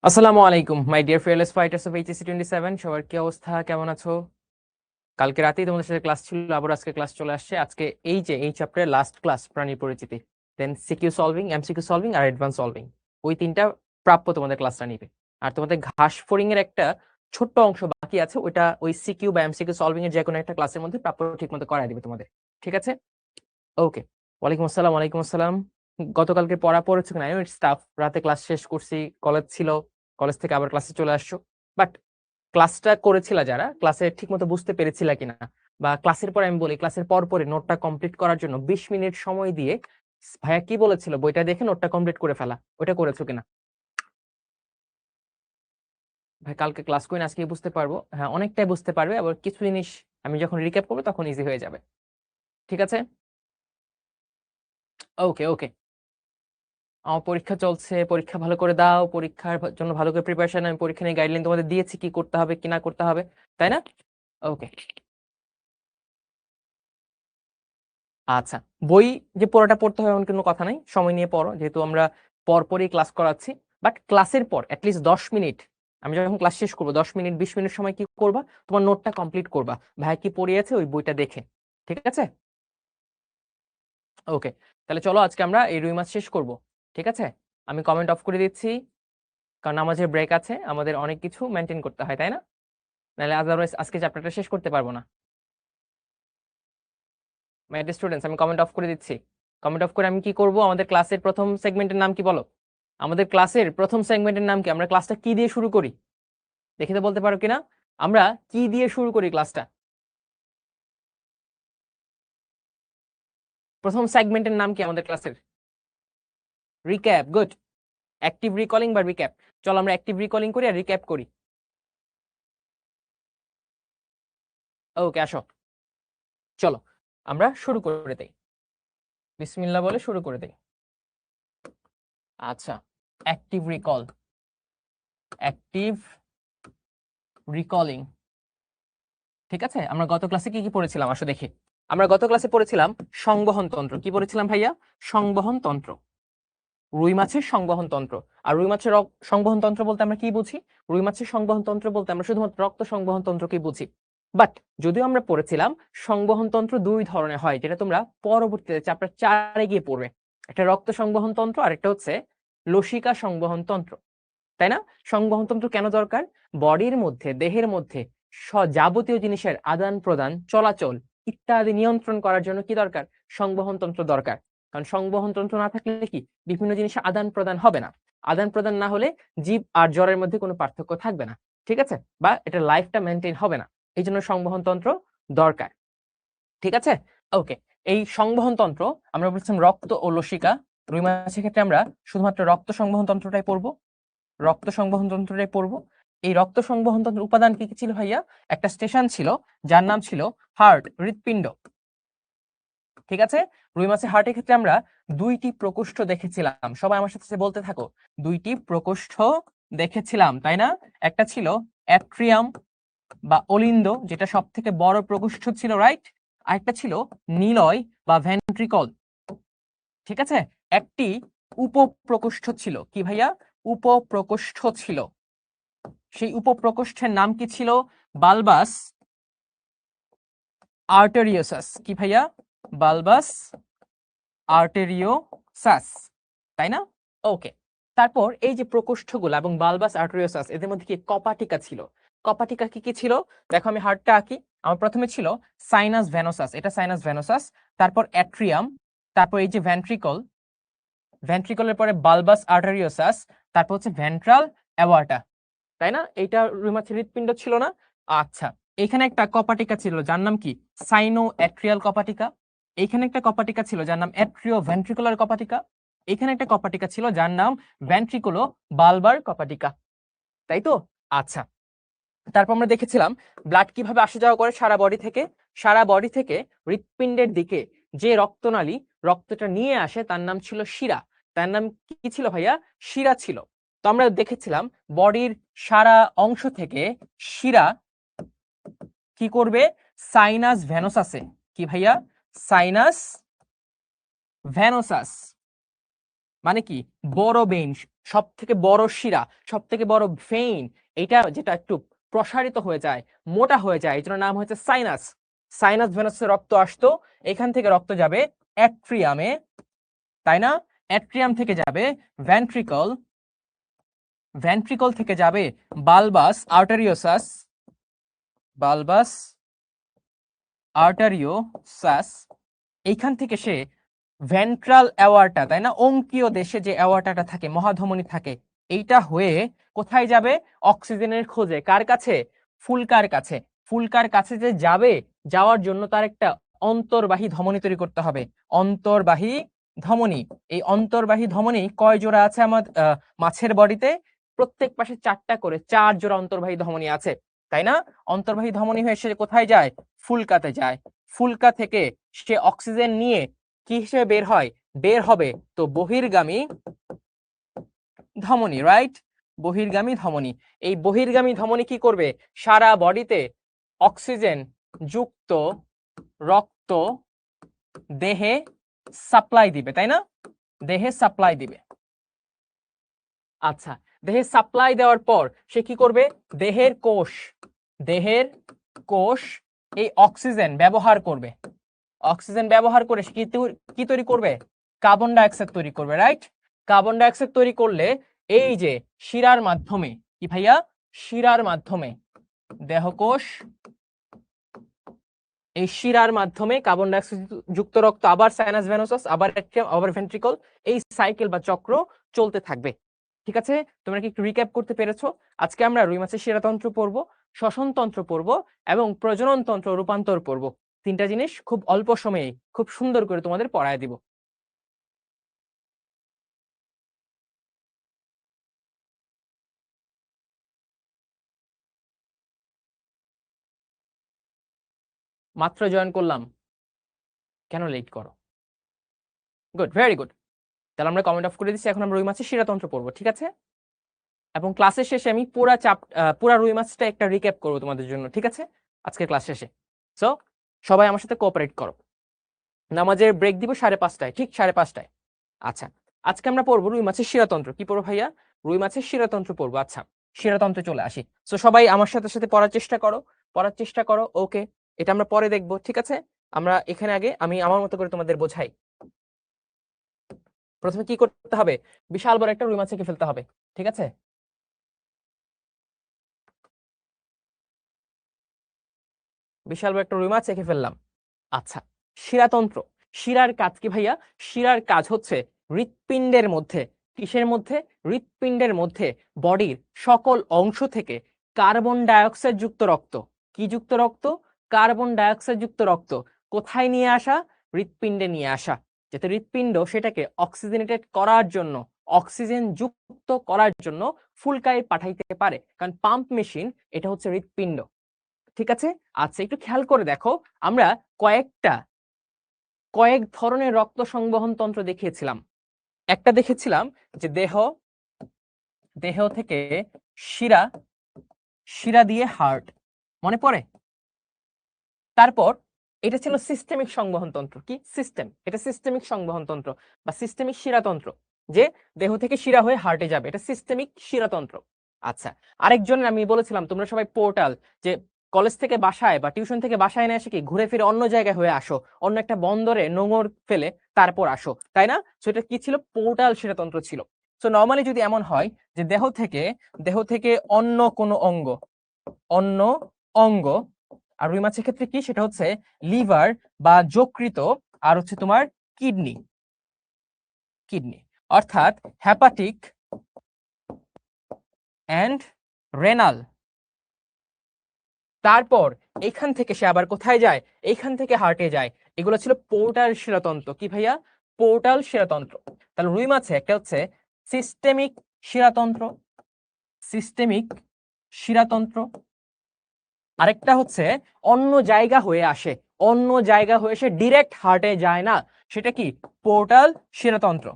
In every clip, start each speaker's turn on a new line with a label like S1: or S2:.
S1: আসসালামু আলাইকুম my dear fearless fighters of HSC 27। সবার কি অবস্থা, কেমন আছো? কালকে রাতেই তোমাদের সাথে ক্লাস ছিল, আবার আজকে ক্লাস চলে আসছে। আজকে এই চ্যাপ্টারের লাস্ট ক্লাস, প্রাণী পরিচিতি, দেন সিকিউ সলভিং, এমসিকিউ সলভিং আর অ্যাডভান্স সলভিং। ওই তিনটা প্রাপ্য তোমাদের ক্লাসটা নিবে। আর তোমাদের ঘাস ফড়িং এর একটা ছোট্ট অংশ বাকি আছে, ওইটা ওই সিকিউ বা এমসিকিউ সলভিং এর যে কোনো একটা ক্লাসের মধ্যে প্রাপ্য ঠিক মতো করাই দিবে তোমাদের। ঠিক আছে, ওকে। ওয়ালাইকুম আসসালাম। ওয়ালাইকুম আসসালাম। গতকালকে পড়া পড়েছো কিনা? ইটস টাফ, রাতে ক্লাস শেষ করছি, কলেজ ছিল, কলেজ থেকে আবার ক্লাসে চলে আসছো। বাট ক্লাসটা করেছিলা যারা, ক্লাসে ঠিক মতো বুঝতে পেরেছিলা কিনা, বা ক্লাসের পর আমি বলি ক্লাসের পর পরে নোটটা কমপ্লিট করার জন্য 20 মিনিট সময় দিয়ে ভাইয়া কি বলেছিল বইটা দেখে নোটটা কমপ্লিট করে ফেলা, ওটা করেছো কিনা? ভাই কালকে ক্লাস করে আজকে বুঝতে পারবো, হ্যাঁ অনেকটাই বুঝতে পারবে, আবার কিছু জিনিস আমি যখন রিক্যাপ করবো তখন ইজি হয়ে যাবে। ঠিক আছে, ওকে ওকে। আমার পরীক্ষা চলছে, পরীক্ষা ভালো করে দাও, পরীক্ষার জন্য ভালো করে প্রিপারেশন, আমি পরীক্ষা নিয়ে গাইডলাইন তোমাদের দিয়েছি কি করতে হবে কি না করতে হবে, তাই না? ওকে, আচ্ছা। বই যে পড়াটা পড়তে হবে এমন কোনো কথা নাই, সময় নিয়ে পড়ো, যেহেতু আমরা পরপরই ক্লাস করাচ্ছি। বাট ক্লাসের পর অ্যাটলিস্ট 10 মিনিট, আমি যখন ক্লাস শেষ করবো 10 মিনিট 20 মিনিট সময় কি করবা, তোমার নোটটা কমপ্লিট করবা, ভাই কি পড়িয়েছে ওই বইটা দেখে। ঠিক আছে, ওকে। তাহলে চলো আজকে আমরা এই রুই মাছ শেষ করব। ঠিক আছে, আমি কমেন্ট অফ করে দিচ্ছি, কারণ আমাদের ব্রেক আছে, আমাদের অনেক কিছু মেনটেন করতে হয়, তাই না? নাহলে আদারওয়াইজ আজকে চ্যাপ্টারটা শেষ করতে পারবো না। মাই স্টুডেন্টস, আমি কমেন্ট অফ করে দিচ্ছি। কমেন্ট অফ করে আমি কি করব, আমাদের ক্লাসের প্রথম সেগমেন্টের নাম কি বলো? আমাদের ক্লাসের প্রথম সেগমেন্টের নাম কি? আমরা ক্লাসটা কি দিয়ে শুরু করি দেখে তো বলতে পারো কিনা? আমরা কি দিয়ে শুরু করি ক্লাসটা? প্রথম সেগমেন্টের নাম কি আমাদের ক্লাসের? Recap, good. অ্যাক্টিভ রিকলিং বা রিক্যাপ। চলো আমরা অ্যাক্টিভ রিকলিং করি আর রিক্যাপ করি। ওকে, আসো, চলো আমরা শুরু করে দেই, বিসমিল্লাহ বলে শুরু করে দেই। আচ্ছা, অ্যাক্টিভ রিকল, অ্যাক্টিভ রিকলিং। ঠিক আছে, আমরা গত ক্লাসে কি কি পড়েছিলাম আসো দেখি। আমরা গত ক্লাসে পড়েছিলাম সংবহন তন্ত্র। কি পড়েছিলাম ভাইয়া? সংবহন তন্ত্র, রুই মাছের সংবহন তন্ত্র। আর রুই মাছের সংবহন তন্ত্র বলতে আমরা কি বুঝি? রুই মাছের সংবহন তন্ত্র বলতে আমরা শুধুমাত্র রক্ত সংবহন তন্ত্রকে বুঝি। বাট যদিও আমরা পড়েছিলাম সংবহন তন্ত্র দুই ধরনের হয়, যেটা তোমরা পরবর্তীতে চ্যাপ্টার 4-এ গিয়ে পড়বে। একটা রক্ত সংবহন তন্ত্র আর একটা হচ্ছে লসিকা সংবহন তন্ত্র, তাই না? সংবহন তন্ত্র কেন দরকার? বডির মধ্যে, দেহের মধ্যে যাবতীয় জিনিসের আদান প্রদান, চলাচল ইত্যাদি নিয়ন্ত্রণ করার জন্য কি দরকার? সংবহন তন্ত্র দরকার। কারণ সংবহন তন্ত্র না থাকলে কি বিভিন্ন জিনিসের আদান প্রদান হবে না। আদান প্রদান না হলে জীব আর জড়ের মধ্যে কোনো পার্থক্য থাকবে না। ঠিক আছে, বা এটা লাইফটা মেনটেন হবে না। এই জন্য সংবহন তন্ত্র দরকার। ঠিক আছে, ওকে। এই সংবহন তন্ত্র আমরা বলছিলাম রক্ত ও লসিকা। রুই মাছের ক্ষেত্রে আমরা শুধুমাত্র রক্ত সংবহন তন্ত্রটাই পড়বো, রক্ত সংবহন তন্ত্রটাই পড়বো। এই রক্ত সংবহন তন্ত্রের উপাদান কি কি ছিল ভাইয়া? একটা স্টেশন ছিল যার নাম ছিল হার্ট, হৃৎপিণ্ড। ঠিক আছে, রুই মাছের হার্টের ক্ষেত্রে আমরা দুইটি প্রকোষ্ঠ দেখেছিলাম। সবাই আমার সাথে বলতে থাকো, দুইটি প্রকোষ্ঠ দেখেছিলাম, তাই না? একটা ছিল অ্যাট্রিয়াম বা অলিন্দ, যেটা সব থেকে বড় প্রকোষ্ঠ ছিল, রাইট? আর একটা ছিল নিলয় বা ভেন্ট্রিকল। ঠিক আছে, একটি উপপ্রকোষ্ঠ ছিল। কি ভাইয়া? উপপ্রকোষ্ঠ ছিল। সেই উপপ্রকোষ্ঠের নাম কি ছিল? বালবাস আর্টেরিওসাস। কি ভাইয়া? বালবাস আর্টেরিওসাস, তাই না? ওকে। তারপর এই যে প্রকোষ্ঠগুলো এবং বালবাস আর্টেরিওসাস, এদের মধ্যে কি কপাটিকা ছিল? কপাটিকা কি কি ছিল? দেখো আমি হার্টটা আঁকি। আমার প্রথমে ছিল সাইনাস ভেনোসাস, এটা সাইনাস ভেনোসাস। তারপর অ্যাট্রিয়াম, তারপর এই যে ভেন্ট্রিকল, ভেন্ট্রিকলের পরে বালবাস আর্টেরিওসাস, তারপর হচ্ছে ভেন্ট্রাল অ্যাওয়ার্টা, তাই না? এইটা রুই মাছের হৃৎপিণ্ড ছিল না? আচ্ছা, এখানে একটা কপাটিকা ছিল যার নাম কি? সাইনো অ্যাট্রিয়াল কপাটিকা। এইখানে একটা কপাটিকা ছিল যার নাম অ্যাট্রিও ভেন্ট্রিকুলার কপাটিকা। এখানে একটা কপাটিকা ছিল যার নাম ভেন্ট্রিকুলো বালবার কপাটিকা, তাই তো? আচ্ছা, তারপর আমরা দেখেছিলাম ব্লাড কিভাবে আসা যাওয়া করে সারা বডি থেকে। সারা বডি থেকে হৃৎপিণ্ডের দিকে যে রক্তনালী রক্তটা নিয়ে আসে তার নাম ছিল শিরা। তার নাম কি ছিল ভাইয়া? শিরা ছিল। তো আমরা দেখেছিলাম বডির সারা অংশ থেকে শিরা কি করবে? সাইনাস ভেনোসাসে। কি ভাইয়া? সাইনাস ভেনোসাস মানে কি? বড় বেইন, সব থেকে বড় শিরা, সব থেকে বড় ভেইন, এটা যেটা একটু প্রসারিত হয়ে যায়, মোটা হয়ে যায়, এই জন্য নাম হয়েছে সাইনাস। সাইনাস ভেনাসে রক্ত আসতো, এখান থেকে রক্ত যাবে অ্যাট্রিয়ামে, তাই না? অ্যাট্রিয়াম থেকে যাবে ভেন্ট্রিকল, ভেন্ট্রিকল থেকে যাবে বালবাস আর্টারিওসাস, বালবাস আর্টারিওসাস, এইখান থেকে সে ভেন্ট্রাল অ্যাওয়ার্টা, তাই না, অঙ্কীয় দেশে যে অ্যাওয়ার্টাটা থাকে, মহাধমনী থাকে, এইটা হয়ে কোথায় যাবে? অক্সিজেনের খোঁজে। কার কাছে? ফুলকার কাছে। ফুলকার কাছে যে যাবে, যাওয়ার জন্য তার একটা অন্তর্বাহী ধমনী তৈরি করতে হবে। অন্তর্বাহী ধমনী। এই অন্তর্বাহী ধমনী কয় জোড়া আছে আমার মাছের বডিতে? প্রত্যেক পাশে 4টা করে, 4 জোড়া অন্তর্বাহী ধমনী আছে, তাই না? অন্তর্বাহী ধমনী হয়ে সে কোথায় যায়? ফুলকাতে যায়। ফুলকা থেকে সে অক্সিজেন নিয়ে কি হিসেবে বের হয়? বের হবে তো বহির্গামী ধমনী, রাইট? বহির্গামী ধমনী। এই বহির্গামী ধমনী কি করবে? সারা বডিতে অক্সিজেন যুক্ত রক্ত দেহে সাপ্লাই দিবে, তাই না? দেহে সাপ্লাই দিবে। আচ্ছা, দেহে সাপ্লাই দেওয়ার পর সে কি করবে? দেহের কোষ এই অক্সিজেন ব্যবহার করবে। অক্সিজেন ব্যবহার করে সে কি তৈরি করবে? কার্বন ডাইঅক্সাইড তৈরি করবে, রাইট? কার্বন ডাইঅক্সাইড তৈরি করলে এই যে শিরার মাধ্যমে, কি ভাইয়া? শিরার মাধ্যমে দেহকোষ, এই শিরার মাধ্যমে কার্বন ডাইঅক্সাইড যুক্ত রক্ত আবার সাইনাস ভেনোসাস, আবার অ্যাট্রিয়াম, আবার ভেন্ট্রিকল, এই সাইকেল বা চক্র চলতে থাকবে। ঠিক আছে, তোমরা কি একটু রিক্যাপ করতে পেরেছো? আজকে আমরা রুই মাছের শিরাতন্ত্র পড়ব, শ্বসনতন্ত্র পড়ব এবং প্রজনন তন্ত্র রূপান্তর পড়ব। 3টা জিনিস খুব অল্প সময়ে খুব সুন্দর করে তোমাদের পড়ায় দিব। মাত্র জয়েন করলাম, কেন লেট করো? Good, very good. তাহলে আমরা কমেন্ট অফ করে দিচ্ছি, এখন আমরা রুই মাছের শিরাতন্ত্র পড়বো, ঠিক আছে? এবং ক্লাসের শেষে আমি পুরা রুই মাছটা একটা রিক্যাপ করবো তোমাদের জন্য, ঠিক আছে? আজকে ক্লাস শেষে। সো সবাই আমার সাথে কোঅপারেট করো। নামাজের ব্রেক দিব 5:30টায়, ঠিক 5:30টায়। আচ্ছা, আজকে আমরা পড়বো রুই মাছের শিরাতন্ত্র। কি পড়বো ভাইয়া? রুই মাছের শিরাতন্ত্র পড়বো। আচ্ছা, শিরাতন্ত্রে চলে আসি। সো সবাই আমার সাথে সাথে পড়ার চেষ্টা করো, পড়ার চেষ্টা করো। ওকে, এটা আমরা পরে দেখবো, ঠিক আছে? আমরা এখানে আগে আমি আমার মতো করে তোমাদের বোঝাই। প্রথমে কি করতে হবে? বিশাল বড় একটা রুই মাছ এঁকে ফেলতে হবে, ঠিক আছে? বিশাল বড় একটা রুই মাছ এঁকে ফেললাম। আচ্ছা, শিরাতন্ত্র। শিরার কাজ কি ভাইয়া? শিরার কাজ হচ্ছে হৃৎপিণ্ডের মধ্যে, কিসের মধ্যে? হৃৎপিণ্ডের মধ্যে বডির সকল অংশ থেকে কার্বন ডাইঅক্সাইড যুক্ত রক্ত, কি যুক্ত রক্ত? কার্বন ডাইঅক্সাইড যুক্ত রক্ত কোথায় নিয়ে আসা? হৃৎপিণ্ডে নিয়ে আসা, যাতে হৃৎপিণ্ড সেটাকে অক্সিজেনেটেড করার জন্য, অক্সিজেন যুক্ত করার জন্য ফুলকায় পাঠাইতে পারে। কারণ পাম্প মেশিন এটা হচ্ছে হৃৎপিণ্ড, ঠিক আছে? আচ্ছা, একটু খেয়াল করে দেখো, আমরা কয়েক ধরনের রক্ত সংবহন তন্ত্র দেখিয়েছিলাম। একটা দেখেছিলাম যে দেহ থেকে শিরা, শিরা দিয়ে হার্ট, মনে পড়ে? তারপর এটা ছিল সিস্টেমিক সংবহন তন্ত্র। কি সিস্টেম? এটা সিস্টেমিক সংবহন তন্ত্র বা সিস্টেমিক শিরাতন্ত্র, যে দেহ থেকে শিরা হয়ে হার্টে যাবে, এটা সিস্টেমিক শিরাতন্ত্র। আচ্ছা, আরেকজনের আমি বলেছিলাম তোমরা সবাই পোর্টাল, যে কলেজ থেকে বাসায় বা টিউশন থেকে বাসায় না এসে কি ঘুরে ফিরে অন্য জায়গায় হয়ে আসো, অন্য একটা বন্দরে নোঙর ফেলে তারপর আসো, তাই না? সেটা কি ছিল? পোর্টাল শিরাতন্ত্র ছিল। সো নরমালি যদি এমন হয় যে দেহ থেকে অন্য কোনো অন্য অঙ্গ, আর রুই মাছের ক্ষেত্রে কি সেটা হচ্ছে লিভার বা যকৃত, আর হচ্ছে তোমার কিডনি, অর্থাৎ হেপাটিক এন্ড রেনাল। তারপর এখান থেকে সে আবার কোথায় যায়? এইখান থেকে হার্টে যায়। এগুলো ছিল পোর্টাল শিরাতন্ত্র। কি ভাইয়া? পোর্টাল শিরাতন্ত্র। তাহলে রুই মাছে একটা হচ্ছে সিস্টেমিক শিরাতন্ত্র, সিস্টেমিক শিরাতন্ত্র, আরেকটা হচ্ছে অন্য জায়গা হয়ে আসে, অন্য জায়গা হয়ে এসে ডিরেক্ট হার্টে যায় না, সেটা কি? পোর্টাল শিরাতন্ত্র,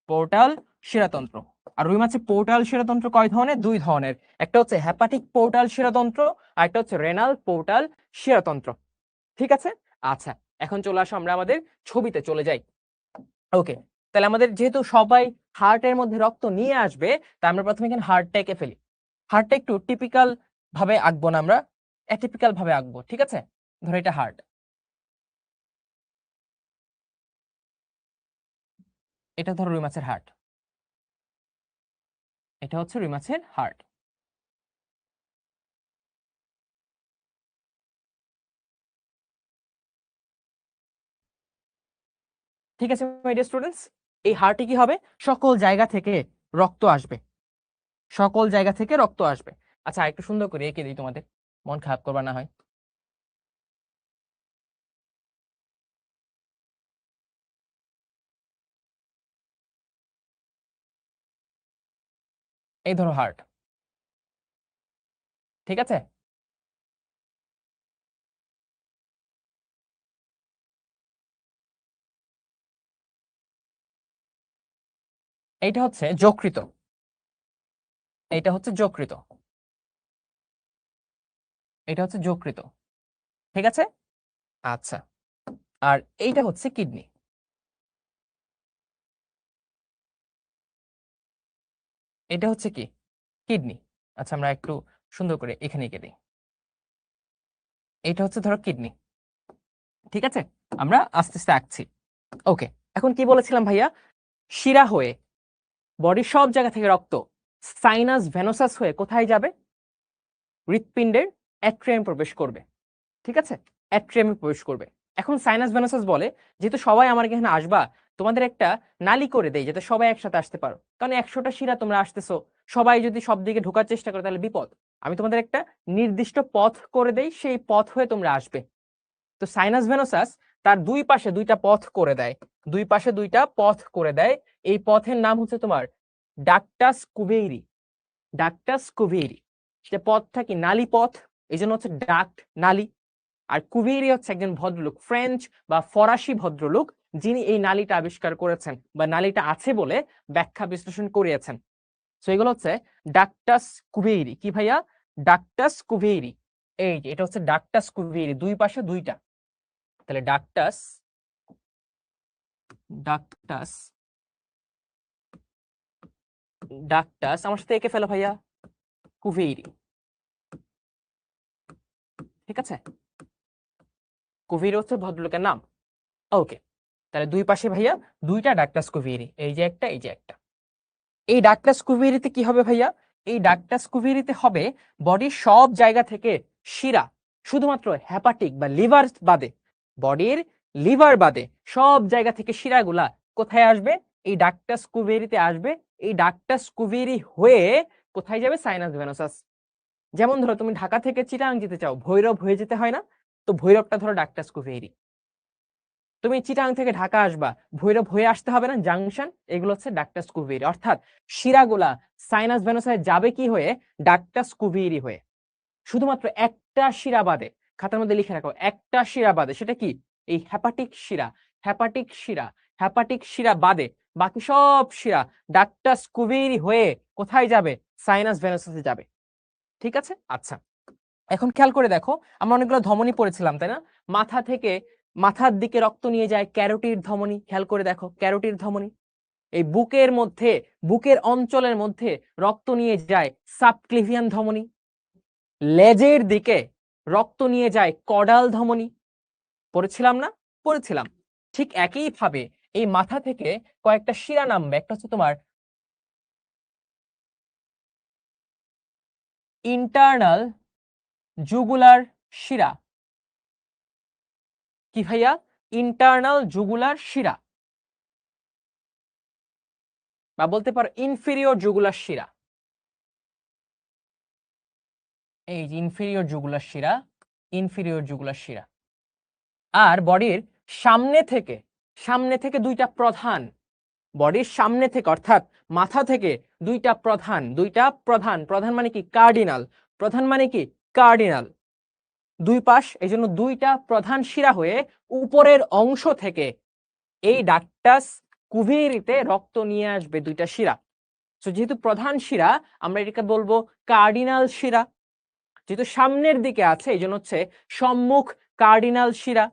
S1: পোর্টাল শিরাতন্ত্র। আর রুই মাছের পোর্টাল শিরাতন্ত্র কয় ধরনের? 2 ধরনের। একটা হচ্ছে হেপাটিক পোর্টাল শিরাতন্ত্র, আর একটা হচ্ছে রেনাল পোর্টাল শিরাতন্ত্র, ঠিক আছে? আচ্ছা, এখন চলে আসো আমরা আমাদের ছবিতে চলে যাই। ওকে, তাহলে আমাদের যেহেতু সবাই হার্টের মধ্যে রক্ত নিয়ে আসবে, তাই আমরা প্রথমে এখানে হার্টটা এঁকে ফেলি। হার্টটা একটু টিপিক্যাল ভাবে আঁকবো না, আমরা অ্যাটিপিক্যাল ভাবে আঁকবো, ঠিক আছে? ধরো এটা হার্ট, এটা ধরো রুই মাছের হার্ট, এটা হচ্ছে রুই মাছের হার্ট। ঠিক আছে মাই ডিয়ার স্টুডেন্টস, এই হার্টে কি হবে, সকল জায়গা থেকে রক্ত আসবে, সকল জায়গা থেকে রক্ত আসবে। আচ্ছা একটু সুন্দর করে এঁকে দিই, তোমাদের মন খারাপ করবা না হয়। এই ধরো হার্ট, ঠিক আছে? এইটা হচ্ছে যকৃত, এইটা হচ্ছে যকৃত, এটা হচ্ছে যকৃত, ঠিক আছে? আচ্ছা, আর এইটা হচ্ছে কিডনি, এটা হচ্ছে কি কিডনি। আচ্ছা আমরা একটু সুন্দর করে এখানে এঁকে দিই, এটা হচ্ছে ধরো কিডনি, ঠিক আছে? আমরা আস্তে আস্তে আঁকছি। ওকে, এখন কি বলেছিলাম ভাইয়া, শিরা হয়ে বডির সব জায়গা থেকে রক্ত সাইনাস ভেনোসাস হয়ে কোথায় যাবে, হৃৎপিণ্ডের অ্যাট্রিয়ামে প্রবেশ করবে, ঠিক আছে? অ্যাট্রিয়ামে প্রবেশ করবে। এখন সাইনাস ভেনোসাস বলে, যেহেতু সবাই আমার এখানে আসবা, তোমাদের একটা নালি করে দেই যাতে সবাই একসাথে আসতে পারো, কারণ 100টা শিরা তোমরা আসতেছো, সবাই যদি সব দিকে ঢোকার চেষ্টা করে তাহলে বিপদ। আমি তোমাদের একটা নির্দিষ্ট পথ করে দেই, সেই পথ হয়ে তোমরা আসবে। তো সাইনাস ভেনোসাস তার দুই পাশে দুইটা পথ করে দেয়, দুই পাশে দুইটা পথ করে দেয়। এই পথের নাম হচ্ছে তোমার ডাক্টাস কুভেইরি, ডাক্টাস কুভেইরি। সে পথটা কি নালী পথ, এই জন্য হচ্ছে ডাক্ট নালী। আর কুভেইরি হচ্ছে একজন ভদ্রলোক, ফ্রেঞ্চ বা ফরাসি ভদ্রলোক, যিনি এই নালীটা আবিষ্কার করেছেন বা নালীটা আছে বলে ব্যাখ্যা বিশ্লেষণ করিয়েছেন। তো এগুলো হচ্ছে ডাক্টাস কুভেইরি। কি ভাইয়া? ডাক্টাস কুভেইরি। এই যে এটা হচ্ছে ডাক্টাস কুভেইরি, দুই পাশে দুইটা। তাহলে ডাক্টাস, ডাক্টাস, ডাক্টাস আমার সাথে এঁকে ফেলো ভাইয়া, কুভেইরি, ঠিক আছে? কুভেইরি হচ্ছে ভদ্রলোকের নাম। ওকে, তাহলে দুই পাশে ভাইয়া দুইটা ডাক্টাস কুভেইরি, এই যে একটা, এই যে একটা। এই ডাক্টাস কুভেইরিতে কি হবে ভাইয়া, এই ডাক্টাস কুভেইরিতে হবে বডির সব জায়গা থেকে শিরা, শুধুমাত্র হেপাটিক বা লিভার বাদে, বডির লিভার বাদে সব জায়গা থেকে শিরাগুলা কোথায় আসবে, এই ডাক্টাস কুভেইরিতে আসবে। এই ডাক্টাস কুভেইরি হয়ে কোথায় যাবে, সাইনাস ভেনোসাস। যেমন ধরো তুমি ঢাকা থেকে চিটাগাং যেতে চাও, ভৈরব হয়ে যেতে হয় না? তো ভৈরবটা ধরো ডাক্টাস কুভেইরি। তুমি চিটাগাং থেকে ঢাকা আসবা, ভৈরব হয়ে আসতে হবে না, জাংশন। এগুলো হচ্ছে ডাক্টাস কুভেইরি, অর্থাৎ শিরাগুলা সাইনাস ভেনোসাসে যাবে কি হয়ে, ডাক্টাস কুভেইরি হয়ে। শুধুমাত্র একটা শিরা বাদে, খাতার মধ্যে লিখে রাখো, একটা শিরা বাদে, সেটা কি, এই হেপাটিক শিরা। হেপাটিক শিরা, হেপাটিক শিরা বাদে বাকি সব শিরা ডাক্টাস কুভেইরি হয়ে কোথায় যাবে, সাইনাস ভেনোসাসে যাবে, ঠিক আছে? আচ্ছা, এখন খেয়াল করে দেখো, আমরা অনেকগুলো ধমনী পড়েছিলাম তাই না? মাথা থেকে মাথার দিকে রক্ত নিয়ে যায় ক্যারোটিড ধমনী, খেয়াল করে দেখো ক্যারোটিড ধমনী। এই বুকের মধ্যে, বুকের অঞ্চলের মধ্যে রক্ত নিয়ে যায় সাবক্লিভিয়ান ধমনী। লেজের দিকে রক্ত নিয়ে যায় কডাল ধমনী, পড়েছিলাম না? পড়েছিলাম। ঠিক একই ভাবে এই মাথা থেকে কয়েকটা শিরা নামবে, একটা হচ্ছে তোমার ইন্টারনাল জুগুলার শিরা। কি ভাইয়া? ইন্টারনাল জুগুলার শিরা, বা বলতে পারো ইনফেরিয়র জুগুলার শিরা। এই যে ইনফেরিয়র জুগুলার শিরা, ইনফেরিয়র জুগুলার শিরা। আর বডির সামনে থেকে, সামনে থেকে দুইটা প্রধান, বডির সামনে থেকে অর্থাৎ মাথা থেকে দুইটা প্রধান, দুইটা প্রধান, প্রধান মানে কি কার্ডিনাল, প্রধান মানে কি কার্ডিনাল, দুই পাশ, এই জন্য দুইটা প্রধান শিরা হয়ে উপরের অংশ থেকে এই ডাক্টাস কুভেইরিতে রক্ত নিয়ে আসবে দুইটা শিরা। তো যেহেতু প্রধান শিরা, আমরা এটাকে বলবো কার্ডিনাল শিরা। যেহেতু সামনের দিকে আছে, এই জন্য হচ্ছে সম্মুখ কার্ডিনাল শিরা।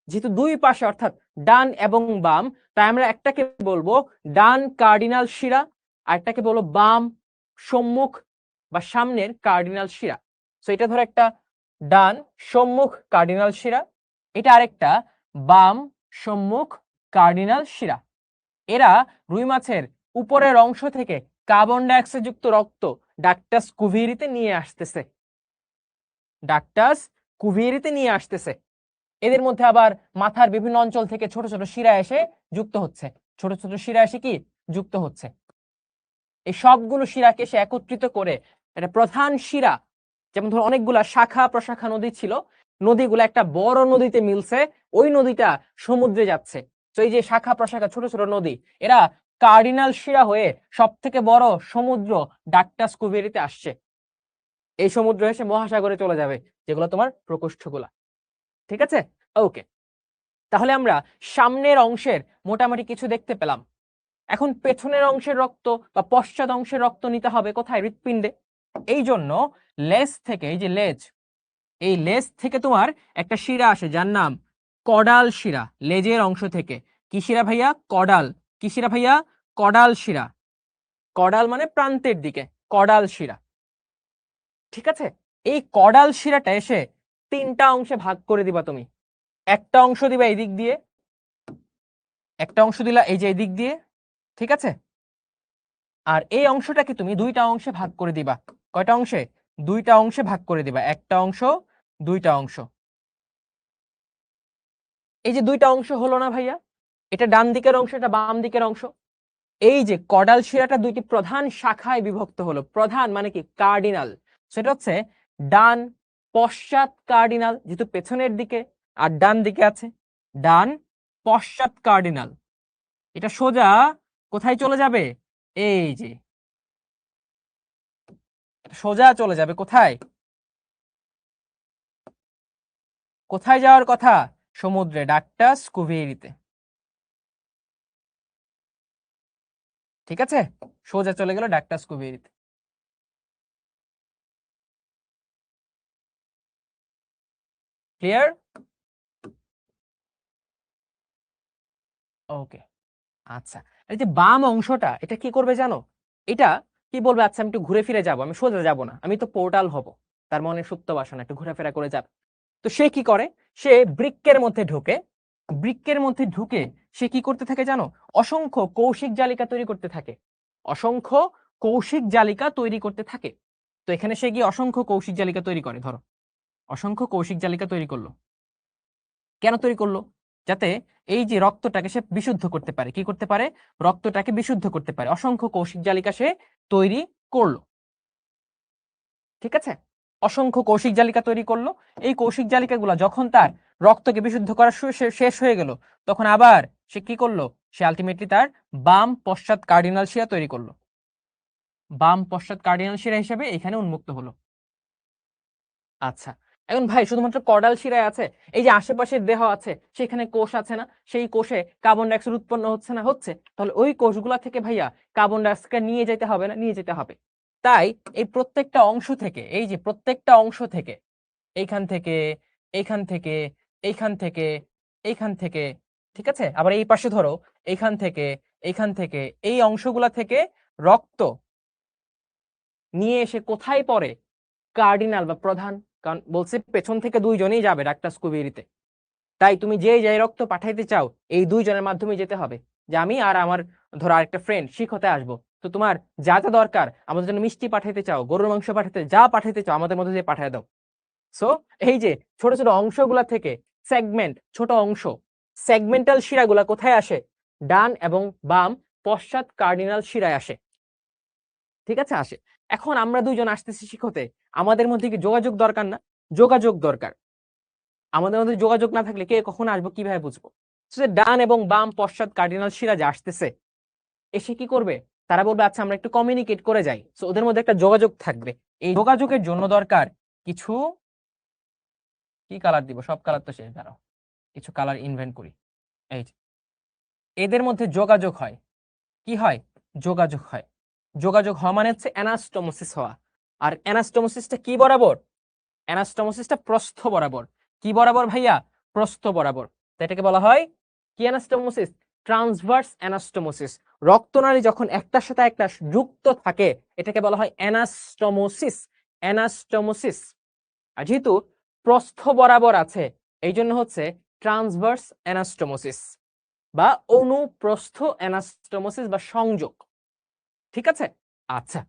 S1: যেহেতু দুই পাশে অর্থাৎ ডান এবং বাম, তাই আমরা একটাকে বলবো ডান কার্ডিনাল শিরা, আর একটাকে বলবো বাম সম্মুখ বা সামনের কার্ডিনাল শিরা। সো এটা ধরো একটা ডান সম্মুখ কার্ডিনাল শিরা, এটা আরেকটা বাম সম্মুখ কার্ডিনাল শিরা। এরা রুই মাছের উপরের অংশ থেকে কার্বন ডাইঅক্সাইড যুক্ত রক্ত ডাক্টাস কুভিরিতে নিয়ে আসতেছে, ডাক্টাস কুভিরিতে নিয়ে আসতেছে। এদের মধ্যে আবার মাথার বিভিন্ন অঞ্চল থেকে ছোট ছোট শিরা এসে যুক্ত হচ্ছে, ছোট ছোট শিরা এসে কি যুক্ত হচ্ছে। এই সবগুলো শিরাকে সে একত্রিত করে একটা প্রধান শিরা, যেমন ধরো অনেকগুলা শাখা প্রশাখা নদী ছিল, নদীগুলো একটা বড় নদীতে মিলছে, ওই নদীটা সমুদ্রে যাচ্ছে। তো এই যে শাখা প্রশাখা ছোট ছোট নদী, এরা কার্ডিনাল শিরা হয়ে সব থেকে বড় সমুদ্র ডাক্টাস কুভিরিতে আসছে। এই সমুদ্র এসে মহাসাগরে চলে যাবে, যেগুলো তোমার প্রকোষ্ঠগুলা। ঠিক আছে, ওকে। তাহলে আমরা সামনের অংশের মোটামুটি কিছু দেখতে পেলাম। এখন পেছনের অংশের রক্ত বা পশ্চাৎ অংশের রক্ত নিতে হবে কোথায়? হৃৎপিণ্ডে। এই জন্য লেজ থেকে, এই যে লেজ, এই লেজ থেকে তোমার একটা শিরা আসে যার নাম কডাল শিরা। লেজের অংশ থেকে কি শিরা ভাইয়া? কডাল। কি শিরা ভাইয়া? কডাল শিরা। কডাল মানে প্রান্তের দিকে, কডাল শিরা। ঠিক আছে, এই কডাল শিরাটা এসে তিনটা অংশে ভাগ করে দিবা তুমি। একটা অংশ দিবা এই দিক দিয়ে, একটা অংশ দিলা এই যে এই দিক দিয়ে, ঠিক আছে। আর এই অংশটাকে তুমি দুইটা অংশে ভাগ করে দিবা। কয়টা অংশে? দুইটা অংশে ভাগ করে দিবা। একটা অংশ, দুইটা অংশ। এই যে দুইটা অংশ হলো না ভাইয়া, এটা ডান দিকের অংশ, এটা বাম দিকের অংশ। এই যে কডাল শিরাটা দুইটি প্রধান শাখায় বিভক্ত হলো। প্রধান মানে কি? কার্ডিনাল। সেটা হচ্ছে ডান পশ্চাৎ কার্ডিনাল, যেহেতু পেছনের দিকে, আর ডান দিকে আছে ডান পশ্চাৎ কার্ডিনাল। এটা সোজা কোথায় চলে যাবে? এই যে সোজা চলে যাবে কোথায়? কোথায় যাওয়ার কথা? সমুদ্রে, ডাক্টাস কুভিরিতে। ঠিক আছে, সোজা চলে গেল ডাক্টাস কুভিরিতে। ক্লিয়ার? ওকে, আচ্ছা। এই যে বাম অংশটা, এটা কি করবে জানো? এটা কি বলবে? আচ্ছা আমি একটু ঘুরে ফিরে যাব, আমি সোজা যাব না, আমি তো পোর্টাল হব। তার মনে সুপ্ত বাসনা একটু ঘোরাফেরা করে যাবে। তো সে কি করে? সে বৃক্কের মধ্যে ঢুকে, বৃক্কের মধ্যে ঢুকে সে কি করতে থাকে জানো? অসংখ্য কৌশিক জালিকা তৈরি করতে থাকে, অসংখ্য কৌশিক জালিকা তৈরি করতে থাকে। তো এখানে সে গিয়ে অসংখ্য কৌশিক জালিকা তৈরি করে। ধরো অসংখ্য কৌশিক জালিকা তৈরি করলো। কেন তৈরি করলো? যাতে এই যে রক্তটাকে সে বিশুদ্ধ করতে পারে। কি করতে পারে? রক্তটাকে বিশুদ্ধ করতে পারে। অসংখ্য কৌশিক জালিকা সে তৈরি করলো। ঠিক আছে, অসংখ্য কৌশিক জালিকা তৈরি করলো। এই কৌশিক জালিকাগুলো যখন তার রক্তকে বিশুদ্ধ করা শেষ হয়ে গেল, তখন আবার সে কি করলো? সে আলটিমেটলি তার বাম পশ্চাৎ কার্ডিনাল শিরা তৈরি করলো। বাম পশ্চাৎ কার্ডিনাল শিরা হিসেবে এখানে উন্মুক্ত হলো। আচ্ছা, এখন ভাই শুধুমাত্র কর্ডাল শিরায় আছে? এই যে আশেপাশের দেহ আছে, সেখানে কোষ আছে না? সেই কোষে কার্বন ডাইঅক্সাইড উৎপন্ন হচ্ছে না? হচ্ছে। তাহলে ওই কোষগুলা থেকে ভাইয়া কার্বন ডাইঅক্সাইড নিয়ে যেতে হবে না? নিয়ে যেতে হবে। তাই এই প্রত্যেকটা অংশ থেকে, এই যে প্রত্যেকটা অংশ থেকে, এইখান থেকে, এইখান থেকে, এইখান থেকে, এইখান থেকে, ঠিক আছে, আবার এই পাশে ধরো এইখান থেকে, এইখান থেকে, এই অংশগুলা থেকে রক্ত নিয়ে এসে কোথায় পড়ে? কার্ডিনাল বা প্রধান। কারণ বলছে পেছন থেকে দুইজনেই যাবে ডাক্তার স্কুবিরিতে। তাই তুমি যে রক্ত পাঠাইতে চাও, এই দুইজনের মাধ্যমে যেতে হবে। যে আমি আর আমার ধরো আরেকটা ফ্রেন্ড শিক্ষতে আসবো, তো তোমার যা যা দরকার, আমাদের জন্য মিষ্টি পাঠাইতে চাও, গরুর মাংস পাঠাইতে, যা পাঠাইতে চাও আমাদের মধ্যে দিয়ে পাঠাই দাও। সো এই যে ছোট ছোট অংশগুলা থেকে সেগমেন্ট, ছোট অংশ, সেগমেন্টাল শিরাগুলা কোথায় আসে? ডান এবং বাম পশ্চাৎ কার্ডিনাল শিরায় আসে। ঠিক আছে, আসে। এখন আমরা দুইজন আসতেছি শিক্ষতে, আমাদের মধ্যে কি যোগাযোগ দরকার না? যোগাযোগ দরকার। আমাদের মধ্যে যোগাযোগ না থাকলে কে কখন আসবো কিভাবে বুঝবো? ডান এবং বাম পশ্চাৎ কার্ডিনাল শিরা যে আসতেছে, এসে কি করবে? তারা বলবে আচ্ছা আমরা একটু কমিউনিকেট করে যাই। সো ওদের মধ্যে একটা যোগাযোগ থাকবে। এই যোগাযোগের জন্য দরকার কিছু, কি কালার দিব? সব কালার তো শেষ, দাঁড়াও কিছু কালার ইনভেন্ট করি। এই যে, এদের মধ্যে যোগাযোগ হয়। কি হয়? যোগাযোগ হয়। যোগাযোগ হওয়া মানে হচ্ছে অ্যানাস্টোমোসিস হওয়া। আর অ্যানাস্টোমোসিসটা কি বরাবর? অ্যানাস্টোমোসিসটা প্রস্থ বরাবর। কি বরাবর ভাইয়া? প্রস্থ বরাবর। তো এটাকে বলা হয় কি অ্যানাস্টোমোসিস? Transverse anastomosis. রক্তনালী যখন একটার সাথে একটা যুক্ত থাকে এটাকে বলা হয় অ্যানাস্টোমোসিস। অ্যানাস্টোমোসিস। আর যেহেতু প্রস্থ বরাবর আছে এই জন্য হচ্ছে ট্রান্সভার্স অ্যানাস্টোমোসিস বা অনুপ্রস্থ অ্যানাস্টোমোসিস বা সংযোগ। ঠিক আছে? আচ্ছা,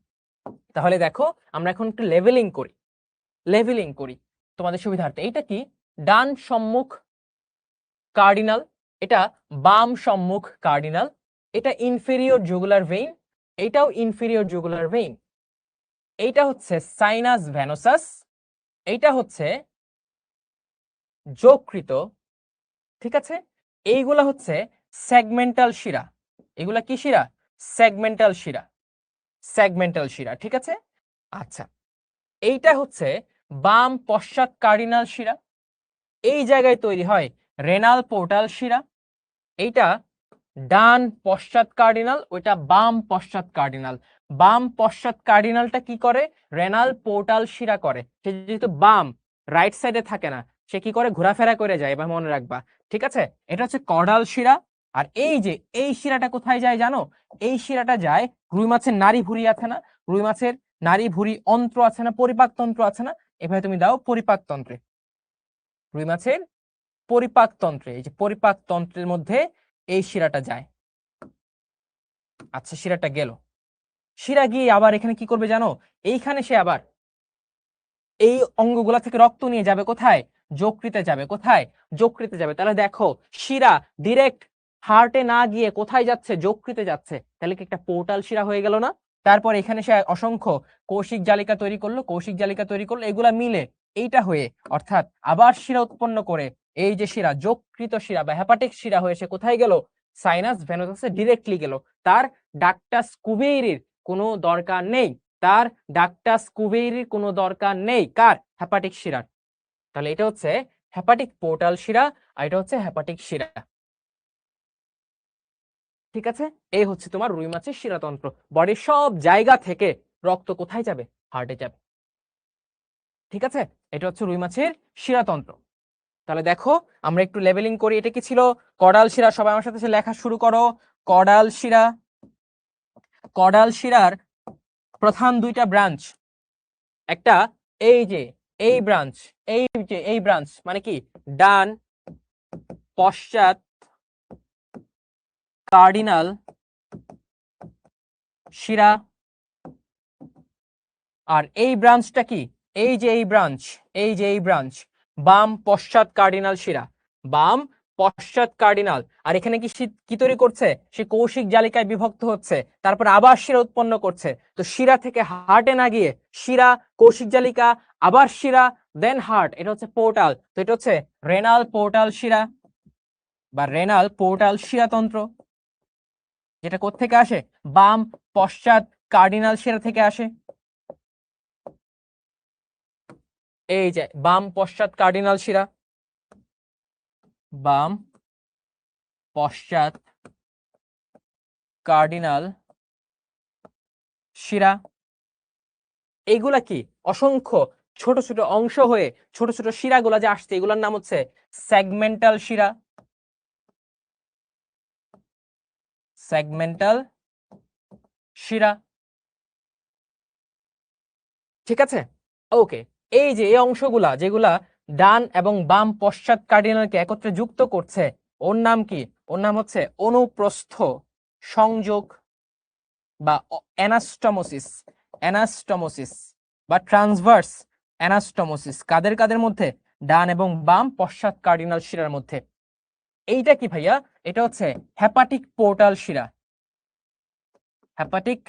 S1: তাহলে দেখো আমরা এখন একটু লেভেলিং করি তোমাদের সুবিধার্থে। এইটা কি? ডান সম্মুখ কার্ডিনাল, এটা বাম সম্মুখ কার্ডিনাল, এটা ইনফেরিয়র জুগুলার ভেইন, এটাও ইনফেরিয়র জুগুলার ভেইন, এইটা হচ্ছে সাইনাস ভেনোসাস, এইটা হচ্ছে যকৃত। ঠিক আছে? এইগুলা হচ্ছে সেগমেন্টাল শিরা। এগুলা কি শিরা? সেগমেন্টাল শিরা। সেগমেন্টাল শিরা। ঠিক আছে? আচ্ছা, এইটা হচ্ছে বাম পশ্চাৎ কার্ডিনাল শিরা। এই জায়গায় তৈরি হয় রেনাল পোর্টাল শিরা। এইটা ডান পশ্চাৎ কার্ডিনাল, ওইটা বাম পশ্চাৎ কার্ডিনাল। বাম পশ্চাৎ কার্ডিনালটা কি করে? রেনাল পোর্টাল শিরা করে। সে যেহেতু বাম, রাইট সাইডে থাকে না, সে কি করে? ঘোরাফেরা করে যায়, এবার মনে রাখবা। ঠিক আছে? এটা হচ্ছে কর্ডাল শিরা। আর এই যে এই শিরাটা কোথায় যায় জানো? এই শিরাটা যায় রুই মাছের নাড়ি ভুঁড়ি আছে না, রুই মাছের নাড়ি ভুঁড়ি অন্ত্র আছে না, পরিপাক তন্ত্র আছে না, এভাবে তুমি দাও পরিপাক তন্ত্রে। রুই মাছের পরিপাক তন্ত্রে, এই যে পরিপাক তন্ত্রের মধ্যে এই শিরাটা যায়। আচ্ছা, শিরাটা গেল। শিরা গিয়ে আবার এখানে কি করবে জানো? এইখানে সে আবার এই অঙ্গগুলা থেকে রক্ত নিয়ে যাবে কোথায়? যকৃতে যাবে। কোথায়? যকৃতে যাবে। তাহলে দেখো শিরা ডিরেক্ট হার্টে না গিয়ে কোথায় যাচ্ছে? যকৃতে যাচ্ছে। তাহলে কি একটা পোর্টাল শিরা হয়ে গেল না? তারপর এখানে সে অসংখ্য কৌশিক জালিকা তৈরি করলো, এগুলা মিলে এইটা হয়ে অর্থাৎ আবার শিরা উৎপন্ন করে এই যে শিরা, যকৃত শিরা বা হেপাটিক শিরা হয়ে সে কোথায় গেল? সাইনাস ভেনোসাসে ডিরেক্টলি গেল। তার ডাক্টাস কুবেরির কোনো দরকার নেই। তার ডাক্টাস কুবেরির কোনো দরকার নেই। কার? হেপাটিক শিরার। তাহলে এটা হচ্ছে হেপাটিক পোর্টাল শিরা আর এটা হচ্ছে হেপাটিক শিরা। ঠিক আছে? এই হচ্ছে তোমার রুই মাছের শিরাতন্ত্র। বডির সব জায়গা থেকে রক্ত কোথায় যাবে? হার্টে যাবে। ঠিক আছে? এটা হচ্ছে রুই মাছের শিরাতন্ত্র। তাহলে দেখো আমরা একটু লেভেলিং করি। এটা কি ছিল? কর্ডাল শিরা। সবাই আমার সাথে লেখা শুরু করো। কর্ডাল শিরা। কর্ডাল শিরার প্রধান দুইটা ব্রাঞ্চ, একটা এই যে এই ব্রাঞ্চ, এই যে এই ব্রাঞ্চ মানে কি? ডান পশ্চাৎ কার্ডিনাল শিরা। আর এই ব্রাঞ্চটা কি? এই যে এই ব্রাঞ্চ, এই যে এই ব্রাঞ্চ বাম পশ্চাৎ কার্ডিনাল শিরা। বাম পশ্চাৎ কার্ডিনাল। আর এখানে কি কি তৈরি করছে? সে কৌশিক জালিকায় বিভক্ত হচ্ছে, তারপর আবার শিরা উৎপন্ন করছে। তো শিরা থেকে হার্টে না গিয়ে শিরা, কৌশিক জালিকা, আবার শিরা, দেন হার্ট। এটা হচ্ছে পোর্টাল। তো এটা হচ্ছে রেনাল পোর্টাল শিরা বা রেনাল পোর্টাল শিরাতন্ত্র, যেটা কোত্থেকে আসে? বাম পশ্চাৎ কার্ডিনাল শিরা থেকে আসে। এই যে বাম পশ্চাৎ কার্ডিনাল শিরা, বাম পশ্চাৎ কার্ডিনাল শিরা। এইগুলা কি? অসংখ্য ছোট ছোট অংশ হয়ে ছোট ছোট শিরাগুলা যে আসছে এগুলার নাম হচ্ছে সেগমেন্টাল শিরা। সেগমেন্টাল শিরা। ঠিক আছে? ওকে। এই যে এই অংশগুলা যেগুলা ডান এবং বাম পশ্চাৎ কার্ডিনালকে একত্রে যুক্ত করছে, ওর নাম কি? ওর নাম হচ্ছে অনুপ্রস্থ সংযোগ বা অ্যানাস্টোমোসিস। অ্যানাস্টোমোসিস বা ট্রান্সভার্স অ্যানাস্টোমোসিস কাদের কাদের মধ্যে? ডান এবং বাম পশ্চাৎ কার্ডিনাল শিরার মধ্যে। এইটা কি ভাইয়া? এটা হচ্ছে হেপাটিক পোর্টাল শিরা। হেপাটিক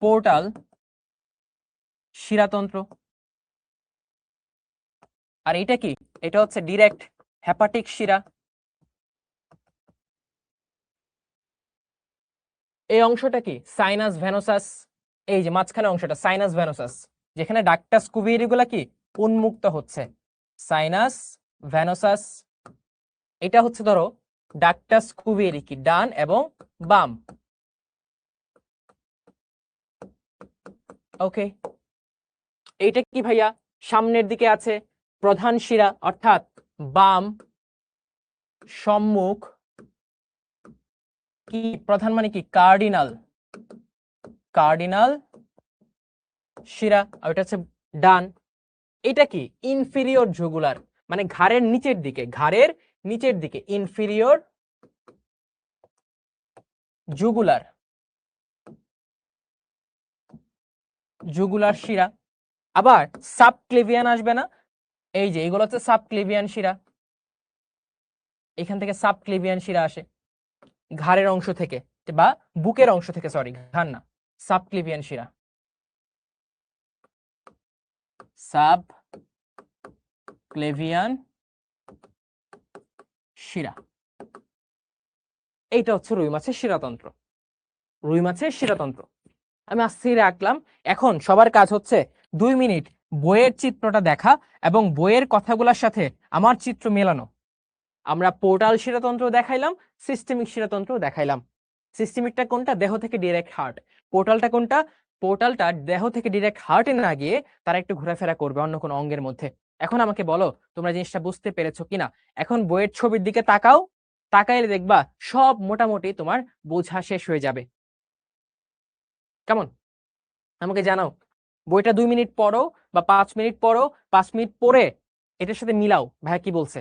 S1: পোর্টাল শিরাতন্ত্র। আর এটা কি? এটা হচ্ছে ডিরেক্ট হেপাটিক শিরা। এই অংশটা কি? Sinus venosus. এই যে মাঝখানে অংশটা সাইনাস ভেনোসাস, যেখানে ডাক্টাস কুভিরি গুলা কি উন্মুক্ত হচ্ছে। Sinus venosus. এটা হচ্ছে ধরো ডাক্টাস কুভিরি কি ডান এবং বাম। ওকে। এইটা কি ভাইয়া? সামনের দিকে আছে প্রধান শিরা অর্থাৎ বাম সম্মুখ কি প্রধান মানে কি কার্ডিনাল, কার্ডিনাল শিরা, আর এটা হচ্ছে ডান। এটা কি ইনফিরিয়র জুগুলার, মানে ঘাড়ের নিচের দিকে, ঘাড়ের নিচের দিকে ইনফিরিয়র জুগুলার, জুগুলার শিরা। আবার সাবক্লেভিয়ান আসবে না, এই যে এগুলো হচ্ছে সাবক্লেভিয়ান শিরা, এখান থেকে সাবক্লেভিয়ান শিরা আসে ঘাড়ের অংশ থেকে বা বুকের অংশ থেকে, সরি ঘাড় না, সাবক্লেভিয়ান শিরা, সাবক্লেভিয়ান শিরা। এইটা হচ্ছে রুই মাছের শিরাতন্ত্র, রুই মাছের শিরাতন্ত্র। আমি আস্তে রাখলাম। এখন সবার কাজ হচ্ছে 2 মিনিট বইয়ের চিত্রটা দেখা এবং বইয়ের কথাগুলোর সাথে আমার চিত্র মেলানো। আমরা পোর্টাল শিরাতন্ত্র দেখাইলাম, সিস্টেমিক শিরাতন্ত্র দেখাইলাম। সিস্টেমিকটা কোনটা? দেহ থেকে ডিরেক্ট হার্ট। পোর্টালটা কোনটা? পোর্টালটা দেহ থেকে ডিরেক্ট হার্টে না গিয়ে তারা একটু ঘোরাফেরা করবে অন্য কোনো অঙ্গের মধ্যে। এখন আমাকে বলো তোমরা জিনিসটা বুঝতে পেরেছো কিনা। এখন বইয়ের ছবির দিকে তাকাও, তাকাইলে দেখবা সব মোটামুটি তোমার বোঝা শেষ হয়ে যাবে। কেমন? আমাকে জানাও। বইটা 2 মিনিট পড়ো বা 5 মিনিট পড়ো, 5 মিনিট পড়ে এটার সাথে মিলাও ভাইয়া কি বলছে,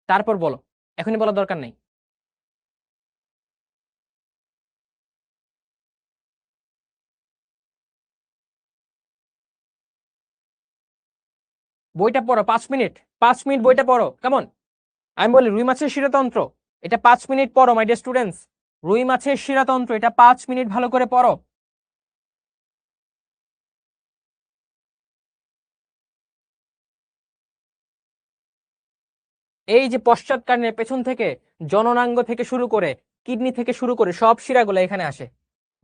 S1: তারপর বলো। এখনই বলার দরকার নেই। বইটা পড়ো 5 মিনিট, 5 মিনিট বইটা পড়ো। কেমন? আমি বলি রুই মাছের শিরাতন্ত্র, এটা 5 মিনিট পড়ো মাই ডিয়ার স্টুডেন্টস। রুই মাছের শিরাতন্ত্র এটা 5 মিনিট ভালো করে পড়ো। এই যে পশ্চাৎকারের পেছন থেকে জননাঙ্গ থেকে শুরু করে কিডনি থেকে শুরু করে সব শিরাগুলো এখানে আসে।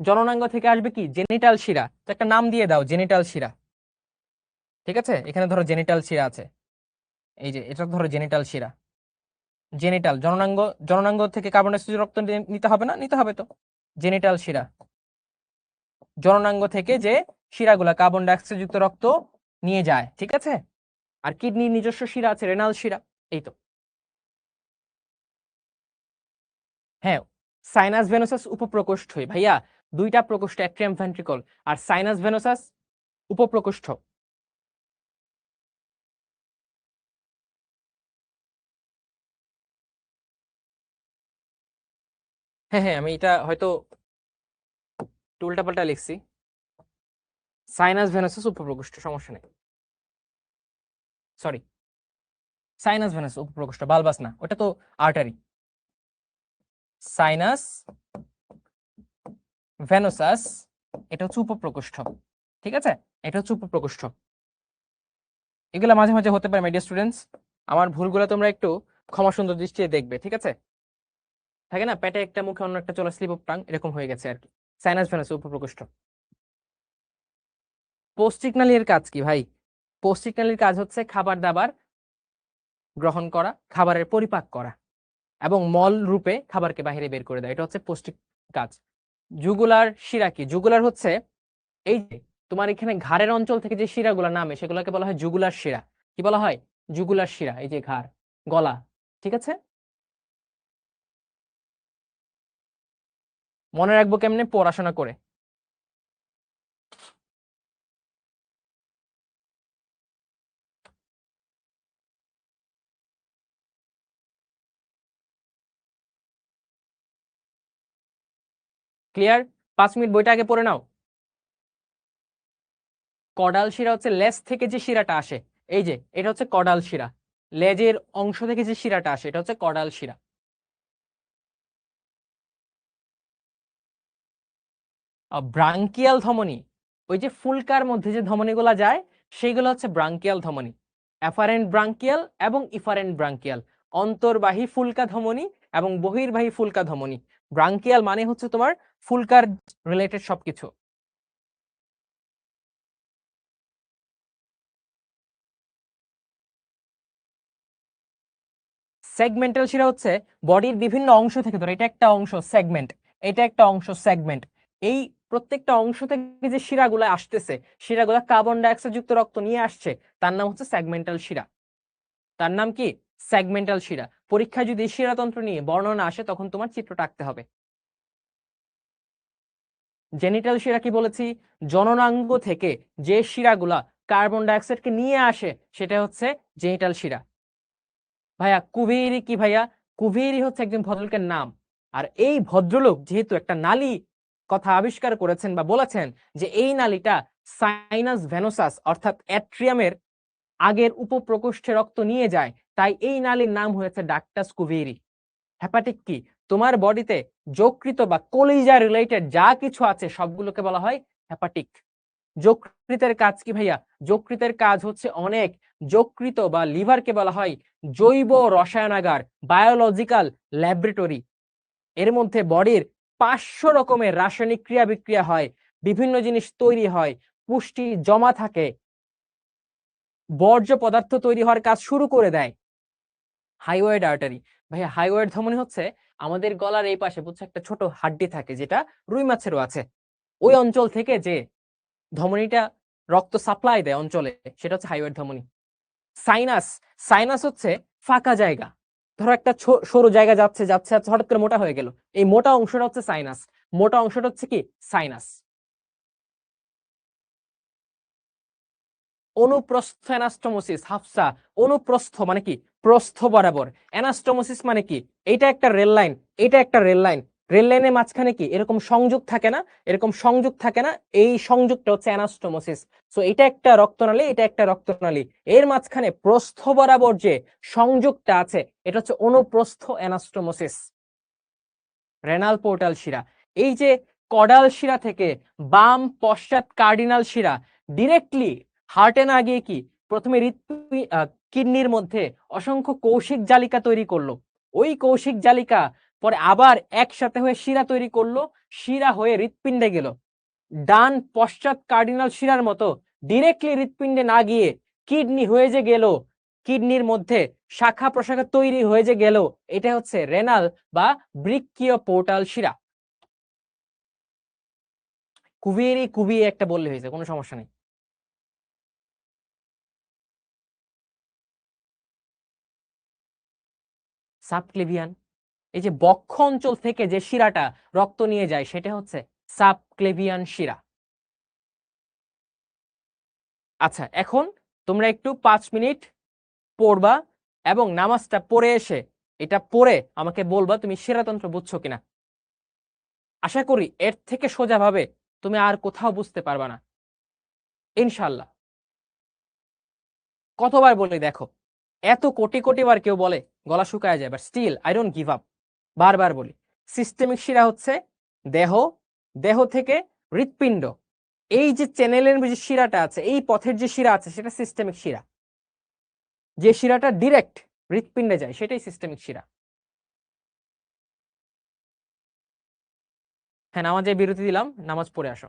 S1: জননাঙ্গ থেকে আসবে কি জেনিটাল শিরা, তো একটা নাম দিয়ে দাও জেনিটাল শিরা। ঠিক আছে, এখানে ধরো জেনিটাল শিরা আছে, এই যে এটা ধরো জেনিটাল শিরা। জেনিটাল জননাঙ্গ, জননাঙ্গ থেকে কার্বন ডাইঅক্সাইড রক্ত নিতে হবে না? নিতে হবে তো। জেনিটাল শিরা, জননাঙ্গ থেকে যে শিরাগুলা কার্বন ডাইঅক্সাইড যুক্ত রক্ত নিয়ে যায়, ঠিক আছে। আর কিডনির নিজস্ব শিরা আছে রেনাল শিরা, এই তো। হ্যাঁ, সাইনাস ভেনোসাস উপপ্রকোষ্ঠই ভাইয়া, দুইটা প্রকোষ্ঠ, অ্যাট্রিয়াম ভেন্ট্রিকল আর সাইনাস ভেনোসাস উপপ্রকোষ্ঠ। হ্যাঁ হ্যাঁ, আমি এটা হয়তো উল্টাপাল্টা লিখছি। সাইনাস ভেনোসাস উপপ্রকোষ্ঠ, সমস্যা নেই। সরি, সাইনাস ভেনাস উপপ্রকোষ্ঠ, বালবাস না, ওটা তো আর্টারি। সাইনাস ভেনোসাস এটা হচ্ছে উপপ্রকোষ্ঠ, ঠিক আছে, এটা হচ্ছে উপপ্রকোষ্ঠ। এগুলা মাঝে মাঝে হতে পারে মাই ডিয়ার স্টুডেন্টস, আমার ভুলগুলো তোমরা একটু ক্ষমা সুন্দর দৃষ্টিতে দেখবে, ঠিক আছে। থাকে না পেটে একটা মুখে অন্য একটা চলে, স্লিপ অফ টাং এরকম হয়ে গেছে আর কি। সাইনাস ভেনাস উপপ্রকোষ্ঠ। পৌষ্টিক নালীর কাজ কি ভাই? পৌষ্টিক নালীর কাজ হচ্ছে খাবার দাবার গ্রহণ করা, খাবারের পরিপাক করা এবং মল রূপে খাবারকে বাইরে বের করে দেয়, এটা হচ্ছে পৌষ্টিক কাজ। জুগুলার শিরা কি? জুগুলার হচ্ছে এই যে তোমার এখানে ঘাড়ের অঞ্চল থেকে যে শিরাগুলো নামে সেগুলোকে বলা হয় জুগুলার শিরা। কি বলা হয়? জুগুলার শিরা। এই যে ঘাড়, গলা, ঠিক আছে। মনে রাখবো কেমনে? পড়াশোনা করে। ক্লিয়ার? 5 মিনিট বইটা আগে পড়ে নাও। কডাল শিরা হচ্ছে লেজ থেকে যে শিরাটা আসে, এই যে এটা হচ্ছে কডাল শিরা। লেজের অংশ থেকে যে শিরাটা আসে এটা হচ্ছে কডাল শিরা। ব্রাঙ্কিয়াল ধমনী, ওই যে ফুলকার মধ্যে যে ধমনীগুলা যায় সেইগুলো হচ্ছে ব্রাঙ্কিয়াল ধমনী। অ্যাফারেন্ট ব্রাঙ্কিয়াল এবং ইফারেন্ট ব্রাঙ্কিয়াল, অন্তর্বাহী ফুলকা ধমনী এবং বহির্বাহী ফুলকা ধমনী। ব্রাঙ্কিয়াল মানে হচ্ছে তোমার ফুলকার রিলেটেড সবকিছু। সেগমেন্টাল শিরা হচ্ছে বডির বিভিন্ন অংশ থেকে, ধরো এটা একটা অংশ সেগমেন্ট, এটা একটা অংশ সেগমেন্ট, এই প্রত্যেকটা অংশ থেকে যে শিরাগুলো আসতেছে, শিরাগুলো কার্বন ডাইঅক্সাইড যুক্ত রক্ত নিয়ে আসছে, তার নাম হচ্ছে সেগমেন্টাল শিরা। তার নাম কি? সেগমেন্টাল শিরা। পরীক্ষায় যদি শিরাতন্ত্র নিয়ে বর্ণনা আসে তখন তোমার চিত্রটা আঁকতে হবে। জেনিটাল শিরা কি বলেছি? জননাঙ্গ থেকে যে শিরাগুলা কার্বন ডাইঅক্সাইডকে নিয়ে আসে সেটা হচ্ছে জেনিটাল শিরা। ভাইয়া কুবেরি কি ভাইয়া? কুবেরি হচ্ছে একজন ভদ্রলোকের নাম। আর এই ভদ্রলোক যেহেতু একটা নালী কথা আবিষ্কার করেছেন বা বলেছেন যে এই নালীটা সাইনাস ভেনোসাস অর্থাৎ অ্যাট্রিয়ামের আগের উপপ্রকোষ্ঠে রক্ত নিয়ে যায়, তাই এই নালীর নাম হয়েছে ডাক্টাস কুবেরি। হেপাটিক কি? তোমার বডিতে যকৃত বা কলিজা রিলেটেড যা কিছু আছে সবগুলোকে বলা হয় হেপাটিক। যকৃতের কাজ কি ভাইয়া? যকৃতের কাজ হচ্ছে অনেক। যকৃত বা লিভারকে বলা হয় জৈব রসায়নাগার, বায়োলজিক্যাল ল্যাবরেটরি। এর মধ্যে বডির 500 রকমের রাসায়নিক ক্রিয়া বিক্রিয়া হয়, বিভিন্ন জিনিস তৈরি হয়, পুষ্টি জমা থাকে, বর্জ্য পদার্থ তৈরি হওয়ার কাজ শুরু করে দেয়। হাইওয়েড আর্টারি ভাইয়া, হাইওয়েড ধমনী হচ্ছে আমাদের গলার এই পাশে বুঝছো একটা ছোট হাড্ডি থাকে যেটা রুই মাছেরও আছে, ওই অঞ্চল থেকে যে ধমনীটা রক্ত সাপ্লাই দেয় অঞ্চলে সেটা হচ্ছে হাইওয়েড ধমনী। সাইনাস, সাইনাস হচ্ছে ফাঁকা জায়গা। ধরো একটা সরু জায়গা যাচ্ছে যাচ্ছে যাচ্ছে হঠাৎ করে মোটা হয়ে গেল, এই মোটা অংশটা হচ্ছে সাইনাস। মোটা অংশটা হচ্ছে কি? সাইনাস। অনুপ্রস্থ অ্যানাস্টোমোসিস হাফসা। অনুপ্রস্থ মানে কি? প্রস্থ বরাবর। অ্যানাস্টোমোসিস মানে কি? এটা একটা রেল লাইন, এটা একটা রেল লাইন। রেল লাইনের মাঝখানে কি এরকম সংযোগ থাকে না? এরকম সংযোগ থাকে না, এই সংযোগটা হচ্ছে অ্যানাস্টোমোসিস। সো এটা একটা রক্তনালী, এটা একটা রক্তনালী, এর মাঝখানে প্রস্থ বরাবর যে সংযোগটা আছে এটা হচ্ছে অনুপ্রস্থ অ্যানাস্টোমোসিস। রেনাল পোর্টাল শিরা, এই যে কডাল শিরা থেকে বাম পশ্চাৎ কার্ডিনাল শিরা ডিরেক্টলি হার্টে না গিয়ে কি প্রথমে কিডনির মধ্যে অসংখ্য কৌশিক জালিকা তৈরি করলো, ওই কৌশিক জালিকা পরে আবার একসাথে হয়ে শিরা তৈরি করলো, শিরা হয়ে হৃৎপিণ্ডে গেল। ডান পশ্চাৎ কার্ডিনাল শিরার মতো ডিরেক্টলি হৃৎপিণ্ডে না গিয়ে কিডনি হয়ে যে গেল, কিডনির মধ্যে শাখা প্রশাখা তৈরি হয়ে যে গেল, এটা হচ্ছে রেনাল বা বৃক্কীয় পোর্টাল শিরা। কুবিয়ে কুবিয়ে একটা বললে হয়েছে, কোনো সমস্যা নেই। সাবক্লেভিয়ান, এই যে বক্ষ অঞ্চল থেকে যে শিরাটা রক্ত নিয়ে যায় সেটা হচ্ছে সাবক্লেভিয়ান শিরা। আচ্ছা, এখন তোমরা একটু 5 মিনিট পড়বা এবং নামাজটা পড়ে এসে এটা পড়ে আমাকে বলবা তুমি শিরাতন্ত্র বুঝছো কিনা। আশা করি এর থেকে সোজা ভাবে তুমি আর কোথাও বুঝতে পারবা না ইনশাল্লাহ। কতবার বলি দেখো, এত কোটি কোটি বার কেউ বলে গলা শুকায় যায়, but still I don't give up. বারবার বলি, সিস্টেমিক শিরা হচ্ছে দেহ, দেহ থেকে হৃৎপিণ্ড, এই যে চ্যানেলের যে শিরাটা আছে, এই পথের যে শিরা আছে সেটা সিস্টেমিক শিরা। যে শিরাটা ডিরেক্ট হৃৎপিণ্ডে যায় সেটাই সিস্টেমিক শিরা। হ্যাঁ, নামাজে বিরতি দিলাম, নামাজ পড়ে আসো।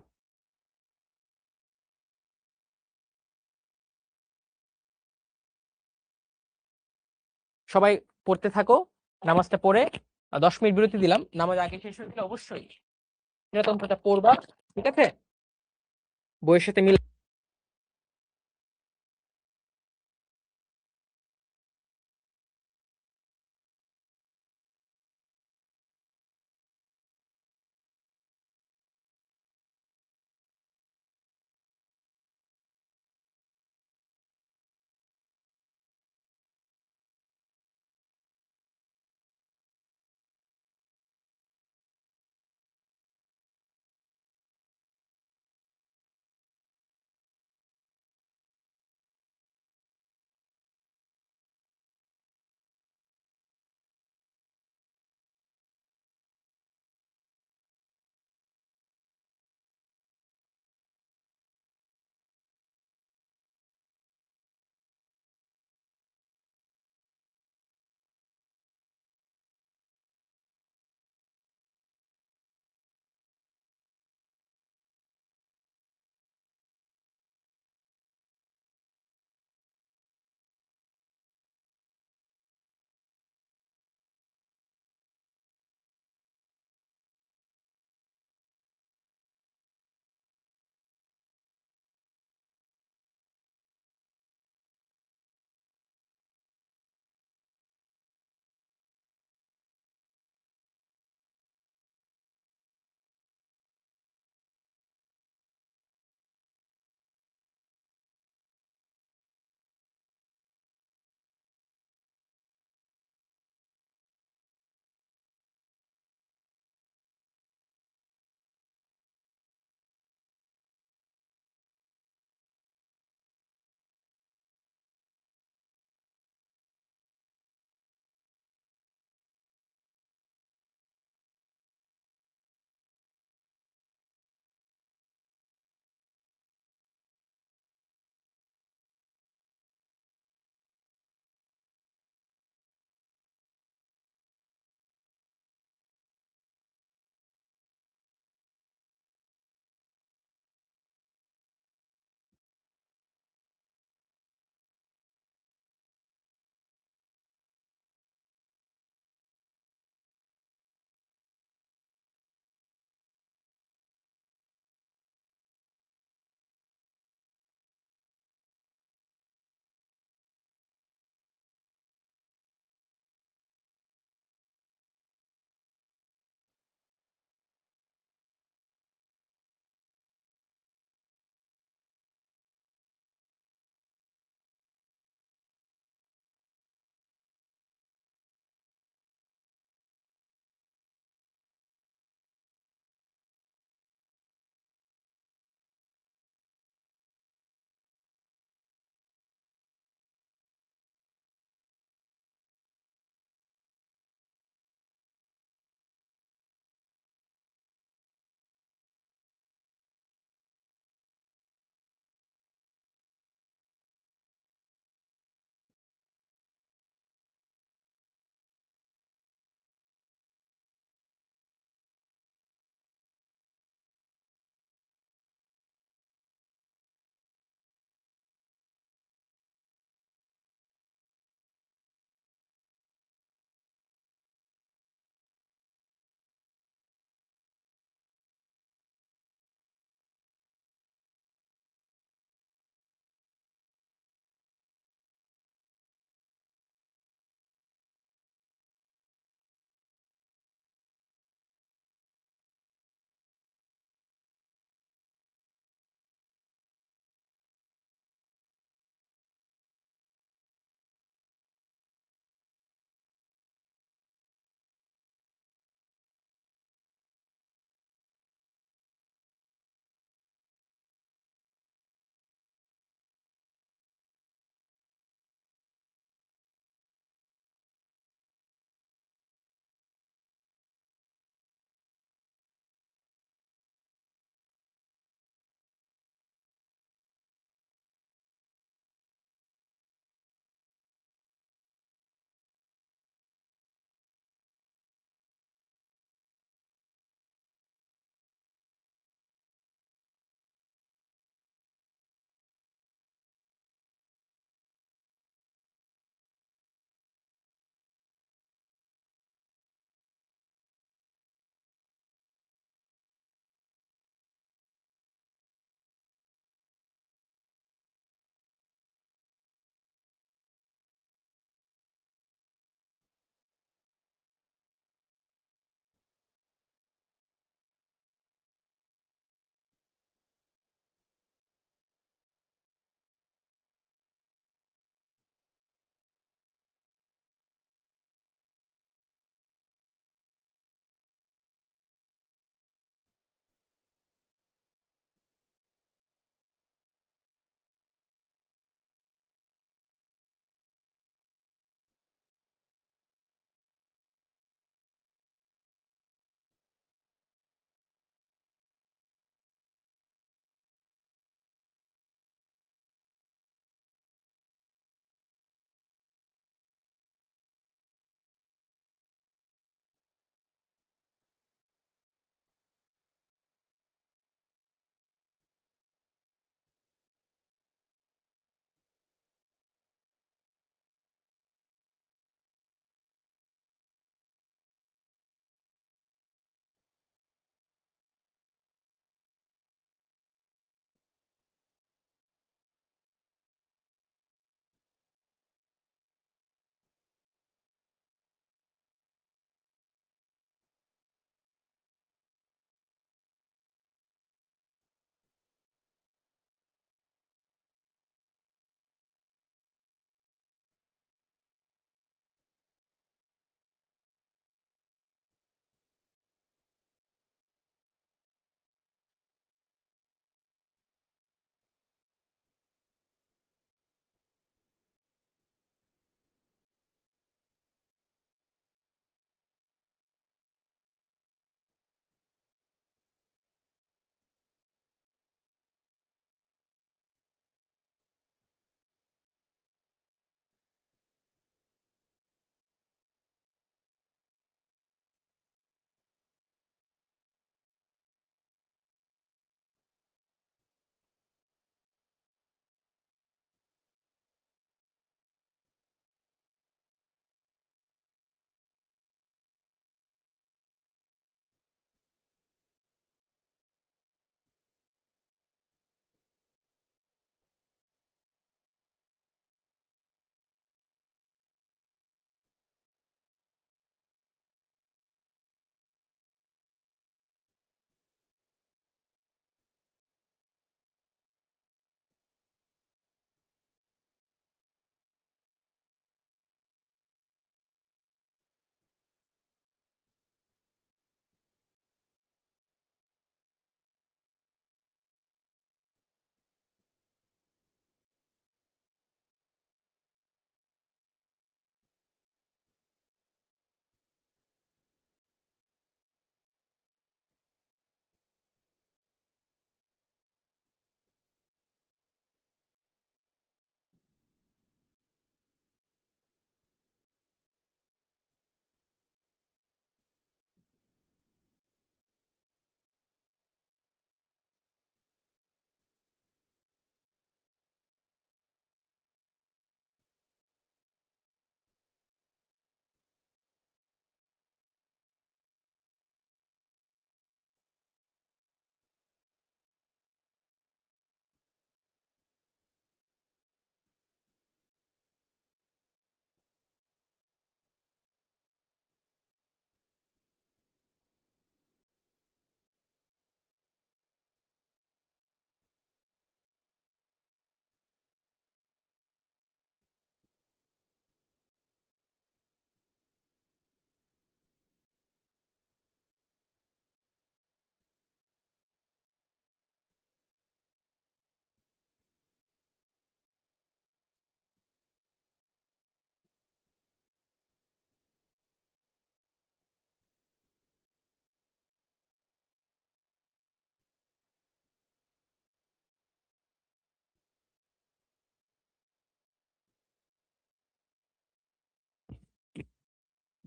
S1: সবাই পড়তে থাকো, নামাজটা পড়ে 10 মিনিট বিরতি দিলাম, নামাজ আগে শেষ হয়ে গেলে অবশ্যই শিরাতন্ত্রটা পড়বা, ঠিক আছে? বইয়ের সাথে মিল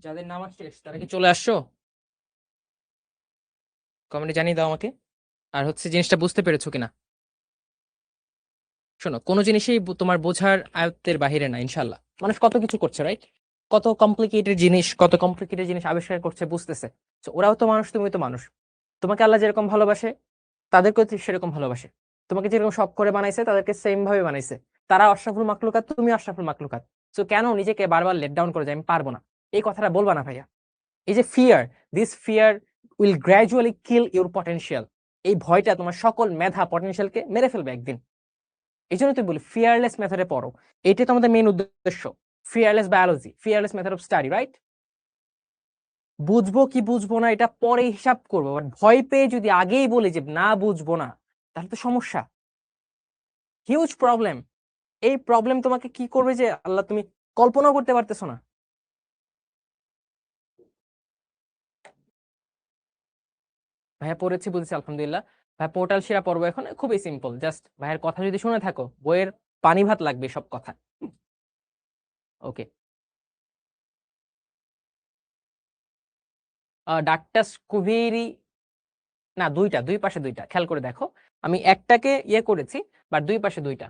S1: যাদের নামাজ শেষ তারা কি চলে আসছো? কমেন্টে জানিয়ে দাও আমাকে। আর হচ্ছে জিনিসটা বুঝতে পেরেছো কিনা। শোনো, কোনো জিনিসই তোমার বোঝার আয়ত্তের বাহিরে না ইনশাল্লাহ। মানুষ কত কিছু করছে, রাইট? কত কমপ্লিকেটেড জিনিস আবিষ্কার করছে, বুঝতেছে। তো ওরাও তো মানুষ, তুমি তো মানুষ। তোমাকে আল্লাহ যেরকম ভালোবাসে তাদেরকেও ঠিক সেরকম ভালোবাসে। তোমাকে যেরকম শখ করে বানাইছে তাদেরকে সেম ভাবে বানাইছে। তারা আশরাফুল মাখলুকাত, তুমি আশরাফুল মাখলুকাত। তো কেন নিজেকে বারবার লেট ডাউন করে যায় আমি পারবো না, এই কথাটা বলবা না ভাইয়া। এই যে fear, this fear will gradually kill your potential. এই ভয়টা তোমার সকল মেধা পটেনশিয়ালকে মেরে ফেলবে একদিন। এই জন্য তুমি বলি ফিয়ারলেস মেথডে পড়ো। এটাই তো আমাদের মেইন উদ্দেশ্য। Fearless biology, fearless method of study, right? বুঝবো কি বুঝবো না এটা পরে হিসাব করবো, বাট ভয় পেয়ে যদি আগেই বলি যে না বুঝবো না, তাহলে তো সমস্যা, হিউজ প্রবলেম। এই প্রবলেম তোমাকে কি করবে যে আল্লাহ তুমি কল্পনাও করতে পারতেছো না। ভাইয়া পড়েছি, বুঝেছি, আলহামদুলিল্লাহ। ভাই পোর্টাল সেরা পর্ব এখন খুবই সিম্পল, জাস্ট ভাইয়ের কথা যদি শুনে থাকো বইয়ের পানি ভাত লাগবে সব কথা। ওকে। ডাক্তার স্কুভেরি, না দুইটা, দুই পাশে দুইটা, খেয়াল করে দেখো। আমি একটাকে ইয়ে করেছি, বাট দুই পাশে দুইটা।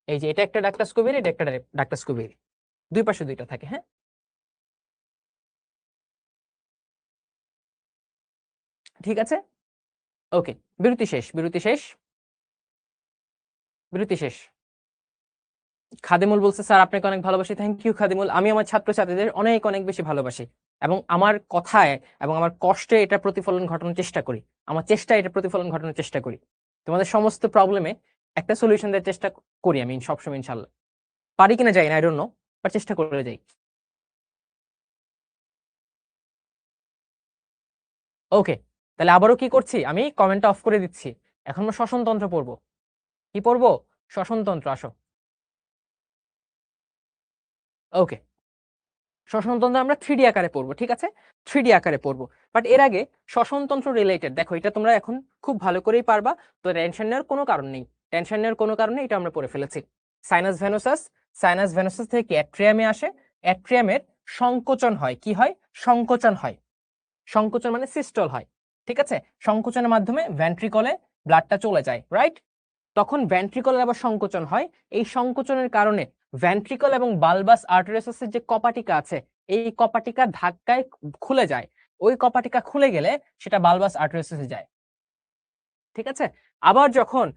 S1: এই যে এটা একটা ডাক্তার স্কুভেরি, এটা একটা ডাক্তার স্কুভেরি, দুই পাশে দুইটা থাকে, হ্যাঁ। ঠিক আছে। ওকে। বিরতি শেষ, বিরতি শেষ, বিরতি শেষ। খাদিমুল বলছে স্যার আপনাকে অনেক ভালোবাসি। Thank you Khadimul. আমি আমার ছাত্রছাত্রীদের অনেক অনেক বেশি ভালোবাসি, এবং আমার কথায় এবং আমার কষ্টে এটা প্রতিফলন ঘটানোর চেষ্টা করি। আমার চেষ্টায় এটা প্রতিফলন ঘটানোর চেষ্টা করি। তোমাদের সমস্ত প্রবলেমে একটা সলিউশন দেওয়ার চেষ্টা করি আমি সবসময় ইনশাল্লাহ। পারি কিনা যাই না, আই ডোন্ট নো, বাট চেষ্টা করে যাই। ওকে। তাহলে আবারও কি করছি, আমি কমেন্টটা অফ করে দিচ্ছি। এখন আমরা শ্বসনতন্ত্র পড়বো। কি পড়বো? শ্বসনতন্ত্র, আসো। ওকে। শ্বসনতন্ত্র আমরা 3D আকারে পড়বো, ঠিক আছে? 3D আকারে পড়বো। বাট এর আগে শ্বসনতন্ত্র রিলেটেড দেখো, এটা তোমরা এখন খুব ভালো করেই পারবা। তো টেনশন নেওয়ার কোনো কারণ নেই, টেনশন নেওয়ার কোনো কারণ নেই, এটা আমরা পড়ে ফেলেছি। সাইনাস ভেনোসাস, সাইনাস ভেনোসাস থেকে অ্যাট্রিয়ামে আসে। অ্যাট্রিয়ামের সংকোচন হয়, কি হয়? সংকোচন হয়। সংকোচন মানে সিস্টল হয়, ঠিক আছে? সংকোচনের মাধ্যমে ভেন্ট্রিকলে ব্লাডটা চলে যায়, রাইট? তখন ভেন্ট্রিকলের আবার সংকোচন হয়। এই সংকোচনের কারণে ভেন্ট্রিকল এবং বালবাস আর্টেরিয়াসের যে কপাটিকা আছে, এই কপাটিকা ধাক্কায় খুলে যায়। ওই কপাটিকা খুলে গেলে সেটা বালবাস আর্টেরিয়াসে যায়, ঠিক আছে? আবার যখন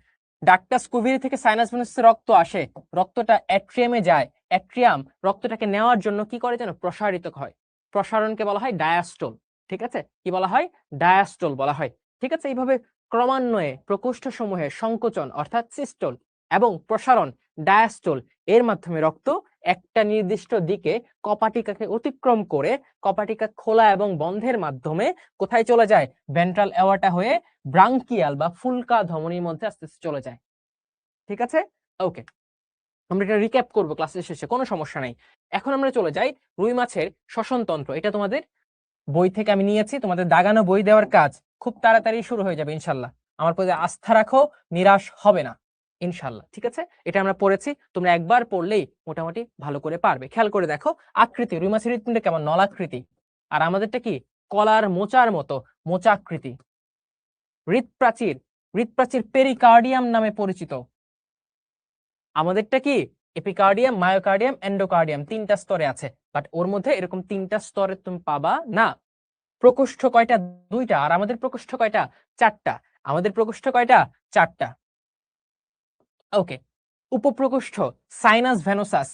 S1: ডাক্টাস কুভিরি থেকে সাইনাস ভেনাসে রক্ত আসে, রক্তটা অ্যাট্রিয়ামে যায়। অ্যাট্রিয়াম রক্তটাকে নেওয়ার জন্য কি করে যেন? প্রসারিত হয়। প্রসারণকে বলা হয় ডায়াস্টোল, ঠিক আছে? কি বলা হয়? ডায়াস্টোল বলা হয়, ঠিক আছে? এইভাবে ক্রমান্বয়ে প্রকোষ্ঠ সমূহের সংকোচন অর্থাৎ সিস্টোল এবং প্রসারণ ডায়াস্টোল এর মাধ্যমে রক্ত একটা নির্দিষ্ট দিকে কপাটিকাকে অতিক্রম করে কপাটিকা খোলা এবং বন্ধের মাধ্যমে কোথায় চলে যায়? ভেন্ট্রাল এওয়ার্টা হয়ে ব্রাঙ্কিয়াল বা ফুলকা ধমনীর মধ্যে আস্তে আস্তে চলে যায়, ঠিক আছে? ওকে। আমরা এটা রিক্যাপ করবো ক্লাসের শেষে, কোনো সমস্যা নাই। এখন আমরা চলে যাই রুই মাছের শ্বসনতন্ত্র। এটা তোমাদের বই থেকে আমি নিয়েছি, তোমাদের দাগানো বই দেওয়ার কাজ খুব তাড়াতাড়ি শুরু হয়ে যাবে ইনশাল্লাহ। আমার প্রতি আস্থা রাখো, নিরাশ হবে না ইনশাল্লাহ, ঠিক আছে? এটা আমরা পড়েছি, তোমরা একবার পড়লেই মোটামুটি ভালো করে পারবে। খেয়াল করে দেখো আকৃতি, রুই মাছের হৃৎপিণ্ড কেমন? নলাকৃতি। আর আমাদেরটা কি? কলার মোচার মতো মোচাকৃতি। হৃৎপ্রাচীর, হৃৎপ্রাচীর পেরিকার্ডিয়াম নামে পরিচিত। আমাদেরটা কি? এপিকার্ডিয়াম, মায়োকার্ডিয়াম, এন্ডোকার্ডিয়াম, তিনটা স্তরে আছে। বাট ওর মধ্যে এরকম তিনটা স্তরে তুমি পাবা না। প্রকোষ্ঠ কয়টা? দুইটা। আর আমাদের প্রকোষ্ঠ কয়টা? চারটা। আমাদের প্রকোষ্ঠ কয়টা? চারটা। ওকে। উপপ্রকোষ্ঠ সাইনাস ভেনোসাস।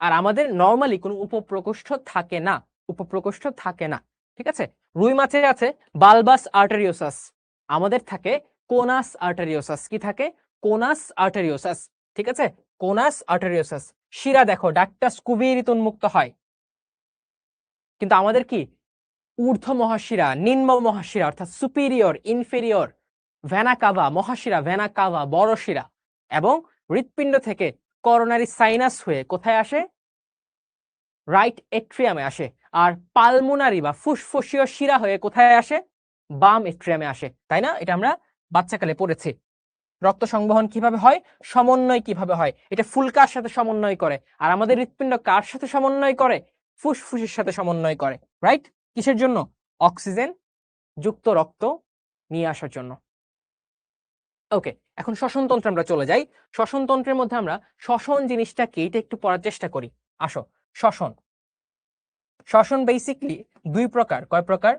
S1: আর আমাদের নরমালি কোনো উপপ্রকোষ্ঠ থাকে না, উপপ্রকোষ্ঠ থাকে না, ঠিক আছে? রুই মাছের আছে বালবাস আর্টেরিওসাস, আমাদের থাকে কোনাস আর্টেরিওসাস। কি থাকে? কোনাস আর্টেরিওসাস, ঠিক আছে? কোনাস আর্টেরিওসাস। শিরা দেখো ডাক্টাস কুভিরিত উন্মুক্ত হয়, কিন্তু আমাদের কি? ঊর্ধ্ব মহাশিরা, নিম্ন মহাশিরা, অর্থাৎ সুপিরিয়র, ইনফেরিয়র, ভেনা কাভা, মহাশিরা, ভেনা কাভা, বড় শিরা, এবং হৃৎপিণ্ড থেকে করোনারি সাইনাস হয়ে কোথায় আসে? রাইট এট্রিয়ামে আসে। আর পালমোনারি বা ফুসফুসীয় শিরা হয়ে কোথায় আসে? বাম এট্রিয়ামে আসে, তাই না? এটা আমরা বাচ্চাকালে পড়েছি। রক্ত সংবহন কিভাবে হয়, সমন্বয় কিভাবে হয়, এটা ফুলকার সাথে সমন্বয় করে। আর আমাদের হৃৎপিণ্ড কার সাথে সমন্বয় করে? ফুসফুসের সাথে সমন্বয় করে, রাইট? কিসের জন্য? অক্সিজেন যুক্ত রক্ত নিয়ে আসার জন্য। ওকে, এখন শ্বসনতন্ত্রে আমরা চলে যাই। শ্বসনতন্ত্রের মধ্যে আমরা শ্বসন জিনিসটা কি এটা একটু পড়ার চেষ্টা করি। আসো, শ্বসন। শ্বসন বেসিকলি দুই প্রকার। কয় প্রকার?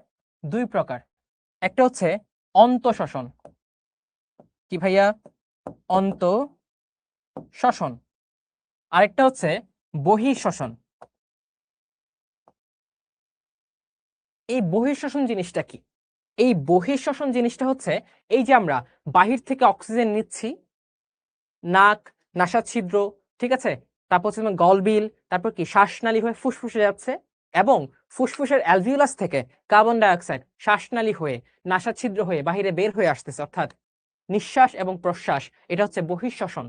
S1: দুই প্রকার। একটা হচ্ছে অন্তঃশ্বসন। কি ভাইয়া? অন্তঃশ্বসন। আরেকটা হচ্ছে বহিঃশ্বসন। এই বহিঃশ্বসন জিনিসটা কি? এই বহিঃশ্বসন জিনিসটা হচ্ছে এই যে আমরা বাহির থেকে অক্সিজেন নিচ্ছি, নাক, নাসা ছিদ্র, ঠিক আছে, তারপর হচ্ছে গলবিল, তারপর কি শ্বাসনালী হয়ে ফুসফুসে যাচ্ছে, এবং ফুসফুসের অ্যালভিউলাস থেকে কার্বন ডাইঅক্সাইড শ্বাসনালী হয়ে নাসা ছিদ্র হয়ে বাহিরে বের হয়ে আসতেছে, অর্থাৎ নিঃশ্বাস এবং প্রশ্বাস। এটা হচ্ছে বহিঃশ্বসন।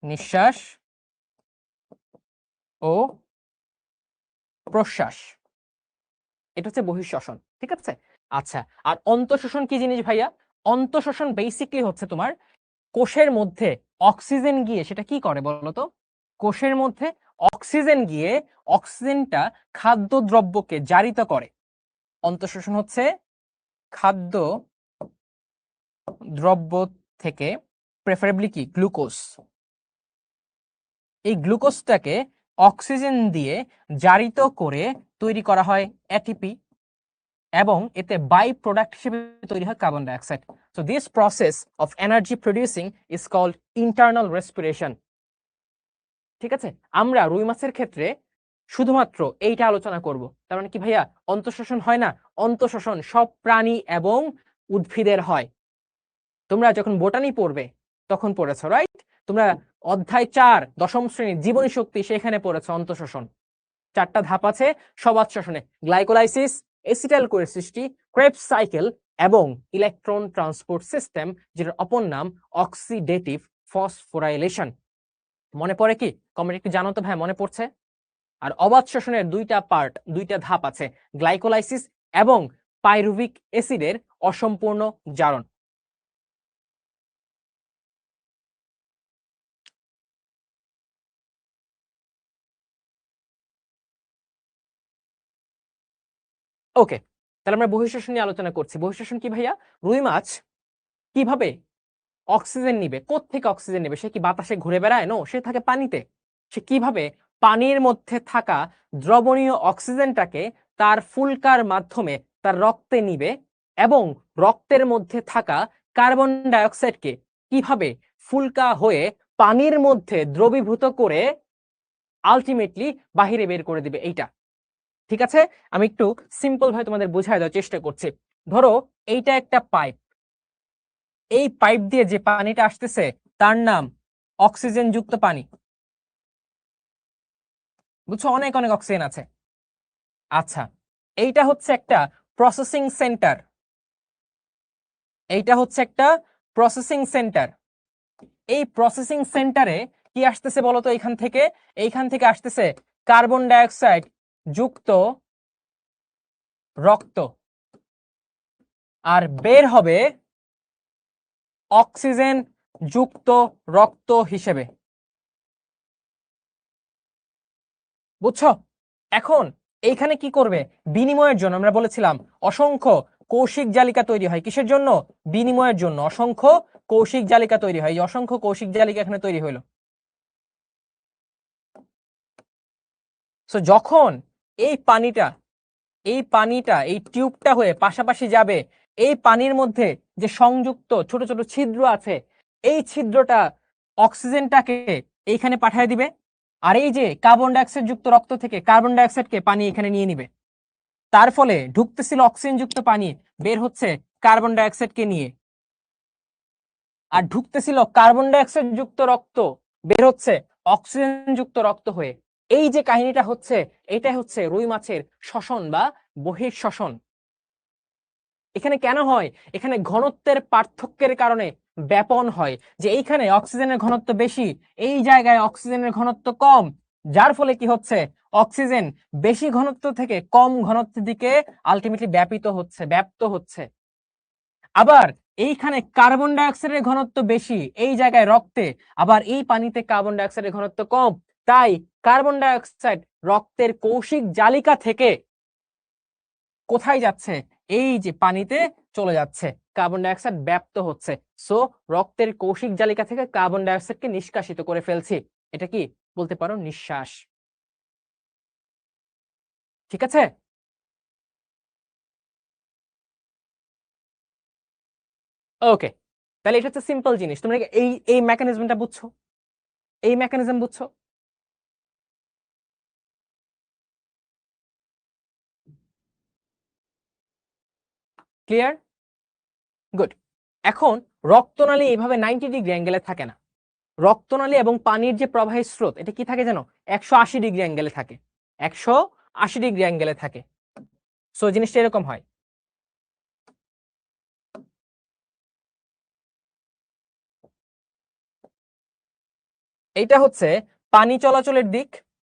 S1: নিঃশ্বাস ও প্রশ্বাস, এটা হচ্ছে বহিঃশ্বসন, ঠিক আছে। আচ্ছা, আর অন্তঃশ্বসন কি জিনিস ভাইয়া? অন্তঃশ্বসন বেসিকলি হচ্ছে তোমার কোষের মধ্যে অক্সিজেন গিয়ে সেটা কি করে বলতো? কোষের মধ্যে অক্সিজেন গিয়ে অক্সিজেনটা খাদ্য দ্রব্যকে জারিত করে। অন্তঃশ্বসন হচ্ছে খাদ্য দ্রব্য থেকে প্রেফারেবলি কি গ্লুকোজ, এই গ্লুকোজটাকে অক্সিজেন দিয়ে জারিত করে তৈরি করা হয় এটিপি, এবং এতে বাই প্রোডাক্ট হিসেবে তৈরি হয় carbon dioxide. So this process of energy producing is called internal respiration. ঠিক আছে, আমরা রুই মাছের ক্ষেত্রে শুধুমাত্র এইটা আলোচনা করব। তার মানে কি ভাইয়া অন্তঃশ্বসন হয় না? অন্তঃশ্বসন সব প্রাণী এবং উদ্ভিদের হয়। তোমরা যখন বোটানি পড়বে তখন পড়েছো, রাইট? তোমরা অধ্যায় 4 দশম শ্রেণী জীবনী শক্তি সেখানে পড়েছো অন্তঃশ্বসন। 4টা ধাপ আছে সবাত শ্বসনে: গ্লাইকোলাইসিস, এসিটাইল কোয়ের সৃষ্টি, ক্রেবস সাইকেল, এবং ইলেকট্রন ট্রান্সপোর্ট সিস্টেম, যেটার অপর নাম অক্সিডেটিভ ফসফোরাইলেশন। মনে পড়ে কি? কমেন্ট একটু জানো তো ভাই, মনে পড়ছে? আর অবাত শ্বসনের দুইটা পার্ট, দুইটা ধাপ আছে: গ্লাইকোলাইসিস এবং পাইরুভিক অ্যাসিডের অসম্পূর্ণ জারণ। ওকে, তাহলে আমরা বহিঃশ্বসন নিয়ে আলোচনা করছি। বহিঃশ্বসন কি ভাইয়া? রুই মাছ কিভাবে অক্সিজেন নিবে? কোত্থেকে অক্সিজেন নেবে? সে কি বাতাসে ঘুরে বেড়ায়? নো, সে থাকে পানিতে। সে কিভাবে পানির মধ্যে থাকা দ্রবণীয় অক্সিজেনটাকে তার ফুলকার মাধ্যমে তার রক্তে নিবে, এবং রক্তের মধ্যে থাকা কার্বন ডাইঅক্সাইডকে কিভাবে ফুলকা হয়ে পানির মধ্যে দ্রবীভূত করে আলটিমেটলি বাহিরে বের করে দিবে, এইটা। ঠিক আছে, আমি একটু সিম্পল ভাবে তোমাদের বোঝায় দেওয়ার চেষ্টা করছি। ধরো এইটা একটা পাইপ, এই পাইপ দিয়ে যে পানিটা আসতেছে তার নাম অক্সিজেন যুক্ত পানি। বুঝছো, অনেক অনেক অক্সিজেন আছে। আচ্ছা, এইটা হচ্ছে একটা প্রসেসিং সেন্টার। এইটা হচ্ছে একটা প্রসেসিং সেন্টার। এই প্রসেসিং সেন্টারে কি আসতেছে বলতো? এইখান থেকে আসতেছে কার্বন ডাইঅক্সাইড যুক্ত রক্ত, আর বের হবে অক্সিজেন যুক্ত রক্ত হিসেবে। বুঝছো? এখন এইখানে কি করবে? বিনিময়ের জন্য আমরা বলেছিলাম অসংখ্য কৌশিক জালিকা তৈরি হয়। কিসের জন্য? বিনিময়ের জন্য অসংখ্য কৌশিক জালিকা তৈরি হয়। এই অসংখ্য কৌশিক জালিকা এখানে তৈরি হইলো। সো যখন এই পানিটা এই টিউবটা হয়ে পাশাপাশি যাবে, এই পানির মধ্যে যে সংযুক্ত ছোট ছোট ছিদ্র আছে, এই ছিদ্রটা অক্সিজেনটাকে এইখানে পাঠিয়ে দিবে, আর এই যে কার্বন ডাইঅক্সাইড যুক্ত রক্ত থেকে কার্বন ডাইঅক্সাইডকে পানি এখানে নিয়ে নিবে। তার ফলে ঢুকতেছিল অক্সিজেন যুক্ত পানি, বের হচ্ছে কার্বন ডাইঅক্সাইডকে নিয়ে। আর ঢুকতেছিল কার্বন ডাইঅক্সাইড যুক্ত রক্ত, বের হচ্ছে অক্সিজেন যুক্ত রক্ত হয়ে। এই যে কাহিনীটা হচ্ছে, এটাই হচ্ছে রুই মাছের শ্বসন বা বহিঃশ্বসন। এখানে কেন হয়? এখানে ঘনত্বের পার্থক্যের কারণে ব্যাপন হয়, যে এইখানে অক্সিজেনের ঘনত্ব বেশি, এই জায়গায় অক্সিজেনের ঘনত্ব কম, যার ফলে কি হচ্ছে? অক্সিজেন বেশি ঘনত্ব থেকে কম ঘনত্বের দিকে আলটিমেটলি ব্যাপ্ত হচ্ছে। আবার এইখানে কার্বন ডাইঅক্সাইডের ঘনত্ব বেশি এই জায়গায় রক্তে, আবার এই পানিতে কার্বন ডাইঅক্সাইডের ঘনত্ব কম, তাই কার্বন ডাইঅক্সাইড রক্তের কৌশিক জালিকা থেকে কোথায় যাচ্ছে? এই যে পানিতে চলে যাচ্ছে, কার্বন ডাইঅক্সাইড ব্যাপ্ত হচ্ছে। সো রক্তের কৌশিক জালিকা থেকে কার্বন ডাইঅক্সাইডকে নিষ্কাশিত করে ফেলছি। এটা কি বলতে পারো? নিঃশ্বাস। ঠিক আছে? ওকে, তাহলে এটা হচ্ছে সিম্পল জিনিস। তোমরা এই এই মেকানিজমটা বুঝছো? এই মেকানিজম বুঝছো? ক্লিয়ার? গুড। এখন রক্তনালী এইভাবে 90 ডিগ্রি অ্যাঙ্গেলে থাকে না। রক্তনালী এবং পানির যে প্রবাহের স্রোত, এটা কি থাকে জানো? 180 ডিগ্রি অ্যাঙ্গেলে থাকে। 180 ডিগ্রি অ্যাঙ্গেলে থাকে। সো জিনিসটা এরকম হয়। এটা হচ্ছে পানি চলাচলের দিক,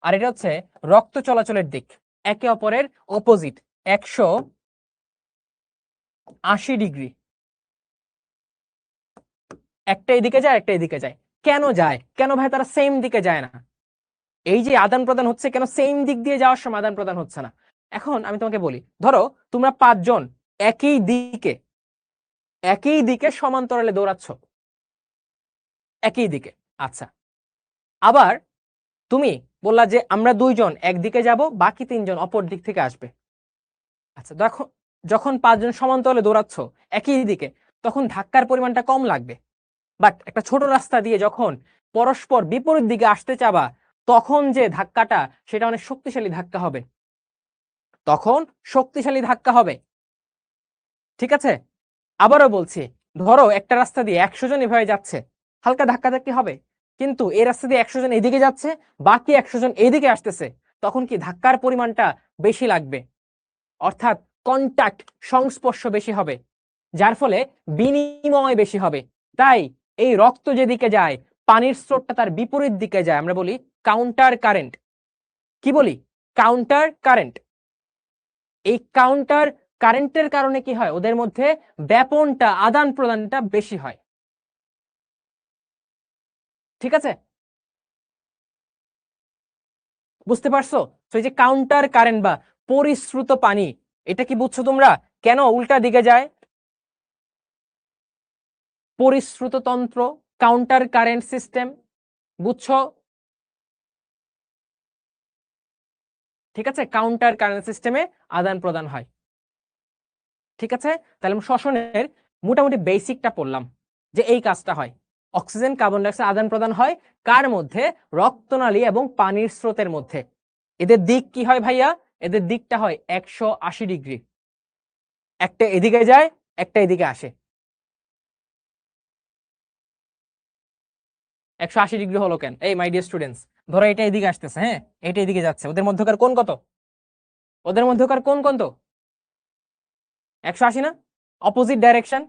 S1: আর এটা হচ্ছে রক্ত চলাচলের দিক। একে অপরের অপোজিট, 180 ডিগ্রি। একটা এদিকে যায়, একটা এদিকে যায়। কেন যায়? কেন ভাই তারা সেম দিকে যায় না? এই যে আদান প্রদান হচ্ছে, কেন সেম দিক দিয়ে যাওয়ার সময় আদান প্রদান হচ্ছে না? এখন আমি তোমাকে বলি, ধরো তোমরা 5 জন একই দিকে সমান্তরালে দৌড়াচ্ছ, একই দিকে। আচ্ছা, আবার তুমি বললা যে আমরা 2 জন একদিকে যাব, বাকি 3 জন অপর দিক থেকে আসবে। আচ্ছা দেখো, যখন 5 জন সমান্তরালে দৌড়াচ্ছ একই দিকে, তখন ধাক্কার পরিমাণটা কম লাগবে। বাট একটা ছোট রাস্তা দিয়ে যখন পরস্পর বিপরীত দিকে আসতে চাবা, তখন যে ধাক্কাটা, সেটা অনেক শক্তিশালী ধাক্কা হবে। তখন শক্তিশালী ধাক্কা হবে। ঠিক আছে? আবারও বলছি, ধরো একটা রাস্তা দিয়ে 100 জন এভাবে যাচ্ছে, হালকা ধাক্কাধাক্কি হবে। কিন্তু এই রাস্তা দিয়ে 100 জন এদিকে যাচ্ছে, বাকি 100 জন এইদিকে আসতেছে, তখন কি ধাক্কার পরিমাণটা বেশি লাগবে। অর্থাৎ কন্টাক্ট, সংস্পর্শ বেশি হবে, যার ফলে বিনিময় বেশি হবে। তাই এই রক্ত যেদিকে যায়, পানির স্রোতটা তার বিপরীত দিকে যায়, আমরা বলি কাউন্টার কারেন্ট। কি বলি? Counter current. এই কাউন্টার কারেন্টের কারণে কি হয়? ওদের মধ্যে ব্যাপনটা, আদান প্রদানটা বেশি হয়। ঠিক আছে? বুঝতে পারছো? তো এই যে কাউন্টার কারেন্ট বা পরিশ্রুত পানি, এটা কি বুঝছো তোমরা? কেন উল্টা দিকে যায়? পরিশ্রুত তন্ত্র, কাউন্টার কারেন্ট সিস্টেম, বুঝছো? ঠিক আছে, কাউন্টার কারেন্ট সিস্টেমে আদান প্রদান হয়। ঠিক আছে, তাহলে আমরা শ্বসনের মোটামুটি বেসিকটা পড়লাম, যে এই কাজটা হয়। অক্সিজেন কার্বন ডাইঅক্সাইড আদান প্রদান হয় কার মধ্যে? রক্তনালী এবং পানির স্রোতের মধ্যে। এদের দিক কি হয় ভাইয়া? এদের দিকটা হয় 180 ডিগ্রি। একটা এদিকে যায়, একটা এদিকে আসে। 180 ডিগ্রি হলো কেন? এই মাই ডিয়ার স্টুডেন্টস, ধরো এটা এদিকে আসতেছে, হ্যাঁ, এটা এদিকে যাচ্ছে, ওদের মধ্যকার কোণ কত? ওদের মধ্যকার কোণ কত? 180 না? Opposite direction.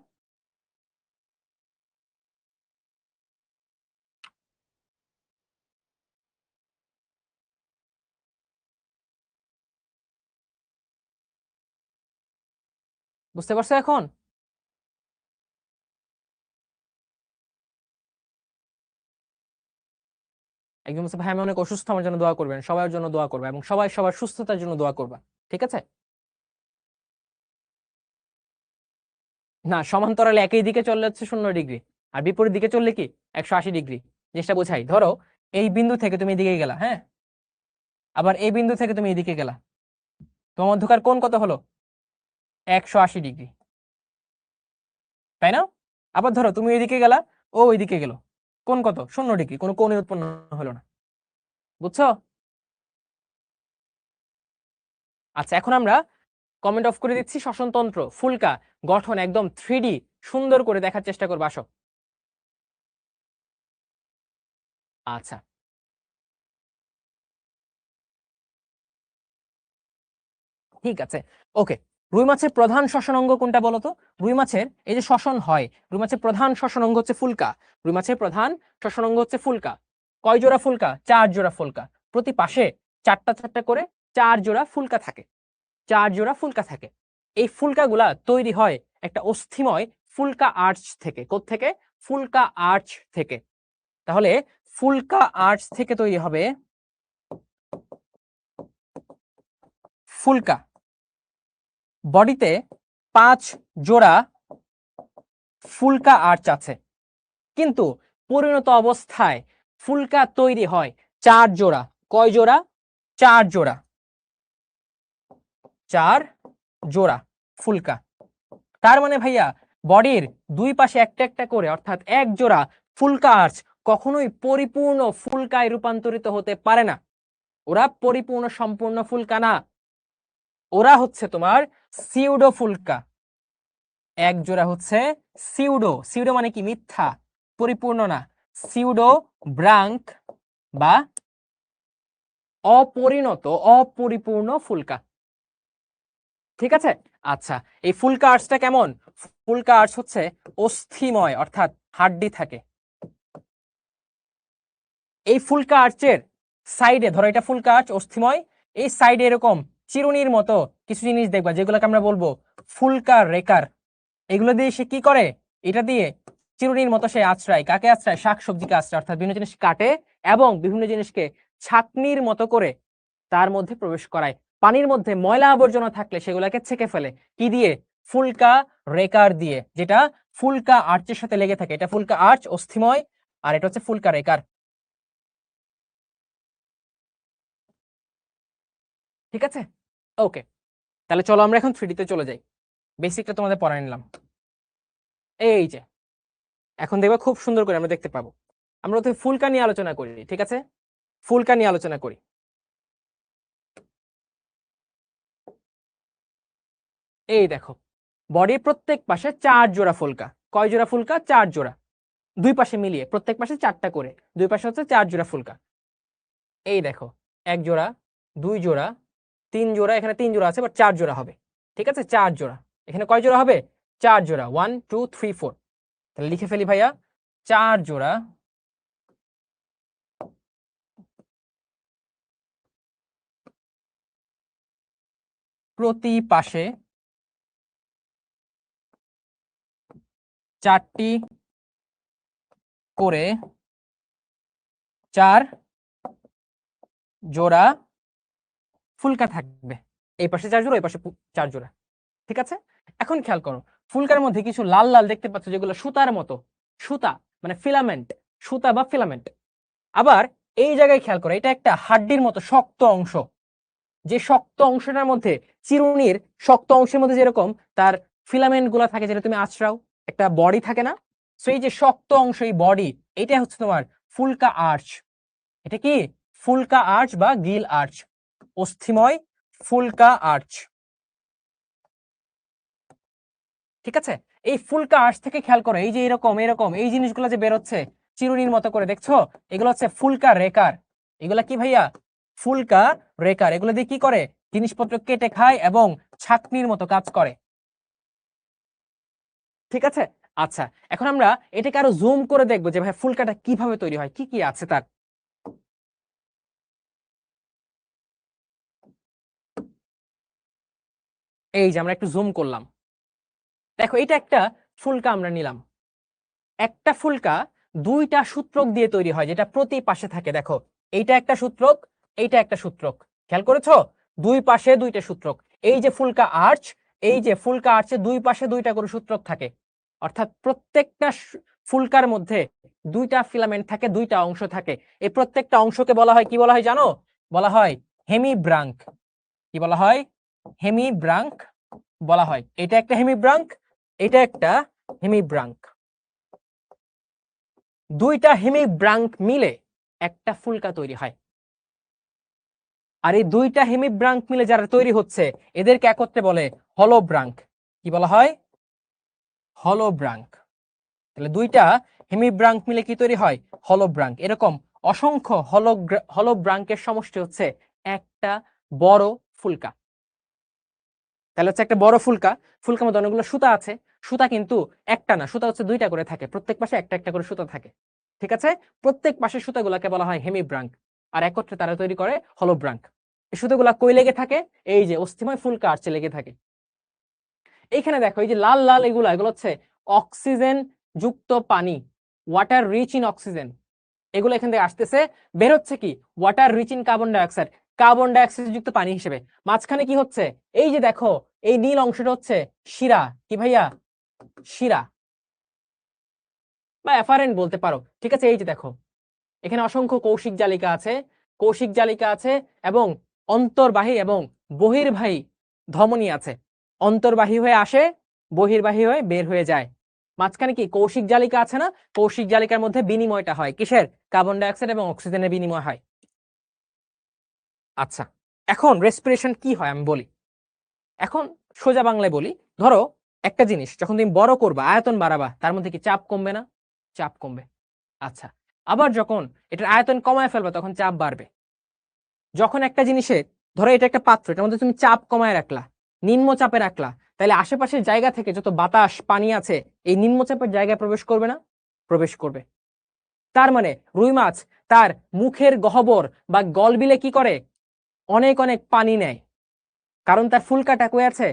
S1: বুঝতে পারছো এখন? একজন বলছে ভাই আমি অনেক অসুস্থ, আমার জন্য দোয়া করবেন। সবার জন্য দোয়া করবে, এবং সবাই সবার সুস্থতার জন্য দোয়া করবা। ঠিক আছে? না, সমান্তরালে একই দিকে চললে হচ্ছে 0 ডিগ্রি, আর বিপরীত দিকে চললে কি 180 ডিগ্রি। জিনিসটা বোঝাই। ধরো এই বিন্দু থেকে তুমি এদিকে গেলা, হ্যাঁ, আবার এই বিন্দু থেকে তুমি এদিকে গেলা, তোমার মধ্যকার কোণ কত হলো? 180 ডিগ্রি, তাই না? আবার ধরো তুমি এদিকে গেলা, ও ওইদিকে গেল, কোণ কত? 0 ডিগ্রি, কোনো কোণই উৎপন্ন হলো না। বুঝছো? আচ্ছা, এখন আমরা কমেন্ট অফ করে দিচ্ছি। শ্বসনতন্ত্র ফুলকা গঠন একদম 3D সুন্দর করে দেখার চেষ্টা করবো, আসো। আচ্ছা, ঠিক আছে, ওকে। রুই মাছের প্রধান শ্বসন অঙ্গ কোনটা বলো তো? রুই মাছের এই যে শ্বসন হয়, রুই মাছের প্রধান শ্বসন অঙ্গ হচ্ছে ফুলকা। রুই মাছের প্রধান শ্বসন অঙ্গ হচ্ছে ফুলকা। কয় জোড়া ফুলকা? 4 জোড়া ফুলকা। প্রতি পাশে 4টা 4টা করে 4 জোড়া ফুলকা থাকে। 4 জোড়া ফুলকা থাকে। এই ফুলকাগুলা তৈরি হয় একটা অস্থিময় ফুলকা আর্চ থেকে। কোত্থেকে? ফুলকা আর্চ থেকে। তাহলে ফুলকা আর্চ থেকে তৈরি হবে ফুলকা। বডিতে 5 জোড়া ফুলকা আর্চ আছে, কিন্তু পরিণত অবস্থায় ফুলকা তৈরি হয় 4 জোড়া। কয় জোড়া? 4 জোড়া। 4 জোড়া ফুলকা। তার মানে ভাইয়া বডির দুই পাশে একটা একটা করে, অর্থাৎ 1 জোড়া ফুলকা আর্চ কখনোই পরিপূর্ণ ফুলকায় রূপান্তরিত হতে পারে না। ওরা পরিপূর্ণ সম্পূর্ণ ফুলকা না, ওরা হচ্ছে তোমার সিউডো ফুলকা। 1 জোড়া হচ্ছে সিউডো। সিউডো মানে কি? মিথ্যা, পরিপূর্ণ না। সিউডো ব্রাঙ্ক বা অপরিণত, অপরিপূর্ণ ফুলকা। ঠিক আছে? আচ্ছা, এই ফুলকা আর্চটা কেমন? ফুলকা আর্চ হচ্ছে অস্থিময়, অর্থাৎ হাড্ডি থাকে। এই ফুলকা আর্চের সাইডে, ধরো এটা ফুলকা আর্চ অস্থিময়, এই সাইডে এরকম চিরুনির মতো কিছু জিনিস দেখবা, যেগুলোকে আমরা বলবো ফুলকা রেকার। এগুলো দিয়ে সে কি করে? এটা দিয়ে চিরুনির মতো সে আশ্রয়, কাকে আশ্রয়? শাকসবজিকে আশ্রয়, অর্থাৎ বিভিন্ন জিনিস কাটে এবং বিভিন্ন জিনিসকে ছাঁকনির মতো করে তার মধ্যে প্রবেশ করায়। পানির মধ্যে ময়লা আবর্জনা থাকলে সেগুলোকে ছেঁকে ফেলে কি দিয়ে? ফুলকা রেকার দিয়ে, যেটা ফুলকা আর্চের সাথে লেগে থাকে। এটা ফুলকা আর্চ অস্থিময়, আর এটা হচ্ছে ফুলকা রেকার। ঠিক আছে? ওকে, তাহলে চলো আমরা এখন 3D তে চলে যাই। বেসিকটা তোমাদের পড়ায় নিলাম। এই যে এখন দেখবা খুব সুন্দর করে আমরা দেখতে পাবো। আমরা তো ফুলকা নিয়ে আলোচনা করি, ঠিক আছে? ফুলকা নিয়ে আলোচনা করি। এই দেখো, বডির প্রত্যেক পাশে 4 জোড়া ফুলকা। কয় জোড়া ফুলকা? 4 জোড়া। দুই পাশে মিলিয়ে প্রত্যেক পাশে 4টা করে, দুই পাশে হচ্ছে 4 জোড়া ফুলকা। এই দেখো, 1 জোড়া, 2 জোড়া, 3 জোড়া, এখানে 3 জোড়া আছে, বাট 4 জোড়া হবে। ঠিক আছে? 4 জোড়া। এখানে কয় জোড়া হবে? 4 জোড়া। 1 2 3 4। তাহলে লিখে ফেলি ভাইয়া, 4 জোড়া প্রতি পাশে 4টি করে 4 জোড়া ফুলকা থাকবে। এই পাশে 4 জোড়া, এই পাশে 4 জোড়া। ঠিক আছে? এখন খেয়াল করো, ফুলকার মধ্যে কিছু লাল লাল দেখতে পাচ্ছ, যেগুলো সুতার মতো। সুতা মানে ফিলামেন্ট, সুতা বা ফিলামেন্ট। আবার এই জায়গায় খেয়াল করো, এটা একটা হাড্ডির মতো শক্ত অংশ। যে শক্ত অংশটার মধ্যে, চিরুনির শক্ত অংশের মধ্যে যেরকম তার ফিলামেন্ট গুলা থাকে, যেটা তুমি আঁচড়াও, একটা বডি থাকে না? সো এই যে শক্ত অংশ, এই বডি, এটা হচ্ছে তোমার ফুলকা আর্চ। এটা কি? ফুলকা আর্চ বা গিল আর্চ, অস্থিময় ফুলকা আর্চ। ঠিক আছে? এই ফুলকা আর্চ থেকে খেয়াল করো, এই যে এরকম এরকম এই জিনিসগুলো যে বেরোচ্ছে চিরুনির মতো করে, দেখছো? এগুলো হচ্ছে ফুলকা রেকার। এগুলা কি ভাইয়া? ফুলকা রেকার। এগুলো দিয়ে কি করে? জিনিসপত্র কেটে খায় এবং ছাঁকনির মতো কাজ করে। ঠিক আছে? আচ্ছা, এখন আমরা এটাকে আরো জুম করে দেখবো যে ভাই ফুলকাটা কিভাবে তৈরি হয়, কি কি আছে তার। এই যে আমরা একটু জুম করলাম, দেখো এটা একটা ফুলকা আমরা নিলাম। একটা ফুলকা 2টা সূত্রক দিয়ে তৈরি হয়, যেটা প্রতি পাশে থাকে। দেখো, এইটা একটা সূত্রক, এইটা একটা সূত্রক। খেয়াল করেছো? দুই পাশে 2টা সূত্রক। এই যে ফুলকা আর্চ, এই যে ফুলকা আর্চে দুই পাশে 2টা করে সূত্রক থাকে, অর্থাৎ প্রত্যেকটা ফুলকার মধ্যে 2টা ফিলামেন্ট থাকে, 2টা অংশ থাকে। এই প্রত্যেকটা অংশকে বলা হয়, কি বলা হয় জানো? বলা হয় হেমিব্রাঙ্ক। কি বলা হয়? হেমিব্রাঙ্ক বলা হয়। এটা একটা হেমিব্রাঙ্ক, এটা একটা হেমিব্রাঙ্ক। 2টা হেমিব্রাঙ্ক মিলে একটা ফুলকা তৈরি হয়। আর এই 2টা হেমিব্রাঙ্ক মিলে যারা তৈরি হচ্ছে, এদেরকে একত্রে বলে হলোব্রাঙ্ক। কি বলা হয়? হলোব্রাঙ্ক। তাহলে 2টা হেমিব্রাঙ্ক মিলে কি তৈরি হয়? হলোব্রাঙ্ক। এরকম অসংখ্য হলোব্রাঙ্কের সমষ্টি হচ্ছে একটা বড় ফুলকা। তাহলে হচ্ছে একটা বড় ফুলকা। ফুলকার মধ্যে অনেকগুলো সুতা আছে। সুতা কিন্তু একটা না, সুতা হচ্ছে 2টা করে থাকে, প্রত্যেক পাশে একটা একটা করে সুতা থাকে। ঠিক আছে? প্রত্যেক পাশের সুতাগুলোকে বলা হয় হেমিব্রাঙ্ক, আর একত্রে তারা তৈরি করে হলোব্রাঙ্ক। এই সুতাগুলা কই লেগে থাকে? এই যে অস্থিময় ফুলকা আর্চে লেগে থাকে। এইখানে দেখো, এই যে লাল লাল এগুলো হচ্ছে অক্সিজেন যুক্ত পানি, ওয়াটার রিচ ইন অক্সিজেন, এগুলো এখান থেকে আসতেছে, বের হচ্ছে কি water rich in carbon dioxide, carbon dioxide যুক্ত পানি হিসেবে। মাঝখানে কি হচ্ছে, এই যে দেখো এই নীল অংশটা হচ্ছে শিরা, কি ভাইয়া, শিরা বা এফারেন্ট বলতে পারো, ঠিক আছে। এই যে দেখো এখানে অসংখ্য কৌশিক জালিকা আছে, কৌশিক জালিকা আছে এবং অন্তর্বাহী এবং বহির্বাহী ধমনী আছে। অন্তর্বাহী হয়ে আসে, বহির্বাহী হয়ে বের হয়ে যায়। মাঝখানে কি কৌশিক জালিকা আছে না, কৌশিক জালিকার মধ্যে বিনিময়টা হয় কিসের, কার্বন ডাইঅক্সাইড এবং অক্সিজেনের বিনিময় হয়। আচ্ছা, এখন রেসপিরেশন কি হয় আমি বলি। এখন সোজা বাংলায় বলি, ধরো একটা জিনিস যখন তুমি বড় করবা, আয়তন বাড়াবা, তার মধ্যে কি চাপ কমবে না, চাপ কমবে। আচ্ছা, আবার যখন এটার আয়তন কমায় ফেলবা তখন চাপ বাড়বে। যখন একটা জিনিসে, ধরো এটা একটা পাত্র, এটার মধ্যে তুমি চাপ কমায় রাখলা, নিম্ন চাপে রাখলা, তাহলে আশেপাশের জায়গা থেকে যত বাতাস পানি আছে এই নিম্নচাপের জায়গায় প্রবেশ করবে না, প্রবেশ করবে। তার মানে রুই মাছ তার মুখের গহ্বর বা গলবিলে কি করে, অনেক অনেক পানি নেয়, কারণ তার ফুলকাটা কই আছে,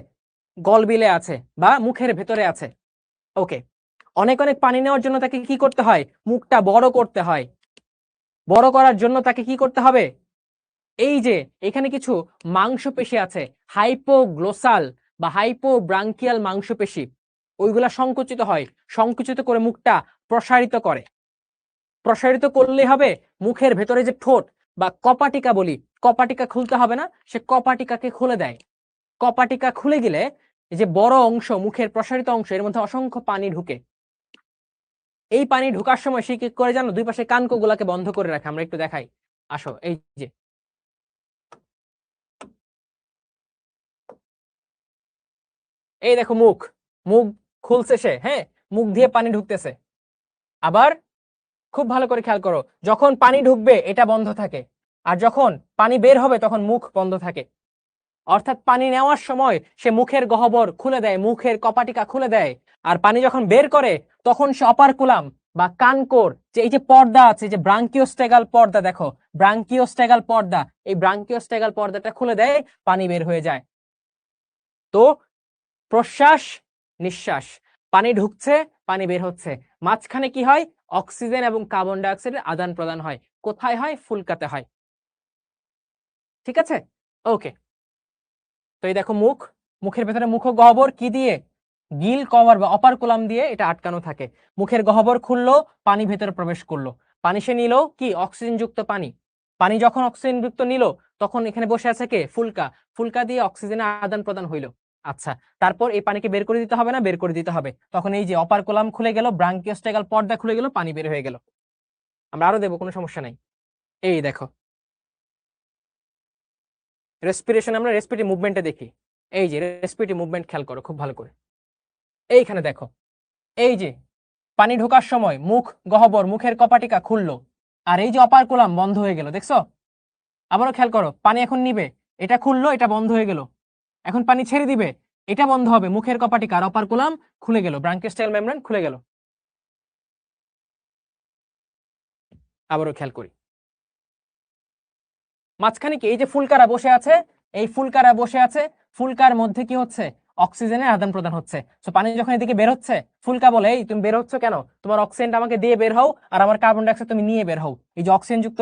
S1: গলবিলে আছে বা মুখের ভেতরে আছে। ওকে, অনেক অনেক পানি নেওয়ার জন্য তাকে কি করতে হয়, মুখটা বড় করতে হয়। বড় করার জন্য তাকে কি করতে হবে, এই যে এখানে কিছু মাংসপেশি আছে, হাইপোগ্লোসাল বা হাইপোব্রাঙ্কিয়াল মাংসপেশি, ওইগুলা সংকুচিত হয়, সংকুচিত করে মুখটা প্রসারিত করে। প্রসারিত করলে হবে মুখের ভেতরে যে ঠোঁট বা কপাটিকা বলি, কপাটিকা খুলতে হবে না, সে কপাটিকাকে খুলে দেয়। কপাটিকা খুলে গেলে এই যে বড় অংশ, মুখের প্রসারিত অংশ, এর মধ্যে অসংখ্য পানি ঢুকে। এই পানি ঢোকার সময় সে কি করে জানো, দুই পাশে কানকোগুলাকে বন্ধ করে রাখে। আমরা একটু দেখাই, আসো। এই যে এই দেখো মুখ, মুখ খুলছে সে, হ্যাঁ, মুখ দিয়ে পানি ঢুকতেছে। আবার খুব ভালো করে খেয়াল করো, যখন পানি ঢুকবে এটা বন্ধ থাকে, আর যখন পানি বের হবে তখন মুখ বন্ধ থাকে। অর্থাৎ পানি নেওয়ার সময় সে মুখের গহ্বর খুলে দেয়, মুখের কপাটিকা খুলে দেয়, আর পানি যখন বের করে তখন সে অপারকুলাম বা কানকোর যে এই যে পর্দা আছে, যে ব্রাঙ্কিওস্টেগাল পর্দা, দেখো ব্রাঙ্কিওস্টেগাল পর্দা, এই ব্রাঙ্কিওস্টেগাল পর্দাটা খুলে দেয়, পানি বের হয়ে যায়। তো প্রশ্বাস নিঃশ্বাস, পানি ঢুকছে, পানি বের হচ্ছে, মাঝখানে কি হয়, অক্সিজেন এবং কার্বন ডাইঅক্সাইডের আদান প্রদান হয়। কোথায় হয়, ফুলকাতে হয়। ঠিক আছে, ওকে। তো এই দেখো মুখ, মুখের ভেতরে মুখ গহ্বর কি দিয়ে, গিল কভার বা অপারকুলাম দিয়ে এটা আটকানো থাকে। মুখের গহ্বর খুললো, পানি ভেতরে প্রবেশ করলো, পানি সে নিল কি অক্সিজেন যুক্ত পানি। পানি যখন অক্সিজেন যুক্ত নিল তখন এখানে বসে আছে কে, ফুলকা, ফুলকা দিয়ে অক্সিজেনের আদান প্রদান হইলো। আচ্ছা, তারপর এই পানিকে বের করে দিতে হবে না, বের করে দিতে হবে। তখন এই যে অপারকুলাম খুলে গেল, ব্রাঙ্কিওস্টেগাল পর্দা খুলে গেল, পানি বের হয়ে গেল। আমরা আরো দেবো, কোনো সমস্যা নাই। এই দেখো রেসপিরেশন, আমরা রেসপিরেটরি মুভমেন্টে দেখি। এই যে রেসপিরেটরি মুভমেন্ট খেয়াল করো খুব ভালো করে। এইখানে দেখো, এই যে পানি ঢোকার সময় মুখ গহ্বর, মুখের কপাটিকা খুললো, আর এই যে অপারকুলাম বন্ধ হয়ে গেল, দেখছো। আবারও খেয়াল করো, পানি এখন নিবে, এটা খুললো, এটা বন্ধ হয়ে গেল। এখন পানি ছেড়ে দিবে, এটা বন্ধ হবে, মুখের কপাটিকা আর অপারকুলাম খুলে গেল, ব্রাঙ্কিওস্টেগাল মেমব্রেন খুলে গেল। আবারও খেয়াল করি, মাঝখানে কি এই যে ফুলকারা বসে আছে, এই ফুলকারা বসে আছে, ফুলকার মধ্যে কি হচ্ছে, অক্সিজেনের আদান প্রদান হচ্ছে। তো পানি যখন এদিকে বের হচ্ছে, ফুলকা বলে এই তুমি বের হচ্ছ কেন, তোমার অক্সিজেনটা আমাকে দিয়ে বের হও, আর আমার কার্বন ডাইঅক্সাইড তুমি নিয়ে বের হও। এই যে অক্সিজেন যুক্ত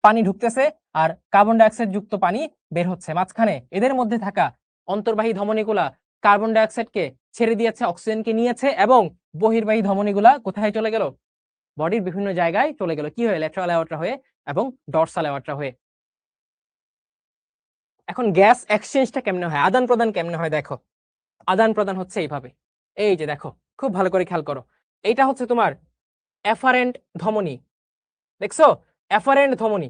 S1: পানি ঢুকতেছে আর কার্বন ডাইঅক্সাইড যুক্ত পানি বের হচ্ছে, মাঝখানে এদের মধ্যে থাকা অন্তর্বাহী ধমনীগুলা কার্বন ডাইঅক্সাইডকে ছেড়ে দিয়েছে, অক্সিজেনকে নিয়েছে, এবং বহির্বাহী ধমনীগুলা কোথায় চলে গেল, বডির বিভিন্ন জায়গায় চলে গেল, কি হয়ে, ল্যাটেরাল অ্যাওর্টা হয়ে এবং ডরসাল অ্যাওর্টা হয়ে। এখন গ্যাস এক্সচেঞ্জটা কেমনে হয়, আদান প্রদান কেমনে হয়, দেখো আদান প্রদান হচ্ছে এইভাবে। এই যে দেখো খুব ভালো করে খেয়াল করো, এইটা হচ্ছে তোমার এফারেন্ট ধমনী, দেখছো, এফারেন্ট ধমনী,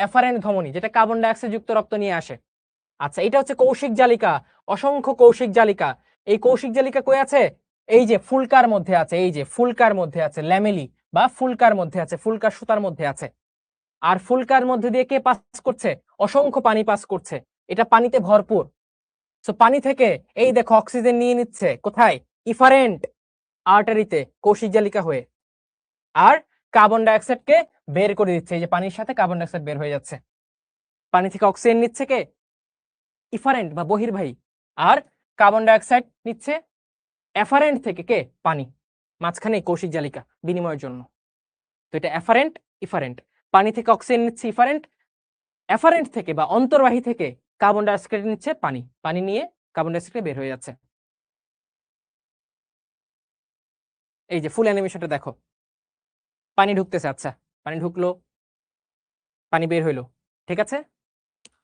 S1: এফারেন্ট ধমনী যেটা কার্বন ডাইঅক্সাইড যুক্ত রক্ত নিয়ে আসে। আচ্ছা, এটা হচ্ছে কৌশিক জালিকা, অসংখ্য কৌশিক জালিকা। এই কৌশিক জালিকা কই আছে, এই যে ফুলকার মধ্যে আছে, এই যে ফুলকার মধ্যে আছে, ল্যামেলি বা ফুলকার মধ্যে আছে, ফুলকার সুতার মধ্যে আছে। আর ফুলকার মধ্যে দিয়ে কে পাস করছে, অসংখ্য পানি পাস করছে, এটা পানিতে ভরপুর। তো পানি থেকে এই দেখো অক্সিজেন নিয়ে নিচ্ছে কোথায়, ইফারেন্ট আর্টারিতে, কৌশিক জালিকা হয়ে, আর কার্বন ডাইঅক্সাইডকে বের করে দিচ্ছে, এই যে পানির সাথে কার্বন ডাইঅক্সাইড বের হয়ে যাচ্ছে। পানি থেকে অক্সিজেন নিচ্ছে কে, ইফারেন্ট বা বহির্বাহী, আর কার্বন ডাইঅক্সাইড নিচ্ছে এফারেন্ট থেকে কে? পানি, মাঝখানে কৌশিক জালিকা বিনিময়ের জন্য। তো এটা এফারেন্ট ইফারেন্ট, পানি থেকে অক্সিজেন নিচ্ছে ইফারেন্ট, এফারেন্ট থেকে বা অন্তর্বাহী থেকে কার্বন ডাই অক্সাইড নিচ্ছে পানি, পানি নিয়ে কার্বন ডাই অক্সাইড বের হয়ে যাচ্ছে। এই যে ফুল অ্যানিমেশনটা দেখো, পানি ঢুকতেছে, আচ্ছা পানি ঢুকলো, পানি বের হইলো, ঠিক আছে।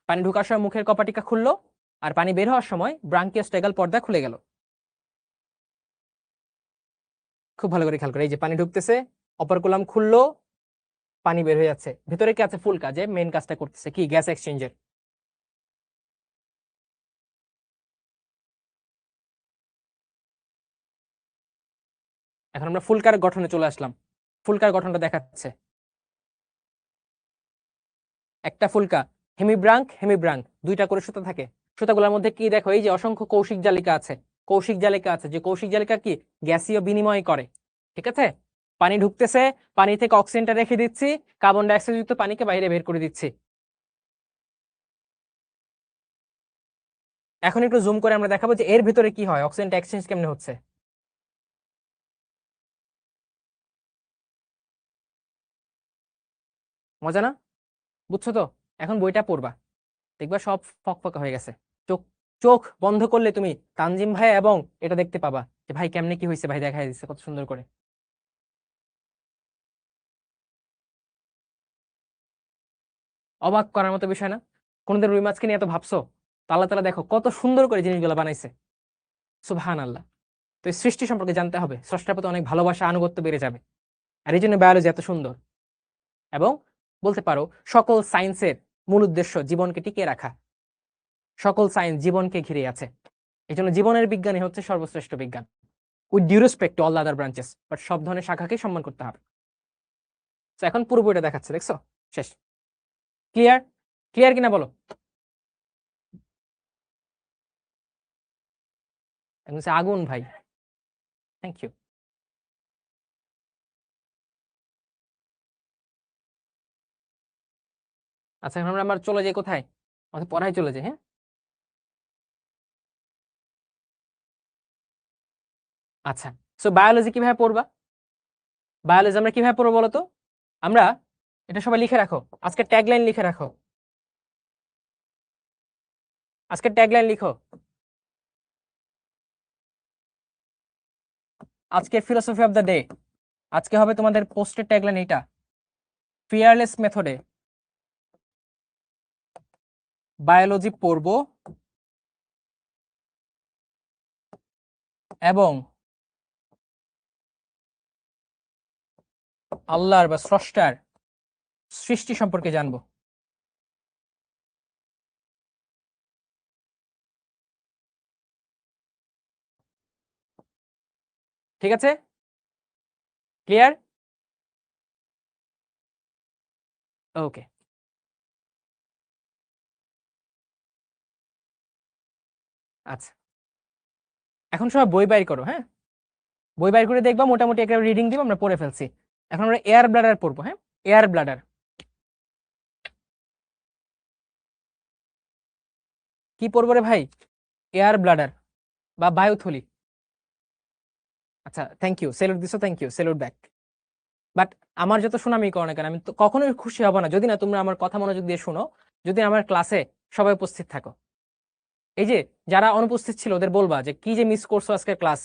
S1: পানি ঢুকার সময় মুখের কপাটিকা খুললো, আর পানি বের হওয়ার সময় ব্রাঙ্কিওস্টেগাল পর্দা খুলে গেল। খুব ভালো করে খেয়াল করে, এই যে পানি ঢুকতেছে, অপারকুলাম খুললো, পানি বের হয়ে যাচ্ছে, ভিতরে কি আছে? ফুল কাজে মেইন কাজটা করতেছে কি? গ্যাস এক্সচেঞ্জের। এখন আমরা ফুলকার গঠনে চলে আসলাম, ফুলকার গঠনটা দেখাচ্ছে। একটা ফুলকা হেমিব্রাঙ্ক হেমিব্রাঙ্ক, দুইটা করে সুতা থাকে, সুতাগুলোর মধ্যে কি দেখো? এই যে অসংখ্য কৌশিক জালিকা আছে, কৌশিক জালিকা আছে, যে কৌশিক জালিকা কি গ্যাসীয় বিনিময় করে, ঠিক আছে। পানি ঢুকতেছে, পানি থেকে অক্সিজেনটা রেখে দিচ্ছি, কার্বন ডাই অক্সাইড যুক্ত পানিকে বাইরে বের করে দিচ্ছি। এখন একটু জুম করে আমরা দেখাবো যে এর ভিতরে কি হয়, অক্সিজেনটা এক্সচেঞ্জ কেমনে হচ্ছে। মজা না? বুঝছো তো? এখন বইটা পড়বা, দেখবা সব ফকফকা হয়ে গেছে। চোখ চোখ বন্ধ করলে তুমি তানজিম ভাই এবং এটা দেখতে পাবা যে ভাই কেমনে কি হয়েছে, ভাই দেখাই দিচ্ছে কত সুন্দর করে। অবাক করার মতো বিষয় না? কোনদিন রুই মাছকে নিয়ে এত ভাবছো? তো আল্লাহ তাআলা দেখো কত সুন্দর করে জিনিসগুলো বানাইছে, সুবহান আল্লাহ। তো এই সৃষ্টি সম্পর্কে জানতে হবে, স্রষ্টার প্রতি অনেক ভালোবাসা আনুগত্য বেড়ে যাবে। আর এই জন্য বায়োলজি এত সুন্দর। এবং বলতে পারো সকল সায়েন্সের মূল উদ্দেশ্য জীবনকে টিকিয়ে রাখা, সকল সায়েন্স জীবনকে ঘিরে আছে। এই জন্য জীবনের বিজ্ঞানই হচ্ছে সর্বশ্রেষ্ঠ বিজ্ঞান, with due respect to all other branches, but সব ধরনের শাখাকে সম্মান করতে হবে। তো এখন পুরো বইটা দেখাচ্ছে, দেখছো? শেষ। ক্লিয়ার? ক্লিয়ার কিনা বলো? এখন হচ্ছে আগুন ভাই, থ্যাংক ইউ। আচ্ছা এখন আমরা আবার চলে যাই কোথায়? আমাদের পড়ায় চলে যাই, হ্যাঁ। আচ্ছা, সো বায়োলজি কিভাবে পড়বা? বায়োলজি আমরা কিভাবে পড়বো বলো তো? আমরা, এটা সবাই লিখে রাখো, আজকে ট্যাগলাইন লিখে রাখো, আজকে ট্যাগলাইন লিখো। আজকে ফিলোসফি অফ দ্য ডে, আজকে হবে তোমাদের পোস্টের ট্যাগলাইন এইটা, ফিয়ারলেস মেথডে বায়োলজি পড়বো এবং আল্লাহর বা স্রষ্টার সৃষ্টি সম্পর্কে জানবো। ঠিক আছে? ক্লিয়ার? ওকে। আচ্ছা এখন সবাই বই বাইর করো, হ্যাঁ। বই বাইর করে দেখবা, মোটামুটি একটা রিডিং দিব, আমরা পড়ে ফেলছি। এখন আমরা এয়ার ব্লাডার পড়বো, হ্যাঁ। এয়ার ব্লাডার কি পড়বো রে ভাই? এয়ার ব্লাডার বা বায়ুথলি। আচ্ছা থ্যাংক ইউ, সেলুট দিছো, thank you, salute back. But আমার যত সুনামি করো না কেন, আমি তো কখনোই খুশি হব না যদি না তোমরা আমার কথা মনোযোগ দিয়ে শোনো, যদি আমার ক্লাসে সবাই উপস্থিত থাকো। এই যে যারা অনুপস্থিত ছিল ওদের বলবা যে কি যে মিস করছো আজকের ক্লাস।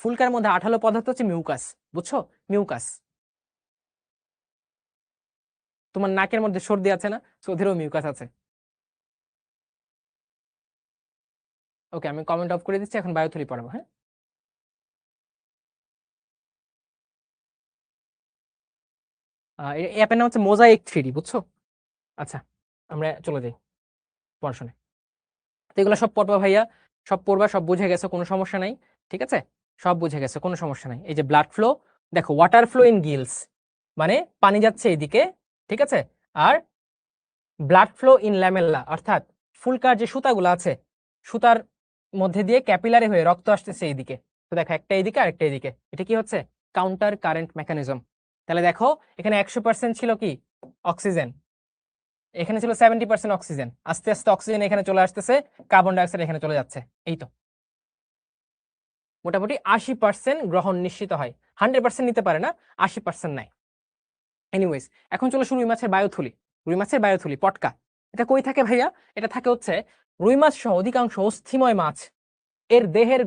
S1: ফুলকার মধ্যে আঠালো পদার্থ হচ্ছে মিউকাস, বুঝছো? মিউকাস। তোমার নাকের মধ্যে সর্দি আছে না, তো ওদেরও মিউকাস আছে। ওকে আমি কমেন্ট অফ করে দিচ্ছি, এখন বায়োথলি পড়াবো, হ্যাঁ। এই অ্যাপের নাম হচ্ছে মোজাইক 3D, বুঝছো? আচ্ছা আমরা চলে যাই পড়াশোনায়। তো এগুলো সব পড়বা ভাইয়া, সব পড়বা, সব বুঝে গেছে, কোনো সমস্যা নাই, ঠিক আছে। সব বুঝে গেছে, কোনো সমস্যা নাই। এই যে ব্লাড ফ্লো, দেখো ওয়াটার ফ্লো ইন গিলস, মানে পানি যাচ্ছে এইদিকে, ঠিক আছে। আর ব্লাড ফ্লো ইন ল্যামেল্লা, অর্থাৎ ফুলকার যে সুতাগুলো আছে, সুতার মধ্যে দিয়ে ক্যাপিলারি হয়ে রক্ত আসতেছে এইদিকে, তো দেখো একটা এদিকে আর একটা এদিকে, এটা কি হচ্ছে কাউন্টার কারেন্ট মেকানিজম। তাহলে দেখো এখানে 100% ছিল কি অক্সিজেন, এখানে ছিল 70% অক্সিজেন, আস্তে আস্তে অক্সিজেন এখানে চলে আসতেছে, কার্বন ডাইঅক্সাইড এখানে চলে যাচ্ছে। এই তো মোটামুটি 80% গ্রহণ নিশ্চিত হয়, 100% নিতে পারে না, 80% নেয়। এনিওয়েজ, এখন চলো রুই মাছের বায়ুথলি। রুই মাছের বায়ুথলি পটকা, এটা কই থাকে ভাইয়া? এটা থাকে হচ্ছে রুই মাছ সহ অধিকাংশ অস্থিময় মাছ এর দেহের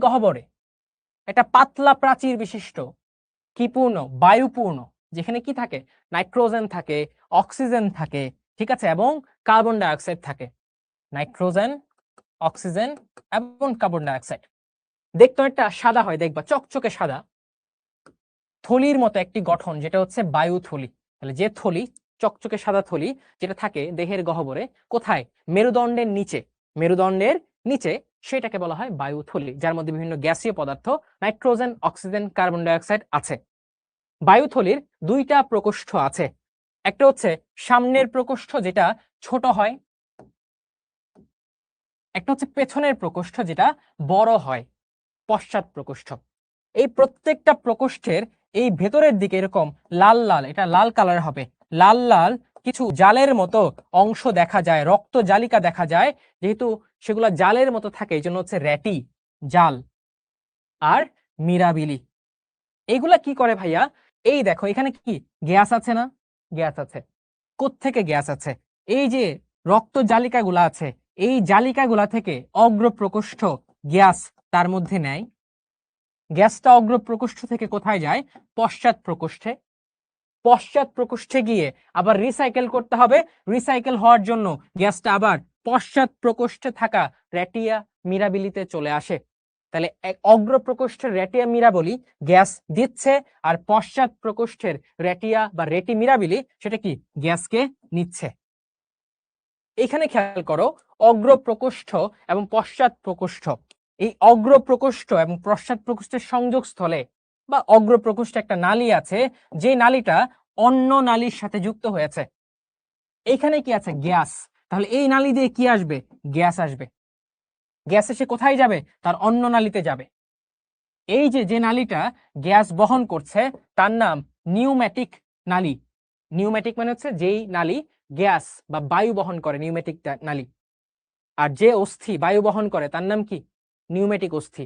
S1: গহ্বরে একটা পাতলা প্রাচীর বিশিষ্ট কি পূর্ণ বায়ুপূর্ণ, যেখানে কি থাকে নাইট্রোজেন থাকে, অক্সিজেন থাকে, ঠিক আছে, এবং কার্বন ডাইঅক্সাইড থাকে। নাইট্রোজেন, অক্সিজেন এবং কার্বন ডাইঅক্সাইড। দেখতে একটা সাদা হয়, দেখবা চকচকে সাদা থলির মতো একটি গঠন, যেটা হচ্ছে বায়ুথলি। তাহলে যে থলি, চকচকে সাদা থলি যেটা থাকে দেহের গহ্বরে, কোথায়? মেরুদণ্ডের নিচে, মেরুদণ্ডের নিচে, সেটাকে বলা হয় বায়ুথলি, যার মধ্যে বিভিন্ন গ্যাসীয় পদার্থ নাইট্রোজেন, অক্সিজেন, কার্বন ডাইঅক্সাইড আছে। বায়ুথলির দুইটা প্রকোষ্ঠ আছে, একটা হচ্ছে সামনের প্রকোষ্ঠ যেটা ছোট হয়, একটা হচ্ছে পেছনের প্রকোষ্ঠ যেটা বড় হয়, পশ্চাৎ প্রকোষ্ঠ। এই প্রত্যেকটা প্রকোষ্ঠের এই ভেতরের দিকে এরকম লাল লাল, এটা লাল কালার হবে, লাল লাল কিছু জালের মতো অংশ দেখা যায়, রক্ত জালিকা দেখা যায়, যেহেতু সেগুলা জালের মতো থাকে এই জন্য হচ্ছে র্যাটি জাল আর মিরাবিলি। এগুলা কি করে ভাইয়া? এই দেখো এখানে কি গ্যাস আছে না? গ্যাস আছে। কোত্থেকে গ্যাস আছে? এই যে রক্ত জালিকাগুলা আছে, এই জালিকাগুলা থেকে অগ্র প্রকোষ্ঠ গ্যাস তার মধ্যে নেয়, গ্যাসটা অগ্র প্রকোষ্ঠ থেকে কোথায় যায়? পশ্চাৎ প্রকোষ্ঠে। পশ্চাৎ প্রকোষ্ঠে গিয়ে আবার রিসাইকেল করতে হবে, রিসাইকেল হওয়ার জন্য গ্যাসটা আবার পশ্চাৎ প্রকোষ্ঠে থাকা র্যাটিয়া মিরাবিলিতে চলে আসে। তাহলে অগ্র প্রকোষ্ঠের র্যাটিয়া মিরাবলি গ্যাস দিচ্ছে, আর পশ্চাৎ প্রকোষ্ঠের র্যাটিয়া বা রেটি মিরাবিলি সেটা কি গ্যাসকে নিচ্ছে। এখানে খেয়াল করো, অগ্র প্রকোষ্ঠ এবং পশ্চাৎ প্রকোষ্ঠ, এই অগ্র প্রকোষ্ঠ এবং পশ্চাৎ প্রকোষ্ঠের সংযোগস্থলে বা অগ্র প্রকোষ্ঠে একটা নালী আছে, যে নালীটা অন্য নালীর সাথে যুক্ত হয়েছে। এইখানে কি আছে? গ্যাস। তাহলে এই নালী দিয়ে কি আসবে? গ্যাস আসবে। গ্যাস এসে কোথায় যাবে? তার অন্য নালীতে যাবে। এই যে যে নালীটা গ্যাস বহন করছে তার নাম নিউম্যাটিক নালী। নিউম্যাটিক মানে হচ্ছে যেই নালী গ্যাস বা বায়ু বহন করে, নিউম্যাটিক নালী। আর যে অস্থি বায়ু বহন করে তার নাম কি? নিউম্যাটিক অস্থি।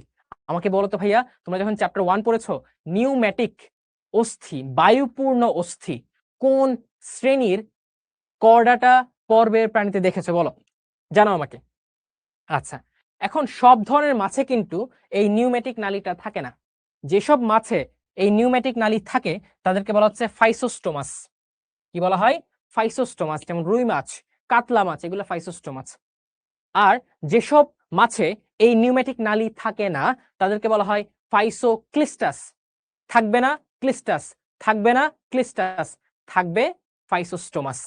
S1: আমাকে বলো তো ভাইয়া, তোমরা যখন চ্যাপ্টার 1 পড়েছো, নিউম্যাটিক অস্থি, বায়ুপূর্ণ অস্থি কোন শ্রেণীর কর্ডাটা পর্বের প্রাণীতে দেখেছো বলো, জানাও আমাকে। আচ্ছা, এখন সব ধরনের মাছে কিন্তু এই নিউম্যাটিক নালীটা থাকে না। যেসব মাছে এই নিউম্যাটিক নালী থাকে তাদেরকে বলা হচ্ছে ফাইসোস্টোমাস। কি বলা হয়? ফাইসোস্টোমাস। যেমন রুই মাছ, কাতলা মাছ, এগুলো ফাইসোস্টোমাস। আর যেসব মাছে এই নিউম্যাটিক নালী থাকে না তাদেরকে বলা হয় ফাইসোক্লিস্টাস। থাকবে না ক্লিস্টাস, থাকবে না ক্লিস্টাস, থাকবে ফাইসোস্টোমাস।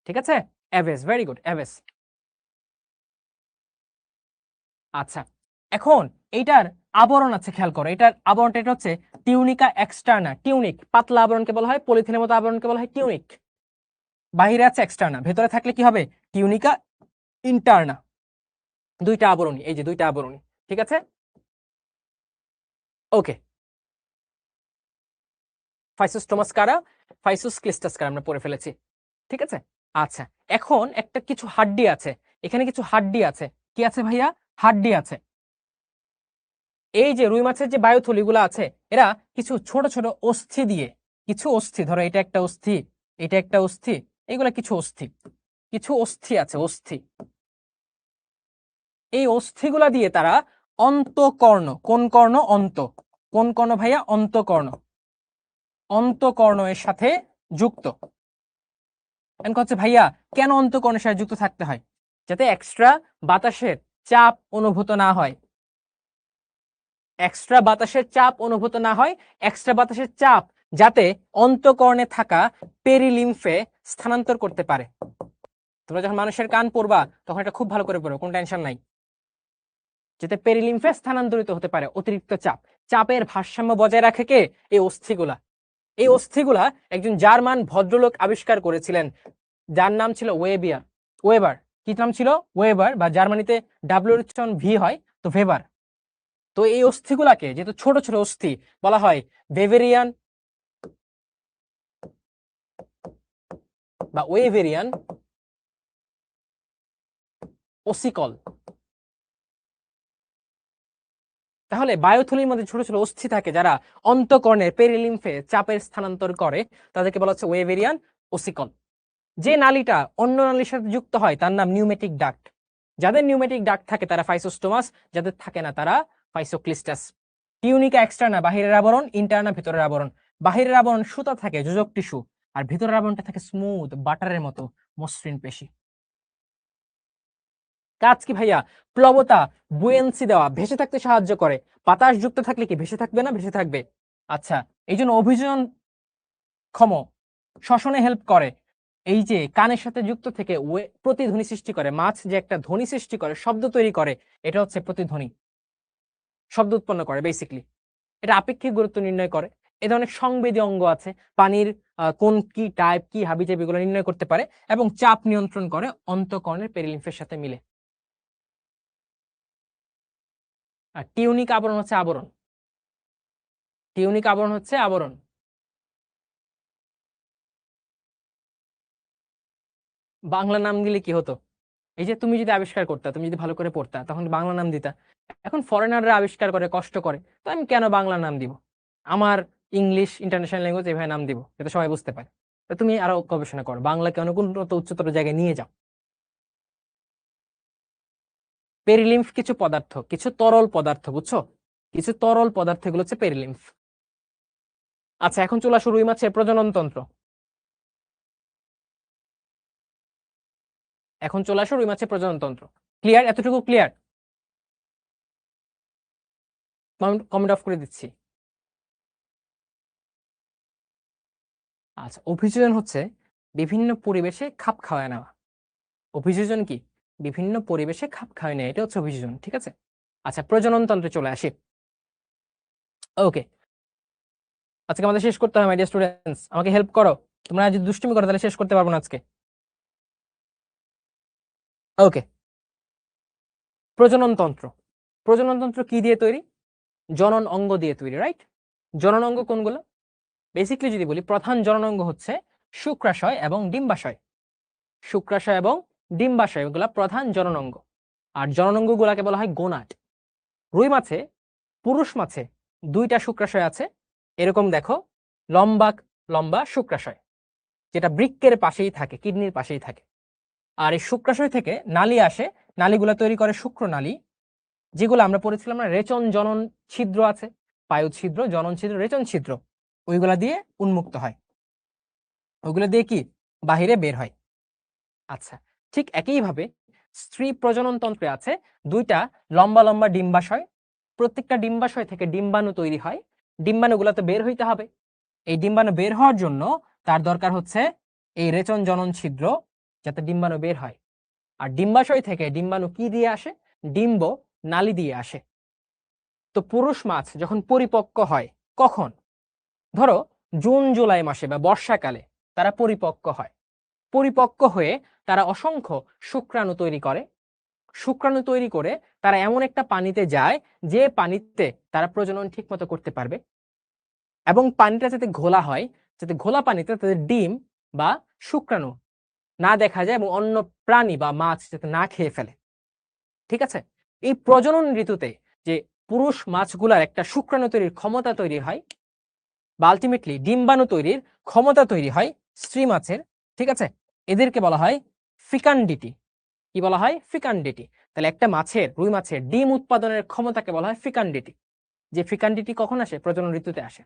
S1: ঠিক আছে, অ্যাভেস, ভেরি গুড, অ্যাভেস। আচ্ছা, এখন এইটার আবরণ আছে, খেয়াল করো এটার আবরণটা, এটা হচ্ছে টিউনিকা এক্সটার্না। টিউনিক পাতলা আবরণকে বলা হয়, পলিথিনের মতো আবরণকে বলা হয় টিউনিক। বাহিরে আছে এক্সটার্না, ভেতরে থাকলে কি হবে? টিউনিকা ইন্টারনা। দুইটা আবরণী, এই যে দুইটা আবরণী, ঠিক আছে। ওকে, ফাইসোস্টোমাস কারা, ফাইসোক্লিস্টাস কারা আমরা পড়ে ফেলেছি, ঠিক আছে। আচ্ছা, এখন একটা কিছু হাড্ডি আছে, এখানে কিছু হাড্ডি আছে। কি আছে ভাইয়া? হাড্ডি আছে। এই যে রুই মাছের যে বায়ুথলিগুলো আছে, এরা কিছু ছোট ছোট অস্থি দিয়ে, কিছু অস্থি, ধরো এটা একটা অস্থি, এটা একটা অস্থি, এইগুলা কিছু অস্থি, কিছু অস্থি আছে, অস্থি। এই অস্থিগুলা দিয়ে তারা অন্তকর্ণ, কোন কর্ণ? অন্ত। কোন কর্ণ ভাইয়া? অন্তকর্ণ। অন্তকর্ণ এর সাথে যুক্ত। হচ্ছে ভাইয়া কেন অন্তকর্ণের সাথে যুক্ত থাকতে হয়? যাতে এক্সট্রা বাতাসের চাপ অনুভূত না হয়। এক্সট্রা বাতাসের চাপ অনুভূত না হয়, এক্সট্রা বাতাসের চাপ যাতে অন্তকর্ণে থাকা পেরিলিম্ফে স্থানান্তর করতে পারে। তোমরা যখন মানুষের কান পড়বা তখন এটা খুব ভালো করে পড়ো, কোনো টেনশন নাই। যাতে পেরিলিম্ফে স্থানান্তরিত হতে পারে অতিরিক্ত চাপ, চাপের ভারসাম্য বজায় রাখে কে? এই অস্থিগুলা। এই অস্থিগুলা একজন জার্মান ভদ্রলোক আবিষ্কার করেছিলেন, যার নাম ছিল ওয়েবার। কি নাম ছিল? ওয়েবার, বা জার্মানিতে ডাব্লিউ ভি হয়, তো ভেবার। তো এই অস্থিগুলাকে যেহেতু ছোট ছোট অস্থি বলা হয় ভেভেরিয়ান বা ওয়েভেরিয়ান ওসিকল। তাহলে বায়ুথলির মধ্যে ছোট ছোট অস্থি থাকে যারা অন্তঃকর্ণের পেরিলিম্ফে চাপের স্থানান্তর করে, তাদেরকে বলা হচ্ছে ওয়েভেরিয়ান ওসিকল। যে নালীটা অন্য নালীর সাথে যুক্ত হয় তার নাম নিউমেটিক ডাক্ট। যাদের নিউমেটিক ডাক্ট থাকে তারা ফাইসোস্টোমাস, যাদের থাকে না তারা ফাইসোক্লিস্টাস। টিউনিকা এক্সটার্না বাহিরের আবরণ, ইন্টারনা ভিতরের আবরণ। বাহিরের আবরণ সুতা থাকে, যোজক টিস্যু, আর ভিতরের আবরণটা থাকে স্মুথ বাটারের মতো মসৃণ পেশি। কাজ কি ভাইয়া? প্লবতা, বুয়েন্সি দেওয়া, ভেসে থাকতে সাহায্য করে। বাতাস যুক্ত থাকলে কি ভেসে থাকবে না? ভেসে থাকবে। আচ্ছা, এই জন্য অভিযোজন ক্ষম, শ্বসনে হেল্প করে। এই যে কানের সাথে যুক্ত থেকে প্রতিধ্বনি সৃষ্টি করে, মাছ যে একটা ধ্বনি সৃষ্টি করে, শব্দ তৈরি করে, এটা হচ্ছে প্রতিধ্বনি, শব্দ উৎপন্ন করে বেসিকলি। এটা আপেক্ষিক গুরুত্ব নির্ণয় করে। এ ধরনের সংবেদী অঙ্গ আছে, পানির কোন কি টাইপ কি হাবিজাবি এগুলো নির্ণয় করতে পারে এবং চাপ নিয়ন্ত্রণ করে অন্তঃকর্ণের পেরিলিম্ফের সাথে মিলে। আর টিউনিক আবরণ হচ্ছে আবরণ, টিউনিক আবরণ হচ্ছে আবরণ। বাংলা নাম দিলে কি হতো? এই যে তুমি যদি আবিষ্কার করতা, তুমি যদি ভালো করে পড়তা, তখন বাংলা নাম দিতা। এখন ফরেনাররা আবিষ্কার করে, কষ্ট করে, তো আমি কেন বাংলা নাম দিব? আমার ইংলিশ ইন্টারন্যাশনাল ল্যাঙ্গুয়েজ এভাবে নাম দিব, যাতে সবাই বুঝতে পারে। তো তুমি আরো গবেষণা করো, বাংলাকে অনেক উন্নত উচ্চতর জায়গায় নিয়ে যাও। পেরিলিম্ফ কিছু পদার্থ, কিছু তরল পদার্থ, বুঝছো? কিছু তরল পদার্থ, এগুলো হচ্ছে পেরিলিম্ফ। আচ্ছা, এখন চলে আসো রুই মাছের প্রজনন তন্ত্র। এখন চলে আসো রুই মাছের প্রজনন তন্ত্র। ক্লিয়ার? এতটুকু ক্লিয়ার? কমেন্ট অফ করে দিচ্ছি। আচ্ছা, অভিযোজন হচ্ছে বিভিন্ন পরিবেশে খাপ খাওয়ায় নেওয়া। অভিযোজন কি? বিভিন্ন পরিবেশে খাপ খাওয়ায় নেওয়া, এটা হচ্ছে অভিযোজন। ঠিক আছে? আচ্ছা, প্রজনন তন্ত্রে চলে আসি। ওকে, আজকে আমাদের শেষ করতে হবে মাই ডিয়ার স্টুডেন্টস, আমাকে হেল্প করো। তোমরা যদি দুষ্টুমি করো তাহলে শেষ করতে পারবো না আজকে। ওকে, প্রজনন তন্ত্র। প্রজনন তন্ত্র কি দিয়ে তৈরি? জনন অঙ্গ দিয়ে তৈরি, রাইট? জনন অঙ্গ কোনগুলো? বেসিক্যালি যদি বলি, প্রধান জনন অঙ্গ হচ্ছে শুক্রাশয় এবং ডিম্বাশয়। শুক্রাশয় এবং ডিম্বাশয় এগুলা প্রধান জনন অঙ্গ। আর জনন অঙ্গ গুলাকে বলা হয় গোনাড। রুই মাছে, পুরুষ মাছে দুইটা শুক্রাশয় আছে, এরকম দেখো, লম্বা লম্বা শুক্রাশয়, যেটা বৃক্কের পাশেই থাকে, কিডনির পাশেই থাকে। আর এই শুক্রাশয় থেকে নালী আসে, নালীগুলা তৈরি করে শুক্রনালী, যেগুলো আমরা পড়েছিলাম না, রেচন জনন ছিদ্র আছে, পায়ু ছিদ্র, জনন ছিদ্র, রেচন ছিদ্র, ওইগুলা দিয়ে উন্মুক্ত হয়, ওইগুলো দিয়ে কি বাহিরে বের হয়। আচ্ছা, ঠিক একইভাবে স্ত্রী প্রজনন তন্ত্রে আছে দুইটা লম্বা লম্বা ডিম্বাশয়, প্রত্যেকটা ডিম্বাশয় থেকে ডিম্বাণু তৈরি হয়, ডিম্বাণুগুলো তো বের হইতে হবে। এই ডিম্বাণু বের হওয়ার জন্য তার দরকার হচ্ছে এই রেচন জনন ছিদ্র, যাতে ডিম্বাণু বের হয়। আর ডিম্বাশয় থেকে ডিম্বাণু কি দিয়ে আসে? ডিম্ব নালী দিয়ে আসে। তো পুরুষ মাছ যখন পরিপক্ক হয়, কখন? ধরো জুন জুলাই মাসে বা বর্ষাকালে তারা পরিপক্ক হয়। পরিপক্ক হয়ে তারা অসংখ্য শুক্রাণু তৈরি করে। শুক্রাণু তৈরি করে তারা এমন একটা পানিতে যায় যে পানিতে তারা প্রজনন ঠিক মতো করতে পারবে, এবং পানিটা যাতে ঘোলা হয়, যাতে ঘোলা পানিতে তাদের ডিম বা শুক্রাণু না দেখা যায় এবং অন্য প্রাণী বা মাছ যাতে না খেয়ে ফেলে। ঠিক আছে? এই প্রজনন ঋতুতে যে পুরুষ মাছগুলার একটা শুক্রাণু তৈরির ক্ষমতা তৈরি হয়, বা আলটিমেটলি ডিম্বাণু তৈরির ক্ষমতা তৈরি হয় স্ত্রী মাছের। ঠিক আছে? এদেরকে বলা হয় ফিকান্ডিটি। কি বলা হয়? ফিকান্ডিটি। তাহলে একটা মাছের, রুই মাছের ডিম উৎপাদনের ক্ষমতাকে বলা হয় ফিকান্ডিটি। যে ফিকান্ডিটি কখন আসে? প্রজনন ঋতুতে আসে।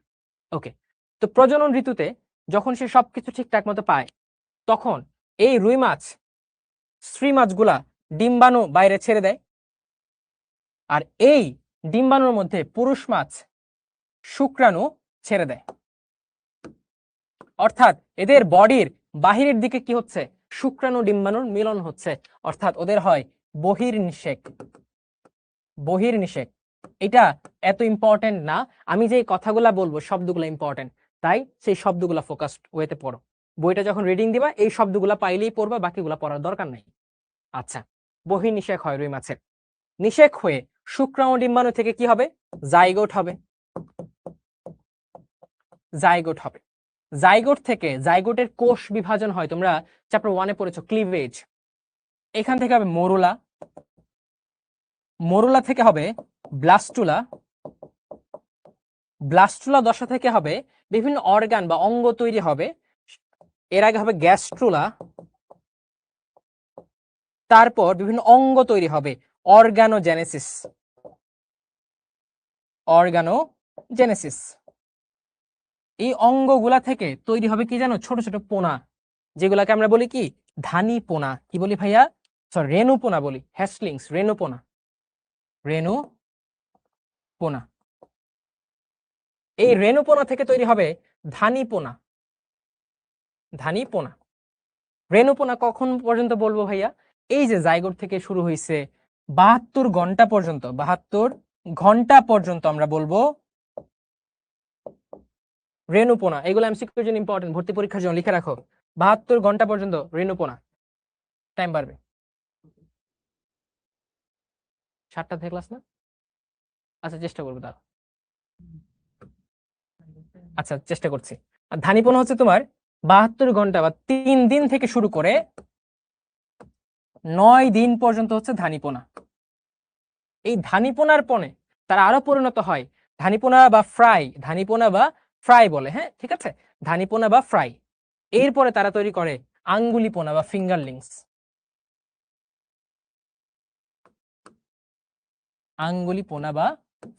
S1: ওকে, তো প্রজনন ঋতুতে যখন সে সবকিছু ঠিকঠাক মতো পায়, তখন এই রুই মাছ, স্ত্রী মাছগুলা ডিম্বাণু বাইরে ছেড়ে দেয়, আর এই ডিম্বাণুর মধ্যে পুরুষ মাছ শুক্রাণু ছেড়ে দেয়। অর্থাৎ এদের বডির বাহিরের দিকে কি হচ্ছে? শুক্রাণু ডিম্বাণুর মিলন হচ্ছে, অর্থাৎ ওদের হয় বহির্নিষেক। বহির্নিষেক এটা এত ইম্পর্টেন্ট না, আমি যে কথাগুলা বলবো শব্দগুলো ইম্পর্টেন্ট, তাই সেই শব্দগুলা ফোকাসড ওয়েতে পড়ো। বইটা যখন রিডিং দিবা এই শব্দগুলা পাইলেই পড়বা, বাকিগুলা পড়ার দরকার নাই। আচ্ছা, বহির্নিষেক হয় রুই মাছের। নিষেক হয়ে শুক্রাণু ডিম্বাণু থেকে কি হবে? জাইগোট হবে। জাইগোট হবে। জাইগোট থেকে জাইগোটের কোষ বিভাজন হয়, তোমরা চ্যাপ্টার 1-এ পড়েছো ক্লিভেজ। এখান থেকে হবে মরুলা, মরুলা থেকে হবে ব্লাস্টুলা, ব্লাস্টুলা দশা থেকে হবে বিভিন্ন অর্গান বা অঙ্গ তৈরি হবে। এর আগে হবে গ্যাস্ট্রুলা, তারপর বিভিন্ন অঙ্গ তৈরি হবে অর্গানোজেনেসিস। অর্গানোজেনেসিস। এই অঙ্গগুলা থেকে তৈরি হবে কি জানো? ছোট ছোট পোনা, যেগুলাকে আমরা বলি কি? ধানী পোনা। কি বলি ভাইয়া? সরি, রেণু পোনা বলি, হ্যাস্টলিংস, রেণু পোনা। রেণু পোনা। এই রেণু পোনা থেকে তৈরি হবে ধানী পোনা। ধানী পোনা। রেণু পোনা কখন পর্যন্ত বলবো ভাইয়া? এই যে জাইগোট থেকে শুরু হয়েছে 72 ঘন্টা পর্যন্ত, 72 ঘন্টা পর্যন্ত আমরা বলবো রেণুপোনা। এগুলো এমসিকিউর জন্য ইম্পর্টেন্ট, ভর্তি পরীক্ষার জন্য লিখে রাখো। 72 ঘন্টা পর্যন্ত রেণুপোনা। টাইম বাড়বে। 7টা থেকে ক্লাস না? আচ্ছা চেষ্টা করবো দাঁড়া। আচ্ছা চেষ্টা করছি। আর ধানীপোনা হচ্ছে তোমার 72 ঘন্টা বা 3 দিন থেকে শুরু করে 9 দিন পর্যন্ত হচ্ছে ধানীপোনা। এই ধানীপোনার পরে তারা আরো পরিণত হয় ধানীপোনা বা ফ্রাই, ধানীপোনা বা ফ্রাই বলে, হ্যাঁ ঠিক আছে, ধানীপোনা বা ফ্রাই। এরপরে তারা তৈরি করে আঙ্গুলিপোনা বা ফিঙ্গারলিংস। আঙ্গুলিপোনা বা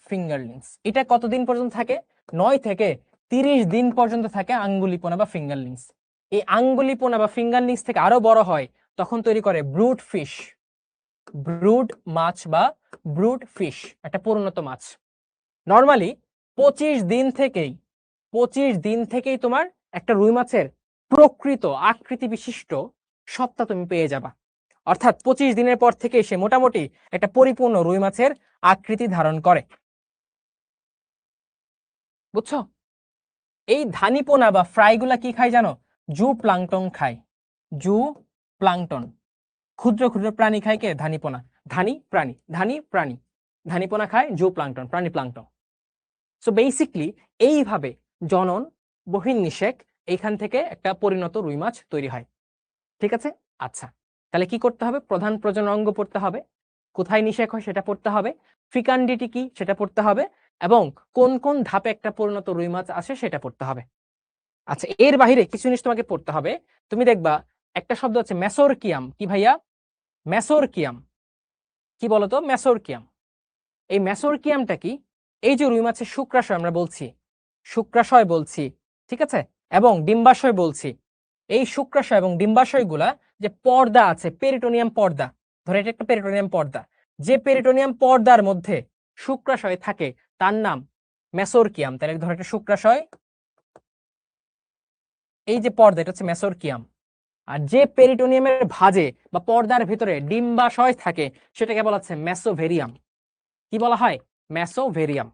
S1: ফিঙ্গারলিংস। এটা কতদিন পর্যন্ত থাকে? 9 থেকে 30 দিন পর্যন্ত থাকে আঙ্গুলিপোনা বা ফিঙ্গারলিংস। এই আঙ্গুলিপোনা বা ফিঙ্গারলিংস থেকে আরো বড় হয়, তখন তৈরি করে ব্রুড ফিশ। ব্রুড মাছ বা ব্রুড ফিশ, একটা পরিণত মাছ। নরমালি 25 দিন থেকেই তোমার একটা রুই মাছের প্রকৃত আকৃতি বিশিষ্ট সত্তা তুমি পেয়ে যাবা। অর্থাৎ 25 দিনের পর থেকে সে মোটামুটি একটা পরিপূর্ণ রুই মাছের আকৃতি ধারণ করে। বুঝছো? এই ধানীপোনা বা ফ্রাইগুলা কি খায় জানো? জু প্লাংটন খায়। জু প্লাংটন, ক্ষুদ্র ক্ষুদ্র প্রাণী খায় কে? ধানীপোনা। ধানী প্রাণী, ধানী প্রাণী। ধানীপোনা খায় জু প্লাংটন, প্রাণী প্লাংটন। সো বেসিকলি এইভাবে জনন বহির্নিষেক, এইখান থেকে একটা পরিণত রুই মাছ তৈরি হয়। ঠিক আছে? আচ্ছা, তাহলে কি করতে হবে? প্রধান প্রজনন অঙ্গ পড়তে হবে, কোথায় নিষেক হয় সেটা পড়তে হবে, ফিকান্ডিটি কি সেটা পড়তে হবে, এবং কোন কোন ধাপে একটা পরিণত রুই মাছ আসে সেটা পড়তে হবে। আচ্ছা, এর বাইরে কিছু জিনিস তোমাকে পড়তে হবে। তুমি দেখবা একটা শব্দ আছে মেসোরকিয়াম। কি ভাইয়া? মেসোরকিয়াম। কি বলতো? মেসোরকিয়াম। এই মেসোরকিয়ামটা কি? এই যে রুই মাছের শুক্রাশয় আমরা বলছি, শুক্রাশয় বলছি, ঠিক আছে, এবং ডিম্বাশয় বলছি। এই শুক্রাশয় এবং ডিম্বাশয় গুলা যে পর্দা আছে, পেরিটোনিয়াম পর্দা, ধরে এটা একটা পেরিটোনিয়াম পর্দা, যে পেরিটোনিয়াম পর্দার মধ্যে শুক্রাশয় থাকে তার নাম মেসোরকিয়াম। তাহলে ধরে একটা শুক্রাশয়, এই যে পর্দা এটা হচ্ছে মেসোরকিয়াম। আর যে পেরিটোনিয়ামের ভাঁজে বা পর্দার ভিতরে ডিম্বাশয় থাকে সেটাকে বলা হচ্ছে মেসোভেরিয়াম। কি বলা হয়? মেসোভেরিয়াম।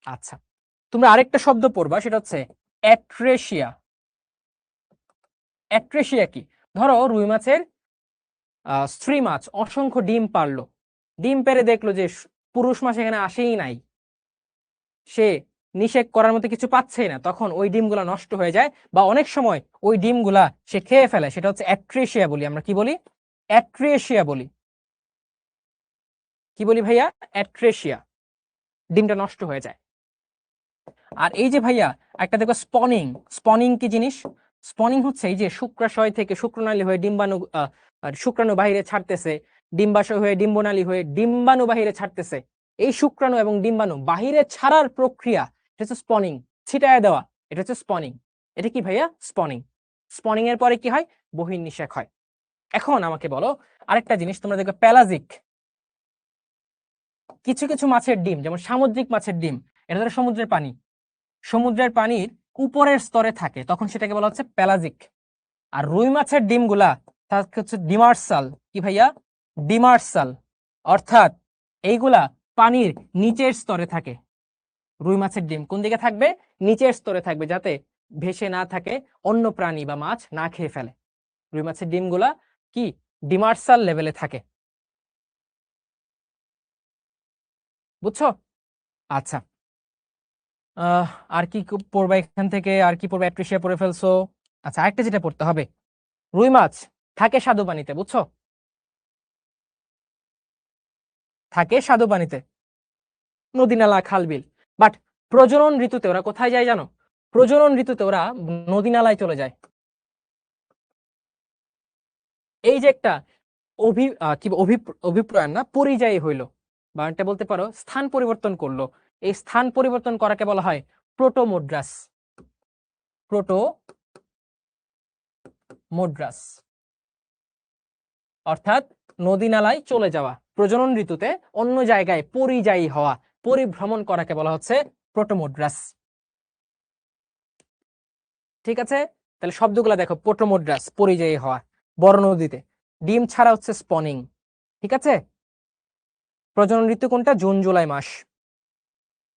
S1: আচ্ছা, তোমরা আরেকটা শব্দ পড়বা, সেটা হচ্ছে অ্যাট্রেশিয়া। অ্যাট্রেশিয়া কি? ধরো রুই মাছের স্ত্রী মাছ অসংখ্য ডিম পারলো, ডিম পেরে দেখলো যে পুরুষ মাছ এখানে আসেই নাই, সে নিষেক করার মতো কিছু পাচ্ছেই না, তখন ওই ডিমগুলা নষ্ট হয়ে যায়, বা অনেক সময় ওই ডিমগুলা সে খেয়ে ফেলে। সেটা হচ্ছে অ্যাট্রেশিয়া বলি আমরা। কি বলি? অ্যাট্রেশিয়া বলি। কি বলি ভাইয়া? অ্যাট্রেশিয়া। ডিমটা নষ্ট হয়ে যায়। আর এই যে ভাইয়া একটা দেখো স্পনিং। স্পনিং কি জিনিস? স্পনিং হচ্ছে এই যে শুক্রাশয় থেকে শুক্রনালী হয়ে ডিম্বাণু, শুক্রাণু বাহিরে ছাড়তেছে, ডিম্বাশয় হয়ে ডিম্বনালী হয়ে ডিম্বাণু বাহিরে ছাড়তেছে। এই শুক্রাণু এবং ডিম্বাণু বাহিরে ছাড়ার প্রক্রিয়া, এটা হচ্ছে স্পনিং, ছিটায় দেওয়া, এটা হচ্ছে স্পনিং। এটা কি ভাইয়া? স্পনিং। স্পনিং এর পরে কি হয়? বহির্নিষেক হয়। এখন আমাকে বলো আরেকটা জিনিস, তোমরা দেখবে প্যালাজিক। কিছু কিছু মাছের ডিম, যেমন সামুদ্রিক মাছের ডিম, এটা ধরো সমুদ্রের পানি, সমুদ্রের পানির উপরের স্তরে থাকে, তখন সেটাকে বলা হচ্ছে প্যালাজিক। আর রুই মাছের ডিমগুলা থাকে হচ্ছে ডিমার্সাল। কি ভাইয়া? ডিমার্সাল। অর্থাৎ এইগুলা পানির নিচের স্তরে থাকে। রুই মাছের ডিম কোন দিকে থাকবে? নিচের স্তরে থাকবে, যাতে ভেসে না থাকে, অন্য প্রাণী বা মাছ না খেয়ে ফেলে। রুই মাছের ডিমগুলা কি ডিমার্সাল লেভেলে থাকে। বুঝছো? আচ্ছা, আর কি পড়বা এখান থেকে? আর কি পড়বা? অ্যাট্রিসিয়া পড়ে ফেলছো। আচ্ছা, আরেকটা যেটা পড়তে হবে, রুই মাছ থাকে স্বাদু পানিতে, বুঝছো? থাকে স্বাদু পানিতে, নদী নালা খাল বিল। বাট প্রজনন ঋতুতে ওরা কোথায় যায় জানো? প্রজনন ঋতুতে ওরা নদী নালায় চলে যায়। এই যে একটা অভিপ্রায় না, পরিযায়ী হইলো, বা এটা বলতে পারো স্থান পরিবর্তন করলো। এই স্থান পরিবর্তন করাকে বলা হয় প্রোটোমোড্রাস। প্রোটোমোড্রাস অর্থাৎ নদী নালায় চলে যাওয়া, প্রজনন ঋতুতে অন্য জায়গায় পরিযায়ী হওয়া, পরিভ্রমণ করাকে বলা হচ্ছে প্রোটোমোড্রাস। ঠিক আছে, তাহলে শব্দগুলো দেখো, প্রোটোমোড্রাস পরিযায়ী হওয়া, বড় নদীতে, ডিম ছাড়া হচ্ছে স্পনিং। ঠিক আছে, প্রজনন ঋতু কোনটা? জুন জুলাই মাস।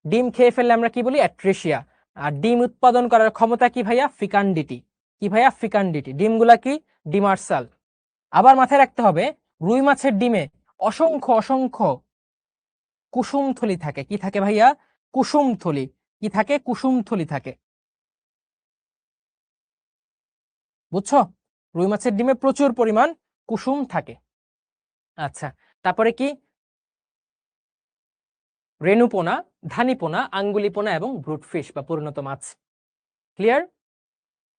S1: ডিম খেয়ে ফেললে আমরা কি বলি? অ্যাট্রেসিয়া। আর ডিম উৎপাদন করার ক্ষমতা কি ভাইয়া? ফিকান্ডিটি। কি ভাইয়া? ফিকান্ডিটি। ডিমগুলা কি? ডিমার্সাল। আবার মাথায় রাখতে হবে, রুই মাছের ডিমে অসংখ্য অসংখ্য কুসুমথলি থাকে। কি থাকে ভাইয়া? কুসুমথলি। কি থাকে? কুসুমথলি থাকে। বুঝছো? রুই মাছের ডিমে প্রচুর পরিমাণ কুসুম থাকে। আচ্ছা, তারপরে কি? রেণুপোনা, ধানীপোনা, আঙ্গুলিপোনা এবং ব্রুটফিশ বা পরিণত মাছ। ক্লিয়ার?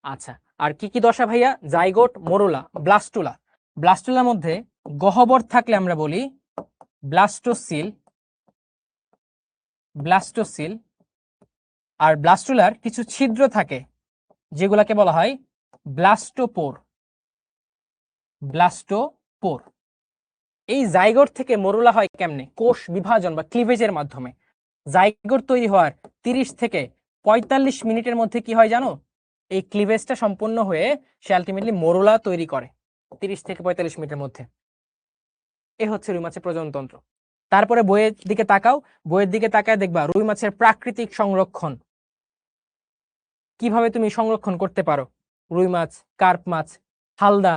S1: আচ্ছা, আর কি কি দশা ভাইয়া? Zygote, মোরুলা, blastula. ব্লাস্টুলার মধ্যে গহ্বর থাকলে আমরা বলি ব্লাস্টোসিল। ব্লাস্টোসিল। আর ব্লাস্টুলার কিছু ছিদ্র থাকে যেগুলাকে বলা হয় ব্লাস্টোপোর। ব্লাস্টোপোর। এই জাইগোট থেকে মরুলা হয় কেমনে? কোষ বিভাজন বা ক্লিভেজের মাধ্যমে। জাইগোট তৈরি হওয়ার 30 থেকে 45 মিনিটের মধ্যে কি হয় জানো? এই ক্লিভেজটা সম্পূর্ণ হয়ে সে আলটিমেটলি মরুলা তৈরি করে 30 থেকে 45 মিনিটের মধ্যে। এ হচ্ছে রুই মাছের প্রজনন তন্ত্র। তারপরে বইয়ের দিকে তাকাও, বইয়ের দিকে তাকায় দেখবা রুই মাছের প্রাকৃতিক সংরক্ষণ, কিভাবে তুমি সংরক্ষণ করতে পারো। রুই মাছ, কার্প মাছ, হালদা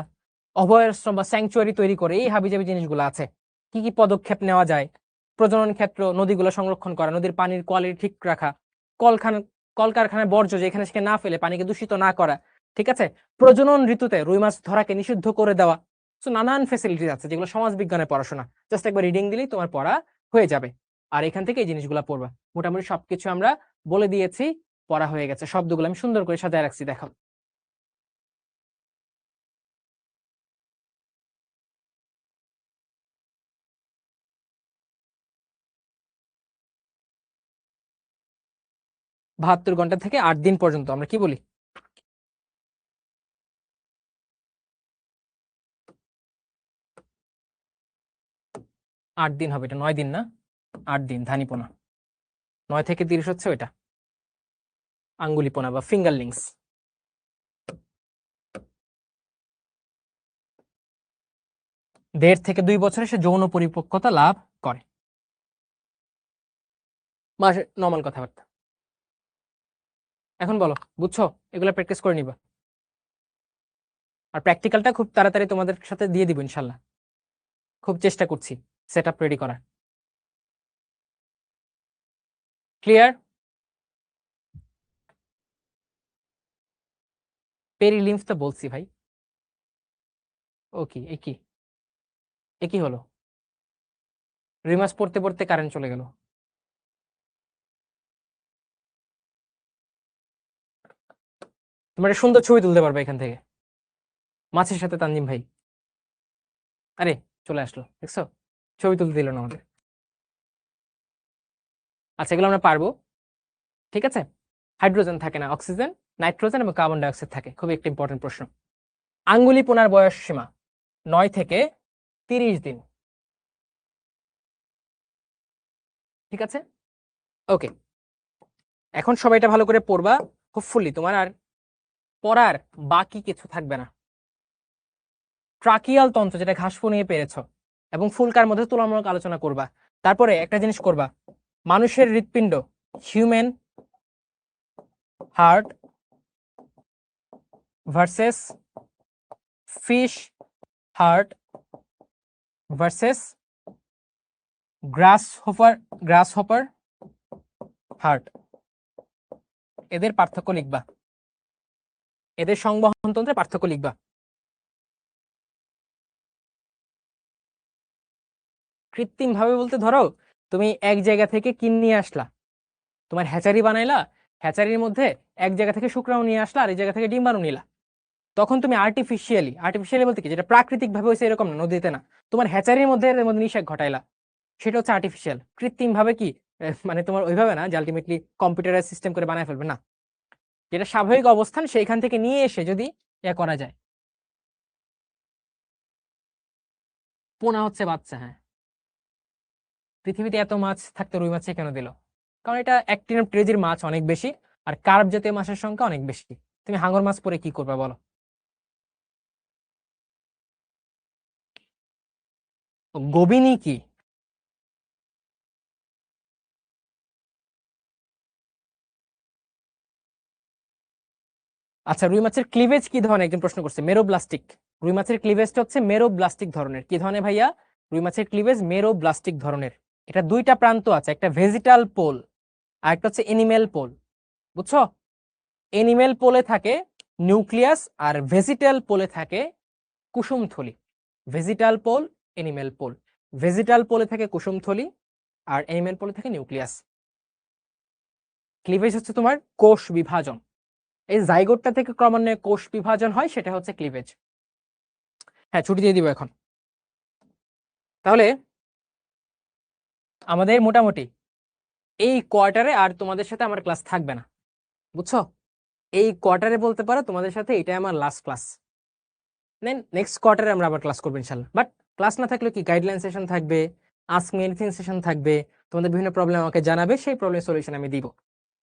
S1: অভয়াশ্রম বা স্যাংচুয়ারি তৈরি করে, এই হাবিজাবি জিনিসগুলো আছে। কি কি পদক্ষেপ নেওয়া যায়? প্রজনন ক্ষেত্র, নদীগুলো সংরক্ষণ করা, নদীর পানির কোয়ালিটি ঠিক রাখা, কলকারখানায় বর্জ্য যেখানে সেখানে না ফেলে পানিকে দূষিত না করা। ঠিক আছে, প্রজনন ঋতুতে রুই মাছ ধরাকে নিষিদ্ধ করে দেওয়া। তো নানান ফেসিলিটি আছে যেগুলো সমাজ বিজ্ঞানের পড়াশোনা, জাস্ট একবার রিডিং দিলেই তোমার পড়া হয়ে যাবে। আর এখান থেকে এই জিনিসগুলো পড়বা। মোটামুটি সবকিছু আমরা বলে দিয়েছি, পড়া হয়ে গেছে। শব্দগুলো আমি সুন্দর করে সাজায় রাখছি, দেখো। বাহাত্তর ঘন্টা থেকে 8 দিন পর্যন্ত আমরা কি বলি? 8 দিন হবে, এটা 9 দিন না, 8 দিন। ধানীপোনা 9 থেকে 30 হচ্ছে ওইটা, আঙ্গুলিপোনা বা ফিঙ্গারলিংস। 1.5 থেকে 2 বছরে সে যৌন পরিপক্কতা লাভ করে। মাসে নর্মাল কথাবার্তা। এখন বলো, বুঝছো? এগুলো প্র্যাকটিস করে নিবা। আর প্র্যাকটিক্যালটা খুব তাড়াতাড়ি তোমাদের সাথে দিয়ে দিব ইনশাল্লাহ। খুব চেষ্টা করছি সেট আপ রেডি করার। ক্লিয়ার? পেরিলিম্ফ তো বলছি ভাই। ওকে, এ কি হলো? রিমাস পড়তে পড়তে কারেন্ট চলে গেল। তোমরা একটা সুন্দর ছবি তুলতে পারবে এখান থেকে, মাছের সাথে তানজিম ভাই। আরে, চলে আসলো, দেখছো? ছবি তুলতে দিল না আমাদের। আচ্ছা, এগুলো আমরা পারবো। ঠিক আছে, হাইড্রোজেন থাকে না, অক্সিজেন, নাইট্রোজেন এবং কার্বন ডাইঅক্সাইড থাকে। খুবই একটা ইম্পর্টেন্ট প্রশ্ন। আঙ্গুলি পোনার বয়স সীমা 9 থেকে 30 দিন। ঠিক আছে, ওকে। এখন সবাই এটা ভালো করে পড়বা। হোপফুলি তোমার আর পড়ার বাকি কিছু থাকবে না। ট্রাকিয়াল তন্ত্র, যেটা ঘাসফু নিয়ে পেরেছ, এবং ফুলকার মধ্যে তুলনামূলক আলোচনা করবা। তারপরে একটা জিনিস করবা, মানুষের হৃৎপিণ্ড, human heart versus fish heart versus grasshopper heart, এদের পার্থক্য লিখবা, এদের সংবহন তন্ত্রের পার্থক্য লিখবা। কৃত্রিম ভাবে বলতে ধরো তুমি এক জায়গা থেকে কিন নিয়ে আসলা, তোমার হ্যাচারি বানাইলা, হ্যাচারির মধ্যে এক জায়গা থেকে শুক্রাণু নিয়ে আসলা আর এই জায়গা থেকে ডিম্বাণু নিলা, তখন তুমি আর্টিফিশিয়ালি বলতে কি, যেটা প্রাকৃতিক ভাবে হয়েছে এরকম না, নদীতে না, তোমার হ্যাচারির মধ্যে এর মধ্যে নিষেক ঘটাইলা, সেটা হচ্ছে আর্টিফিশিয়াল। কৃত্রিম ভাবে কি মানে তোমার ওইভাবে না যে আলটিমেটলি কম্পিউটারাইজ সিস্টেম করে বানায় ফেলবে না, যেটা স্বাভাবিক অবস্থান সেইখান থেকে নিয়ে এসে যদি ইয়া করা যায়। পোনা হচ্ছে বাচ্চা, হ্যাঁ। পৃথিবীতে এত মাছ থাকতে রুই মাছে কেন দিল? কারণ এটা অ্যাক্টিনোপ্টেরিজির মাছ অনেক বেশি, আর কার্প জাতীয় মাছের সংখ্যা অনেক বেশি। তুমি হাঙর মাছ পরে কি করবে বলো? গোবিনী কি? আচ্ছা, রুই মাছের ক্লিভেজ কি ধরনের, একজন প্রশ্ন করছে, মেরোব্লাস্টিক। রুই মাছের ক্লিভেজটা হচ্ছে মেরোব্লাস্টিক ধরনের। কি ধরনের ভাইয়া? রুই মাছের ক্লিভেজ মেরোব্লাস্টিক ধরনের। এটা দুইটা প্রান্ত আছে, একটা ভেজিটাল পোল আর একটা হচ্ছে এনিমেল পোল, বুঝছো? এনিমেল পোলে থাকে নিউক্লিয়াস আর ভেজিটাল পোলে থাকে কুসুমথলি। Vegetal pole, animal pole. Vegetal পোলে থাকে কুসুমথলি আর এনিমেল পোলে থাকে নিউক্লিয়াস। ক্লিভেজ হচ্ছে তোমার কোষ বিভাজন, এই জাইগোটটা থেকে ক্রমান্বয়ে কোষ বিভাজন হয়, সেটা হচ্ছে ক্লিভেজ। হ্যাঁ, ছুটি দিয়ে দিব এখন। তাহলে আমাদের মোটামুটি এই কোয়ার্টারে আর তোমাদের সাথে আমার ক্লাস থাকবে না, বুঝছো? এই কোয়ার্টারে বলতে পারো তোমাদের সাথে এটাই আমার লাস্ট ক্লাস। দেন নেক্সট কোয়ার্টারে আমরা আবার ক্লাস করবো ইনশাল্লাহ। বাট ক্লাস না থাকলে কি, গাইডলাইন সেশন থাকবে, আস্ক মি এনিথিং সেশন থাকবে, তোমাদের বিভিন্ন প্রবলেম আমাকে জানাবে, সেই প্রবলেম সলিউশন আমি দিব,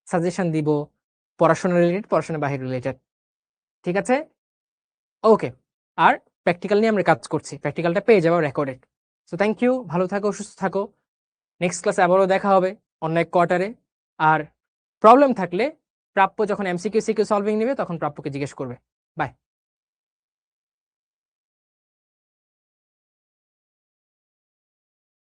S1: সাজেশন দিব, পড়াশোনা রিলেটেড, পড়াশোনা বাহির রিলেটেড। ঠিক আছে, ওকে। আর প্র্যাকটিক্যাল নিয়ে আমরা কাজ করছি, প্র্যাকটিক্যালটা পেয়ে যাবো রেকর্ডেড। সো থ্যাংক ইউ, ভালো থাকো, সুস্থ থাকো। নেক্সট ক্লাসে আবারও দেখা হবে অন্য এক কোয়ার্টারে। আর প্রবলেম থাকলে প্রাপ্য যখন এমসিকিউ সিকিউ সলভিং নেবে তখন প্রাপ্যকে জিজ্ঞেস করবে। বাই।